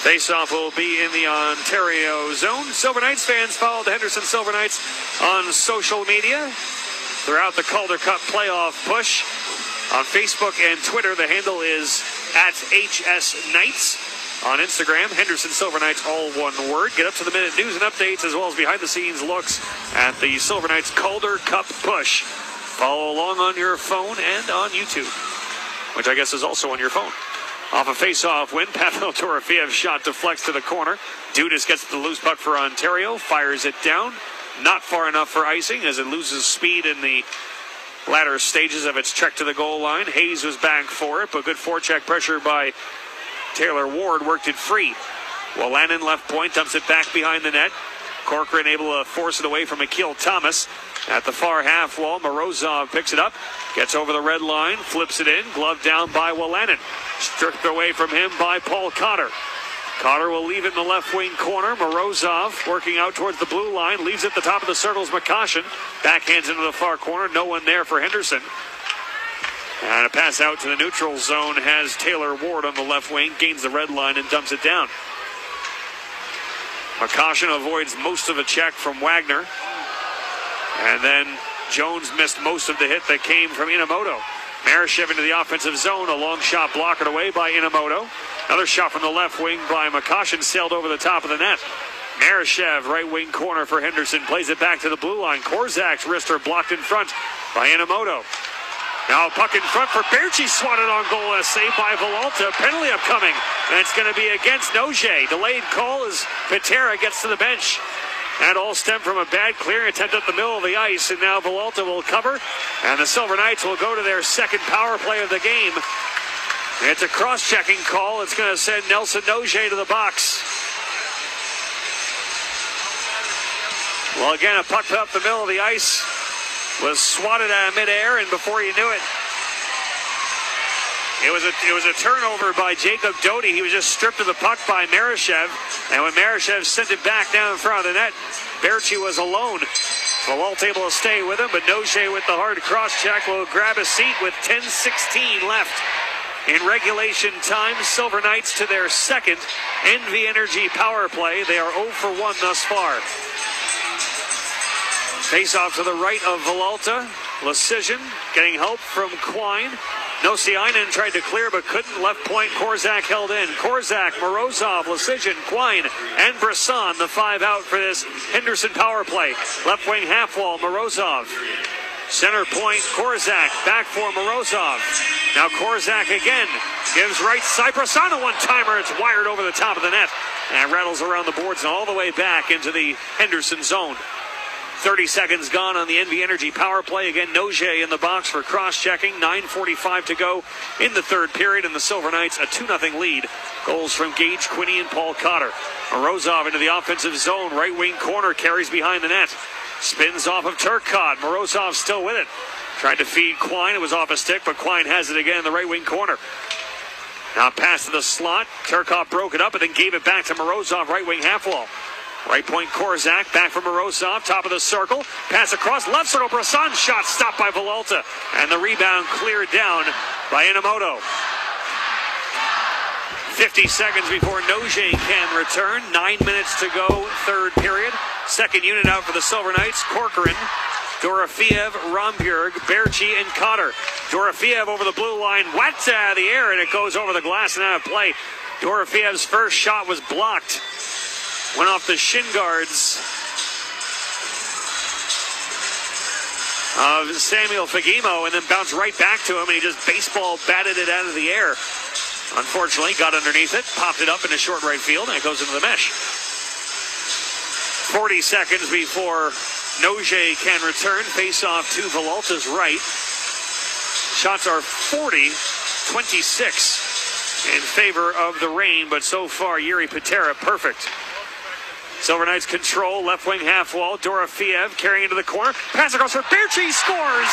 Faceoff will be in the Ontario zone. Silver Knights fans follow the Henderson Silver Knights on social media throughout the Calder Cup playoff push. On Facebook and Twitter, the handle is @HSKnights. On Instagram, Henderson Silver Knights, all one word. Get up to the minute news and updates as well as behind the scenes looks at the Silver Knights Calder Cup push. Follow along on your phone and on YouTube, which I guess is also on your phone. Off a face-off win, Pavel Dorofiev shot deflects to the corner. Dudas gets the loose puck for Ontario, fires it down. Not far enough for icing as it loses speed in the latter stages of its trek to the goal line. Hayes was back for it, but good forecheck pressure by Taylor Ward worked it free. Wolanin left point, dumps it back behind the net. Corcoran able to force it away from Akil Thomas. At the far half wall, Morozov picks it up, gets over the red line, flips it in, glove down by Wolanin. Stripped away from him by Paul Cotter. Cotter will leave it in the left wing corner. Morozov working out towards the blue line, leaves it at the top of the circles. McCoshen backhands into the far corner, no one there for Henderson. And a pass out to the neutral zone has Taylor Ward on the left wing, gains the red line and dumps it down. McCoshen avoids most of a check from Wagner. And then Jones missed most of the hit that came from Inamoto. Marashev into the offensive zone. A long shot blocked away by Inamoto. Another shot from the left wing by Makashin sailed over the top of the net. Marashev, right wing corner for Henderson, plays it back to the blue line. Korzak's wrister blocked in front by Inamoto. Now puck in front for Berchi, swatted on goal and a save by Villalta. Penalty upcoming, and it's going to be against Noje. Delayed call as Patera gets to the bench. That all stemmed from a bad clearing attempt at the middle of the ice, and now Villalta will cover, and the Silver Knights will go to their second power play of the game. It's a cross-checking call. It's going to send Nelson Noje to the box. Well, again, a puck up the middle of the ice was swatted out of midair, and before you knew it, it was a turnover by Jacob Doty. He was just stripped of the puck by Marashev, and when Marashev sent it back down in front of the net, Berchi was alone. Villalta able to stay with him, but Noje with the hard cross-check will grab a seat with 10:16 left. In regulation time, Silver Knights to their second NV Energy power play. They are 0 for 1 thus far. Face off to the right of Villalta. Lecision getting help from Quine. Nosiainen tried to clear but couldn't. Left point, Korzak held in. Korzak, Morozov, Lecision, Quine, and Brisson, the 5 out for this Henderson power play. Left wing half wall, Morozov. Center point, Korzak, back for Morozov. Now Korzak again, gives right Cypress on a one-timer. It's wired over the top of the net and rattles around the boards and all the way back into the Henderson zone. 30 seconds gone on the NV Energy power play. Again, Noje in the box for cross-checking. 9:45 to go in the third period, and the Silver Knights a 2-0 lead. Goals from Gage Quinney and Paul Cotter. Morozov into the offensive zone. Right wing corner, carries behind the net. Spins off of Turcotte. Morozov still with it. Tried to feed Quine. It was off a stick, but Quine has it again in the right wing corner. Now pass to the slot. Turcotte broke it up and then gave it back to Morozov, right wing half wall. Right point Korzak, back from Morozov, top of the circle. Pass across, left circle, Brisson shot stopped by Villalta. And the rebound cleared down by Inamoto. 50 seconds before Noje can return. 9 minutes to go, third period. Second unit out for the Silver Knights. Corcoran, Dorofeev, Romberg, Berchi, and Cotter. Dorofeev over the blue line, whacked out of the air, and it goes over the glass and out of play. Dorofeev's first shot was blocked. Went off the shin guards of Samuel Fagimo and then bounced right back to him, and he just baseball batted it out of the air. Unfortunately, got underneath it, popped it up into short right field, and it goes into the mesh. 40 seconds before Noje can return. Face off to Villalta's right. Shots are 40-26 in favor of the Reign, but so far, Yuri Patera perfect. Silver Knights control, left wing half wall. Dorofeev carrying into the corner. Pass across for Berchi, scores!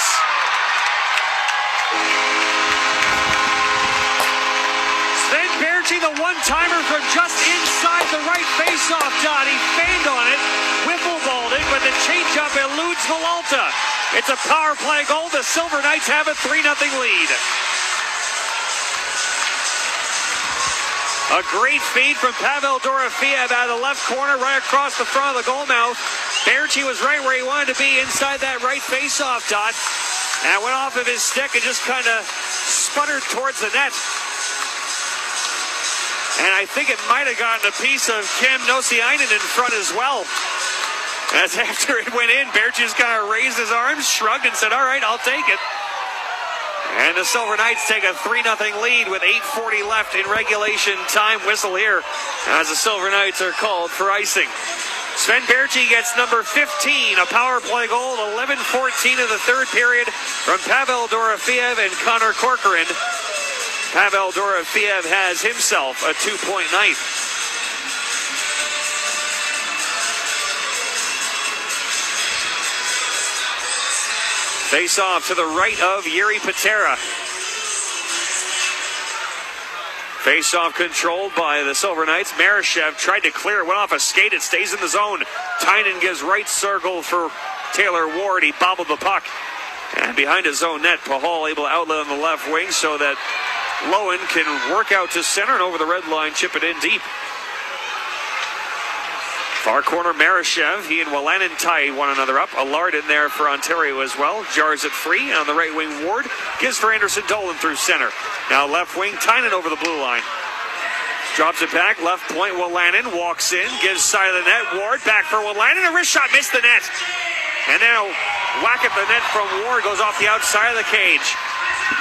Sven Berchi, the one-timer from just inside the right face-off dot. He feigned on it, wiffle-balled it, but the change-up eludes Villalta. It's a power play goal. The Silver Knights have a 3-0 lead. A great feed from Pavel Dorofeev out of the left corner, right across the front of the goal mouth. Berchi was right where he wanted to be, inside that right face-off dot. And went off of his stick and just kind of sputtered towards the net. And I think it might have gotten a piece of Kim Nosiainen in front as well. As after it went in, Berchi just kind of raised his arms, shrugged, and said, all right, I'll take it. And the Silver Knights take a 3-0 lead with 8:40 left in regulation time. Whistle here as the Silver Knights are called for icing. Sven Berchi gets number 15, a power play goal, 11:14 of the third period from Pavel Dorofeev and Connor Corcoran. Pavel Dorofeev has himself a 2-point night. Face off to the right of Yuri Patera. Face off controlled by the Silver Knights. Marashev tried to clear it, went off a skate. It stays in the zone. Tynan gives right circle for Taylor Ward. He bobbled the puck. And behind his own net, Pahal able to outlet on the left wing so that Lowen can work out to center and over the red line, chip it in deep. Far corner, Marashev. He and Wolanin tie one another up. Allard in there for Ontario as well. Jars it free. And on the right wing, Ward gives for Anderson Dolan through center. Now left wing, Tynan over the blue line. Drops it back. Left point, Wolanin walks in. Gives side of the net. Ward back for Wolanin. A wrist shot missed the net. And now whack at the net from Ward. Goes off the outside of the cage.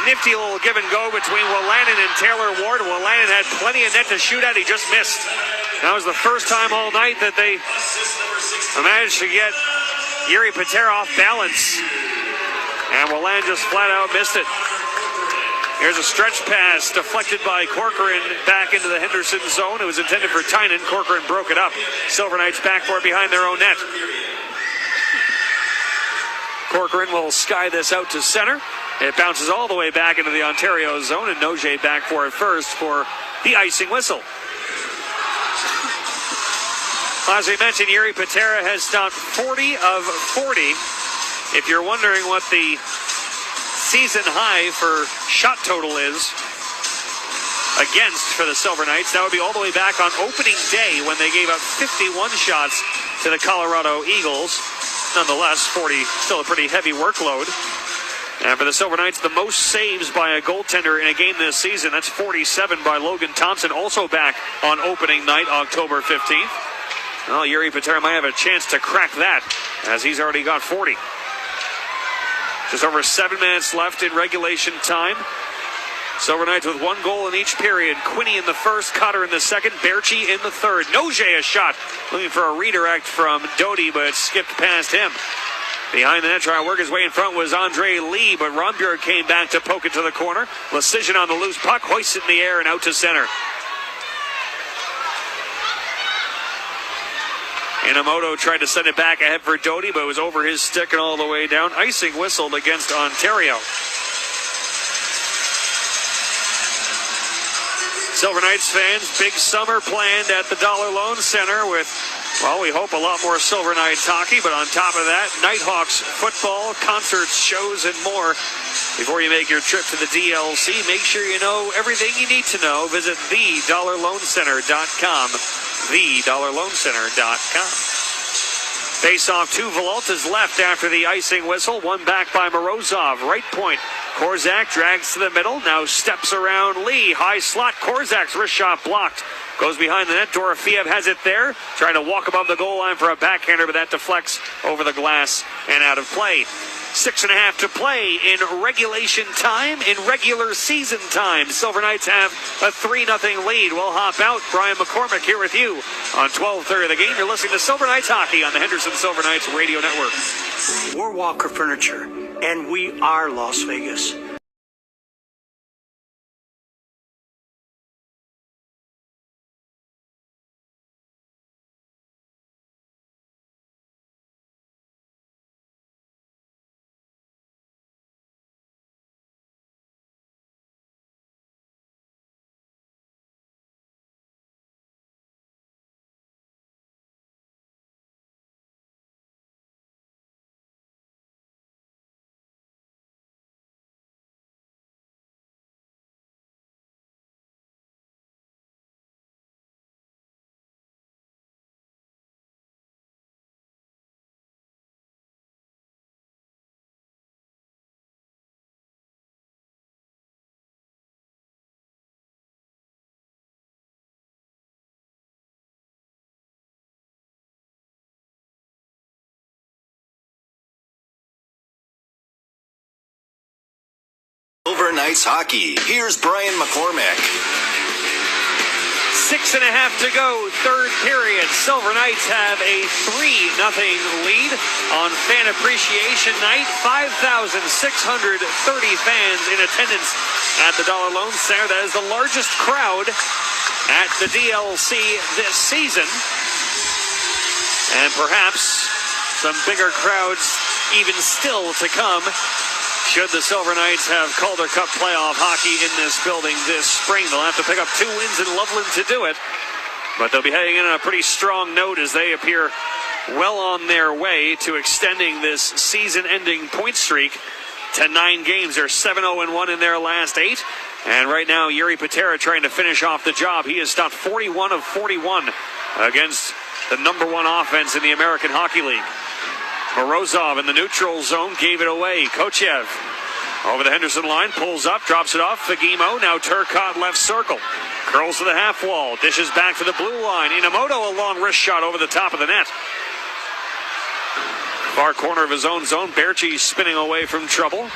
Nifty little give and go between Wolanin and Taylor Ward. Wolanin had plenty of net to shoot at. He just missed. That was the first time all night that they managed to get Yuri Patera off balance. And Wolanin just flat out missed it. Here's a stretch pass deflected by Corcoran back into the Henderson zone. It was intended for Tynan. Corcoran broke it up. Silver Knights back for it behind their own net. Corcoran will sky this out to center. It bounces all the way back into the Ontario zone, and Noje back for it first for the icing whistle. As we mentioned, Yuri Patera has stopped 40 of 40. If you're wondering what the season high for shot total is against for the Silver Knights, that would be all the way back on opening day when they gave up 51 shots to the Colorado Eagles. Nonetheless, 40, still a pretty heavy workload. And for the Silver Knights, the most saves by a goaltender in a game this season. That's 47 by Logan Thompson, also back on opening night, October 15th. Well, Yuri Patera might have a chance to crack that, as he's already got 40. Just over 7 minutes left in regulation time. Silver Knights with 1 goal in each period. Quinney in the first, Cotter in the second, Berchi in the third. Noje a shot, looking for a redirect from Doty, but it skipped past him. Behind the net, trying to work his way in front was Andre Lee, but Ronbjerg came back to poke it to the corner. Lecision on the loose puck, hoists it in the air and out to center. Inamoto tried to send it back ahead for Doty, but it was over his stick and all the way down. Icing whistled against Ontario. Silver Knights fans, big summer planned at the Dollar Loan Center with, well, we hope a lot more Silver Knights hockey, but on top of that, Nighthawks football, concerts, shows, and more. Before you make your trip to the DLC, make sure you know everything you need to know. Visit thedollarloancenter.com. thedollarloancenter.com. Face-off to Villalta's left after the icing whistle. One back by Morozov. Right point. Korzak drags to the middle. Now steps around Lee. High slot. Korzak's wrist shot blocked. Goes behind the net. Dorofeev has it there. Trying to walk above the goal line for a backhander, but that deflects over the glass and out of play. 6.5 to play in regulation time, in regular season time. Silver Knights have a 3-0 lead. We'll hop out. Brian McCormick here with you on 12:30 of the game. You're listening to Silver Knights Hockey on the Henderson Silver Knights Radio Network. We're Walker Furniture, and we are Las Vegas. Silver Knights Hockey. Here's Brian McCormick. 6.5 to go, third period. Silver Knights have a 3-0 lead on Fan Appreciation Night. 5,630 fans in attendance at the Dollar Loan Center. That is the largest crowd at the DLC this season. And perhaps some bigger crowds even still to come, should the Silver Knights have Calder Cup playoff hockey in this building this spring. They'll have to pick up 2 wins in Loveland to do it. But they'll be heading in on a pretty strong note as they appear well on their way to extending this season-ending point streak to 9 games. They're 7-0-1 in their last 8. And right now, Yuri Patera trying to finish off the job. He has stopped 41 of 41 against the #1 offense in the American Hockey League. Morozov in the neutral zone gave it away. Kochev over the Henderson line, pulls up, drops it off. Fagimo, now Turcotte left circle. Curls to the half wall, dishes back to the blue line. Inamoto, a long wrist shot over the top of the net. Far corner of his own zone, Berchi spinning away from trouble.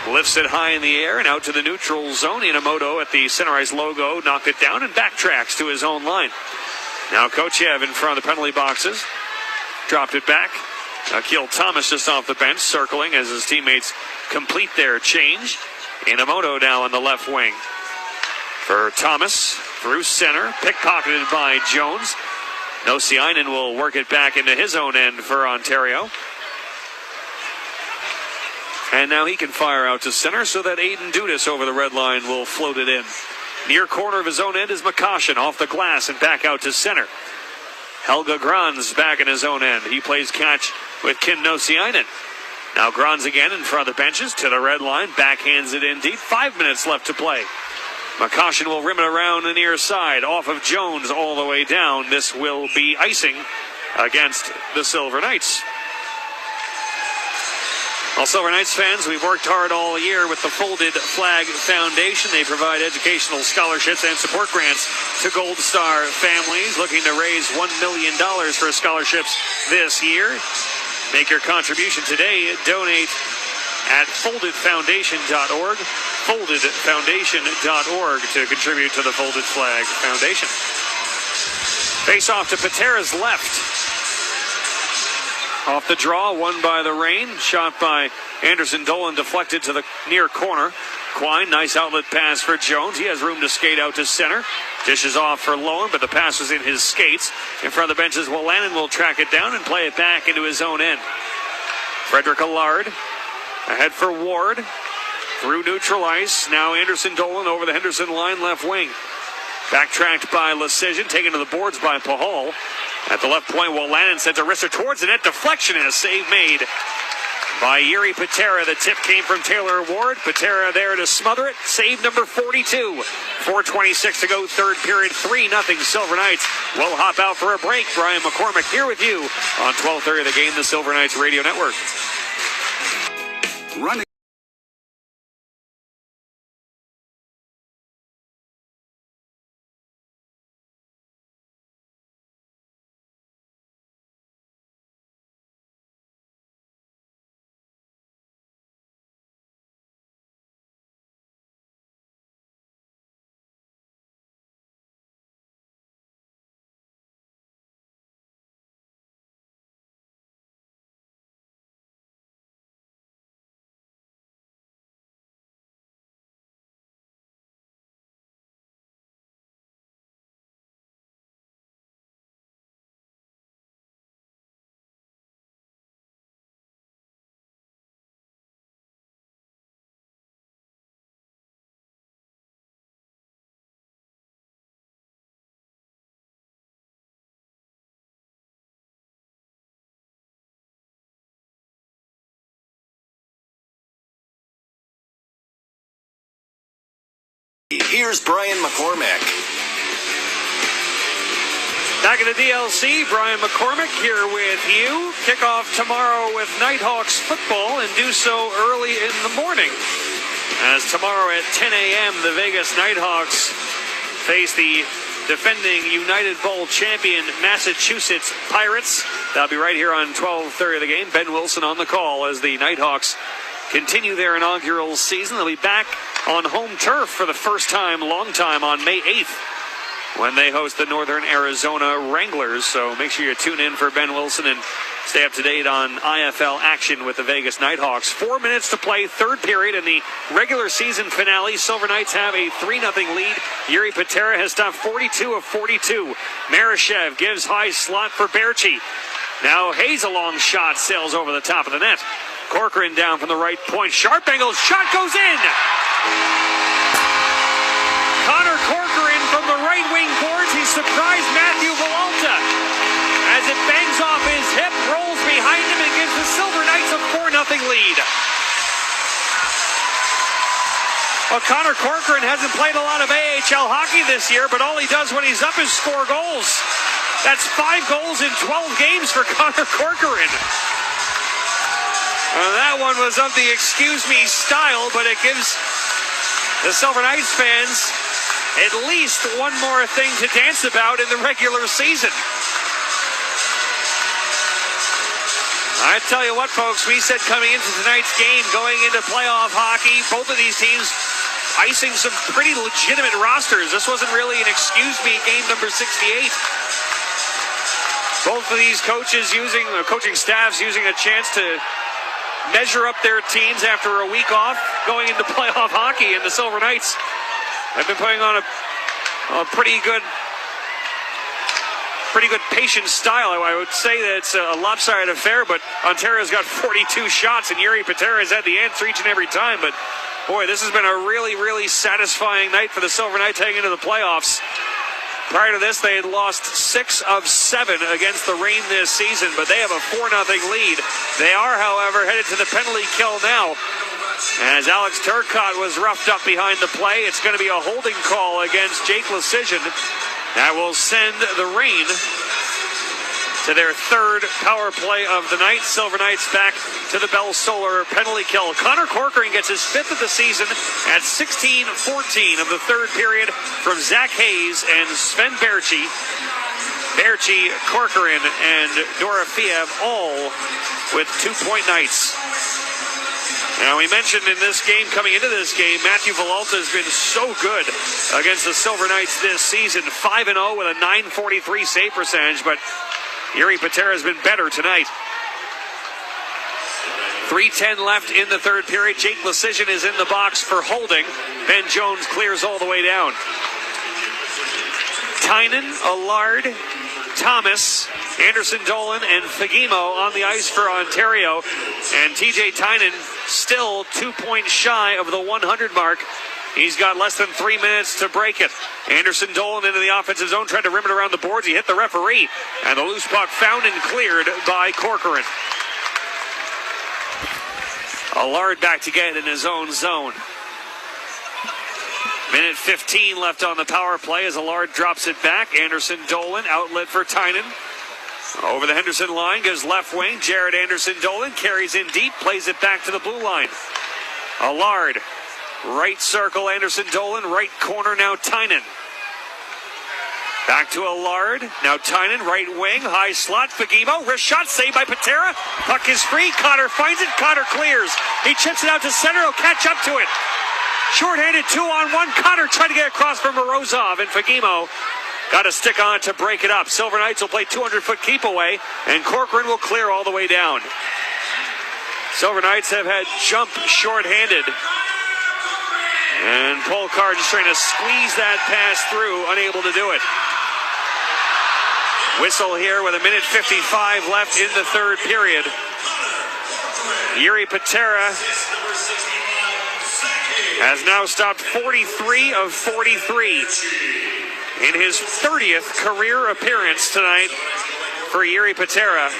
Lifts it high in the air and out to the neutral zone. Inamoto at the center ice logo knocked it down and backtracks to his own line. Now Kochev in front of the penalty boxes. Dropped it back. Akil Thomas just off the bench, circling as his teammates complete their change. Inamoto now on the left wing. For Thomas, through center, pickpocketed by Jones. Nosiainen will work it back into his own end for Ontario. And now he can fire out to center so that Aiden Dudas over the red line will float it in. Near corner of his own end is McCoshen off the glass and back out to center. Helga Grans back in his own end. He plays catch with Kim Nosiainen. Now Grans again in front of the benches to the red line. Backhands it in deep. 5 minutes left to play. McCoshen will rim it around the near side off of Jones all the way down. This will be icing against the Silver Knights. Well, Silver Knights fans, we've worked hard all year with the Folded Flag Foundation. They provide educational scholarships and support grants to Gold Star families looking to raise $1 million for scholarships this year. Make your contribution today. Donate at foldedfoundation.org, foldedfoundation.org to contribute to the Folded Flag Foundation. Face off to Patera's left. Off the draw, won by the Rain. Shot by Anderson Dolan, deflected to the near corner. Quine, nice outlet pass for Jones. He has room to skate out to center. Dishes off for Lowen, but the pass was in his skates. In front of the benches, Wolanin will track it down and play it back into his own end. Frederick Allard ahead for Ward. Through neutral ice. Now Anderson Dolan over the Henderson line, left wing. Backtracked by Lecision, taken to the boards by Pahal. At the left point, Wolanin sends a wrister towards the net. Deflection and a save made by Yuri Patera. The tip came from Taylor Ward. Patera there to smother it. Save number 42. 4:26 to go, third period. 3-0 Silver Knights. We'll hop out for a break. Brian McCormick here with you on 12:30 The Game, the Silver Knights Radio Network. Running. Here's Brian McCormick. Back in the DLC, Brian McCormick here with you. Kickoff tomorrow with Nighthawks football and do so early in the morning. As tomorrow at 10 a.m., the Vegas Nighthawks face the defending United Bowl champion Massachusetts Pirates. That'll be right here on 12:30 The Game. Ben Wilson on the call as the Nighthawks continue their inaugural season. They'll be back on home turf for the first time, long time, on May 8th when they host the Northern Arizona Wranglers. So make sure you tune in for Ben Wilson and stay up to date on IFL action with the Vegas Nighthawks. 4 minutes to play, third period in the regular season finale. Silver Knights have a 3-0 lead. Yuri Patera has stopped 42 of 42. Marashev gives high slot for Berchi. Now Hayes, a long shot, sails over the top of the net. Corcoran down from the right point. Sharp angle. Shot goes in. Connor Corcoran from the right wing boards. He surprised Matthew Villalta as it bangs off his hip, rolls behind him, and gives the Silver Knights a 4-0 lead. Well, Connor Corcoran hasn't played a lot of AHL hockey this year, but all he does when he's up is score goals. That's 5 goals in 12 games for Connor Corcoran. That one was of the excuse me style, but it gives the Silver Knights fans at least one more thing to dance about in the regular season. I tell you what, folks, we said coming into tonight's game, going into playoff hockey, both of these teams icing some pretty legitimate rosters. This wasn't really an excuse me game number 68. Both of these coaching staffs using a chance to measure up their teams after a week off going into playoff hockey, and the Silver Knights have been putting on a pretty good patient style. I would say that it's a lopsided affair, but Ontario's got 42 shots, and Jiri Patera's at the answer each and every time. But boy, this has been a really, really satisfying night for the Silver Knights heading into the playoffs. Prior to this, they had lost 6 of 7 against the Reign this season, but they have a 4-0 lead. They are, however, headed to the penalty kill now. As Alex Turcotte was roughed up behind the play, it's going to be a holding call against Jake Lecision. That will send the Reign to their 3rd power play of the night. Silver Knights back to the Bell Solar penalty kill. Connor Corcoran gets his 5th of the season at 16-14 of the 3rd period from Zach Hayes and Sven Berchi. Berchi, Corcoran, and Dorofeev all with 2-point nights. Now, we mentioned in this game, coming into this game, Matthew Villalta has been so good against the Silver Knights this season. 5-0 with a .943 save percentage, but Jiri Patera has been better tonight. 3:10 left in the 3rd period. Jake Lecision is in the box for holding. Ben Jones clears all the way down. Tynan, Allard, Thomas, Anderson Dolan, and Fagemo on the ice for Ontario. And TJ Tynan still 2 points shy of the 100 mark. He's got less than 3 minutes to break it. Anderson Dolan into the offensive zone, tried to rim it around the boards. He hit the referee, and the loose puck found and cleared by Corcoran. Allard back to get in his own zone. Minute 15 left on the power play as Allard drops it back. Anderson Dolan, outlet for Tynan. Over the Henderson line, goes left wing. Jared Anderson Dolan carries in deep, plays it back to the blue line. Allard, right circle, Anderson Dolan, right corner, now Tynan. Back to Allard, now Tynan, right wing, high slot, Fagemo, wrist shot, saved by Patera. Puck is free, Cotter finds it, Cotter clears. He chips it out to center, he'll catch up to it. Short-handed 2-on-1, Cotter tried to get across from Morozov, and Fagemo got to stick on to break it up. Silver Knights will play 200-foot keep away, and Corcoran will clear all the way down. Silver Knights have had jump short-handed. And Polkar just trying to squeeze that pass through, unable to do it. Whistle here with a minute 55 left in the 3rd period. Jiri Patera has now stopped 43 of 43 in his 30th career appearance tonight for Jiri Patera.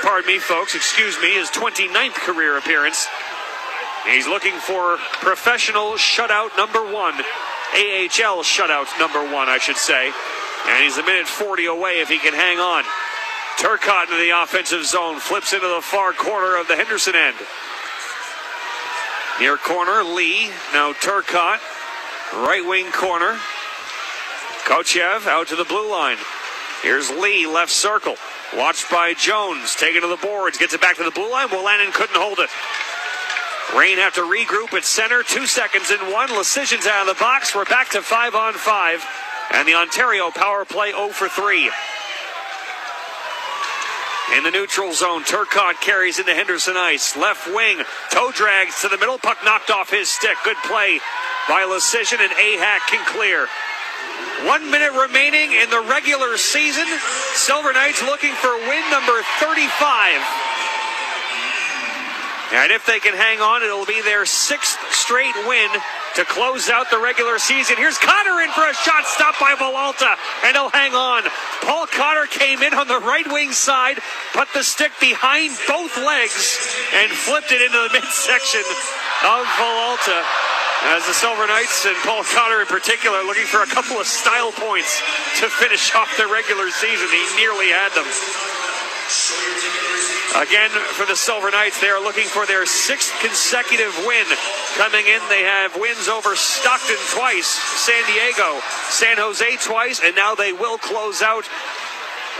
Pardon me, folks. Excuse me, his 29th career appearance. He's looking for professional shutout number 1. AHL shutout number 1, I should say. And he's a minute 40 away if he can hang on. Turcotte into the offensive zone. Flips into the far corner of the Henderson end. Near corner, Lee. Now Turcotte. Right wing corner. Kochev out to the blue line. Here's Lee, left circle. Watched by Jones. Taken to the boards. Gets it back to the blue line. Wolanin couldn't hold it. Reign have to regroup at center. 2 seconds in 1. Lecision's out of the box. We're back to 5-on-5. And the Ontario power play 0 for 3. In the neutral zone, Turcotte carries into Henderson ice. Left wing. Toe drags to the middle. Puck knocked off his stick. Good play by Lecision, and Ahak can clear. 1 minute remaining in the regular season. Silver Knights looking for win number 35. And if they can hang on, it'll be their 6th straight win to close out the regular season. Here's Cotter in for a shot stopped by Villalta, and he'll hang on. Paul Cotter came in on the right wing side, put the stick behind both legs, and flipped it into the midsection of Villalta. As the Silver Knights and Paul Cotter in particular looking for a couple of style points to finish off their regular season. He nearly had them. Again, for the Silver Knights, they are looking for their 6th consecutive win. Coming in, they have wins over Stockton twice, San Diego, San Jose twice, and now they will close out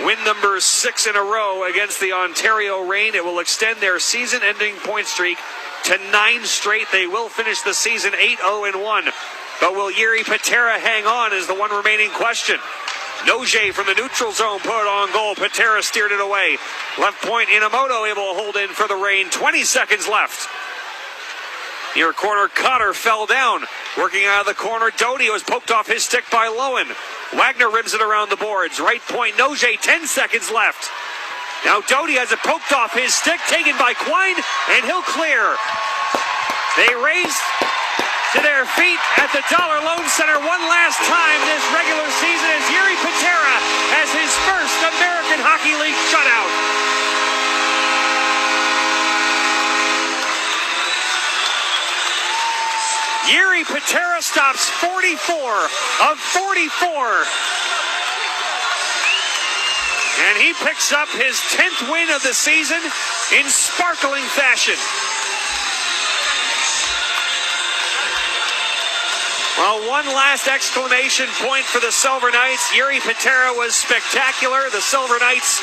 win number 6 in a row against the Ontario Reign. It will extend their season-ending point streak to 9 straight. They will finish the season 8-0-1. But will Jiri Patera hang on is the one remaining question. Noje from the neutral zone put on goal. Patera steered it away. Left point, Inamoto able to hold in for the Reign. 20 seconds left. Near corner, Cotter fell down. Working out of the corner, Doty was poked off his stick by Lowen. Wagner rims it around the boards. Right point, Noje, 10 seconds left. Now Doty has it poked off his stick, taken by Quine, and he'll clear. They race to their feet at the Dollar Loan Center one last time this regular season as Jiri Patera has his first American Hockey League shutout. Jiri Patera stops 44 of 44. And he picks up his 10th win of the season in sparkling fashion. Well, one last exclamation point for the Silver Knights. Jiri Patera was spectacular. The Silver Knights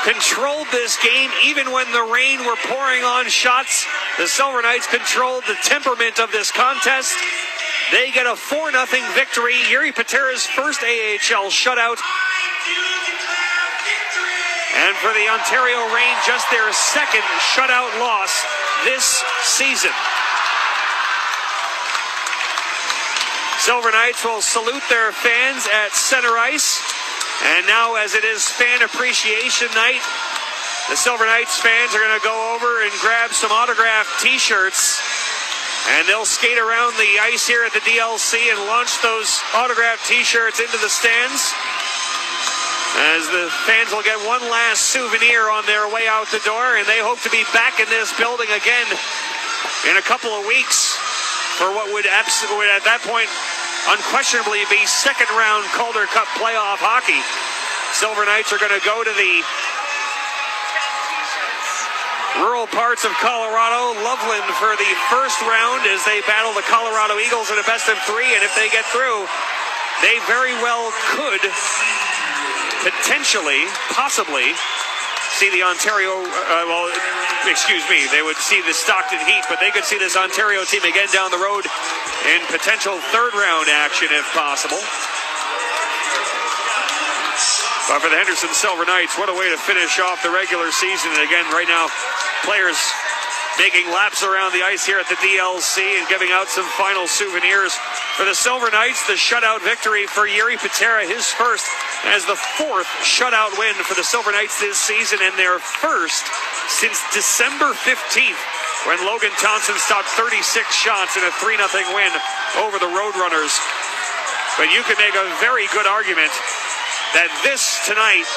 controlled this game even when the Reign were pouring on shots. The Silver Knights controlled the temperament of this contest. They get a 4-0 victory. Jiri Patera's first AHL shutout. And for the Ontario Reign, just their 2nd shutout loss this season. Silver Knights will salute their fans at center ice. And now, as it is Fan Appreciation Night, the Silver Knights fans are going to go over and grab some autographed T-shirts. And they'll skate around the ice here at the DLC and launch those autographed T-shirts into the stands. As the fans will get one last souvenir on their way out the door, and they hope to be back in this building again in a couple of weeks for what would at that point unquestionably be 2nd round Calder Cup playoff hockey. Silver Knights are going to go to the rural parts of Colorado, Loveland, for the first round as they battle the Colorado Eagles in a best-of-3, and if they get through, they very well could potentially, possibly, see the Ontario, they would see the Stockton Heat, but they could see this Ontario team again down the road in potential 3rd round action if possible. But for the Henderson Silver Knights, what a way to finish off the regular season. And again, right now, players making laps around the ice here at the DLC and giving out some final souvenirs. For the Silver Knights, the shutout victory for Jiri Patera, his first as the 4th shutout win for the Silver Knights this season, and their first since December 15th, when Logan Thompson stopped 36 shots in a 3-0 win over the Roadrunners. But you can make a very good argument that this tonight,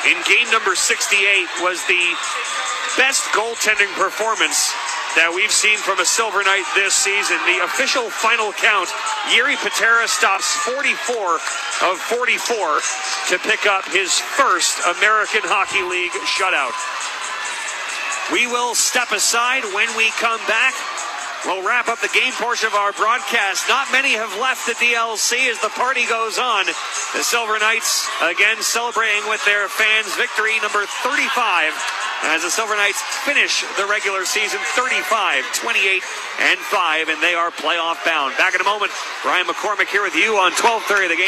in game number 68, was the best goaltending performance that we've seen from a Silver Knight this season. The official final count, Jiri Patera stops 44 of 44 to pick up his first American Hockey League shutout. We will step aside. When we come back, we'll wrap up the game portion of our broadcast. Not many have left the DLC as the party goes on. The Silver Knights again celebrating with their fans victory number 35 as the Silver Knights finish the regular season 35-28-5, and they are playoff bound. Back in a moment, Ryan McCormick here with you on 12:30 The Game.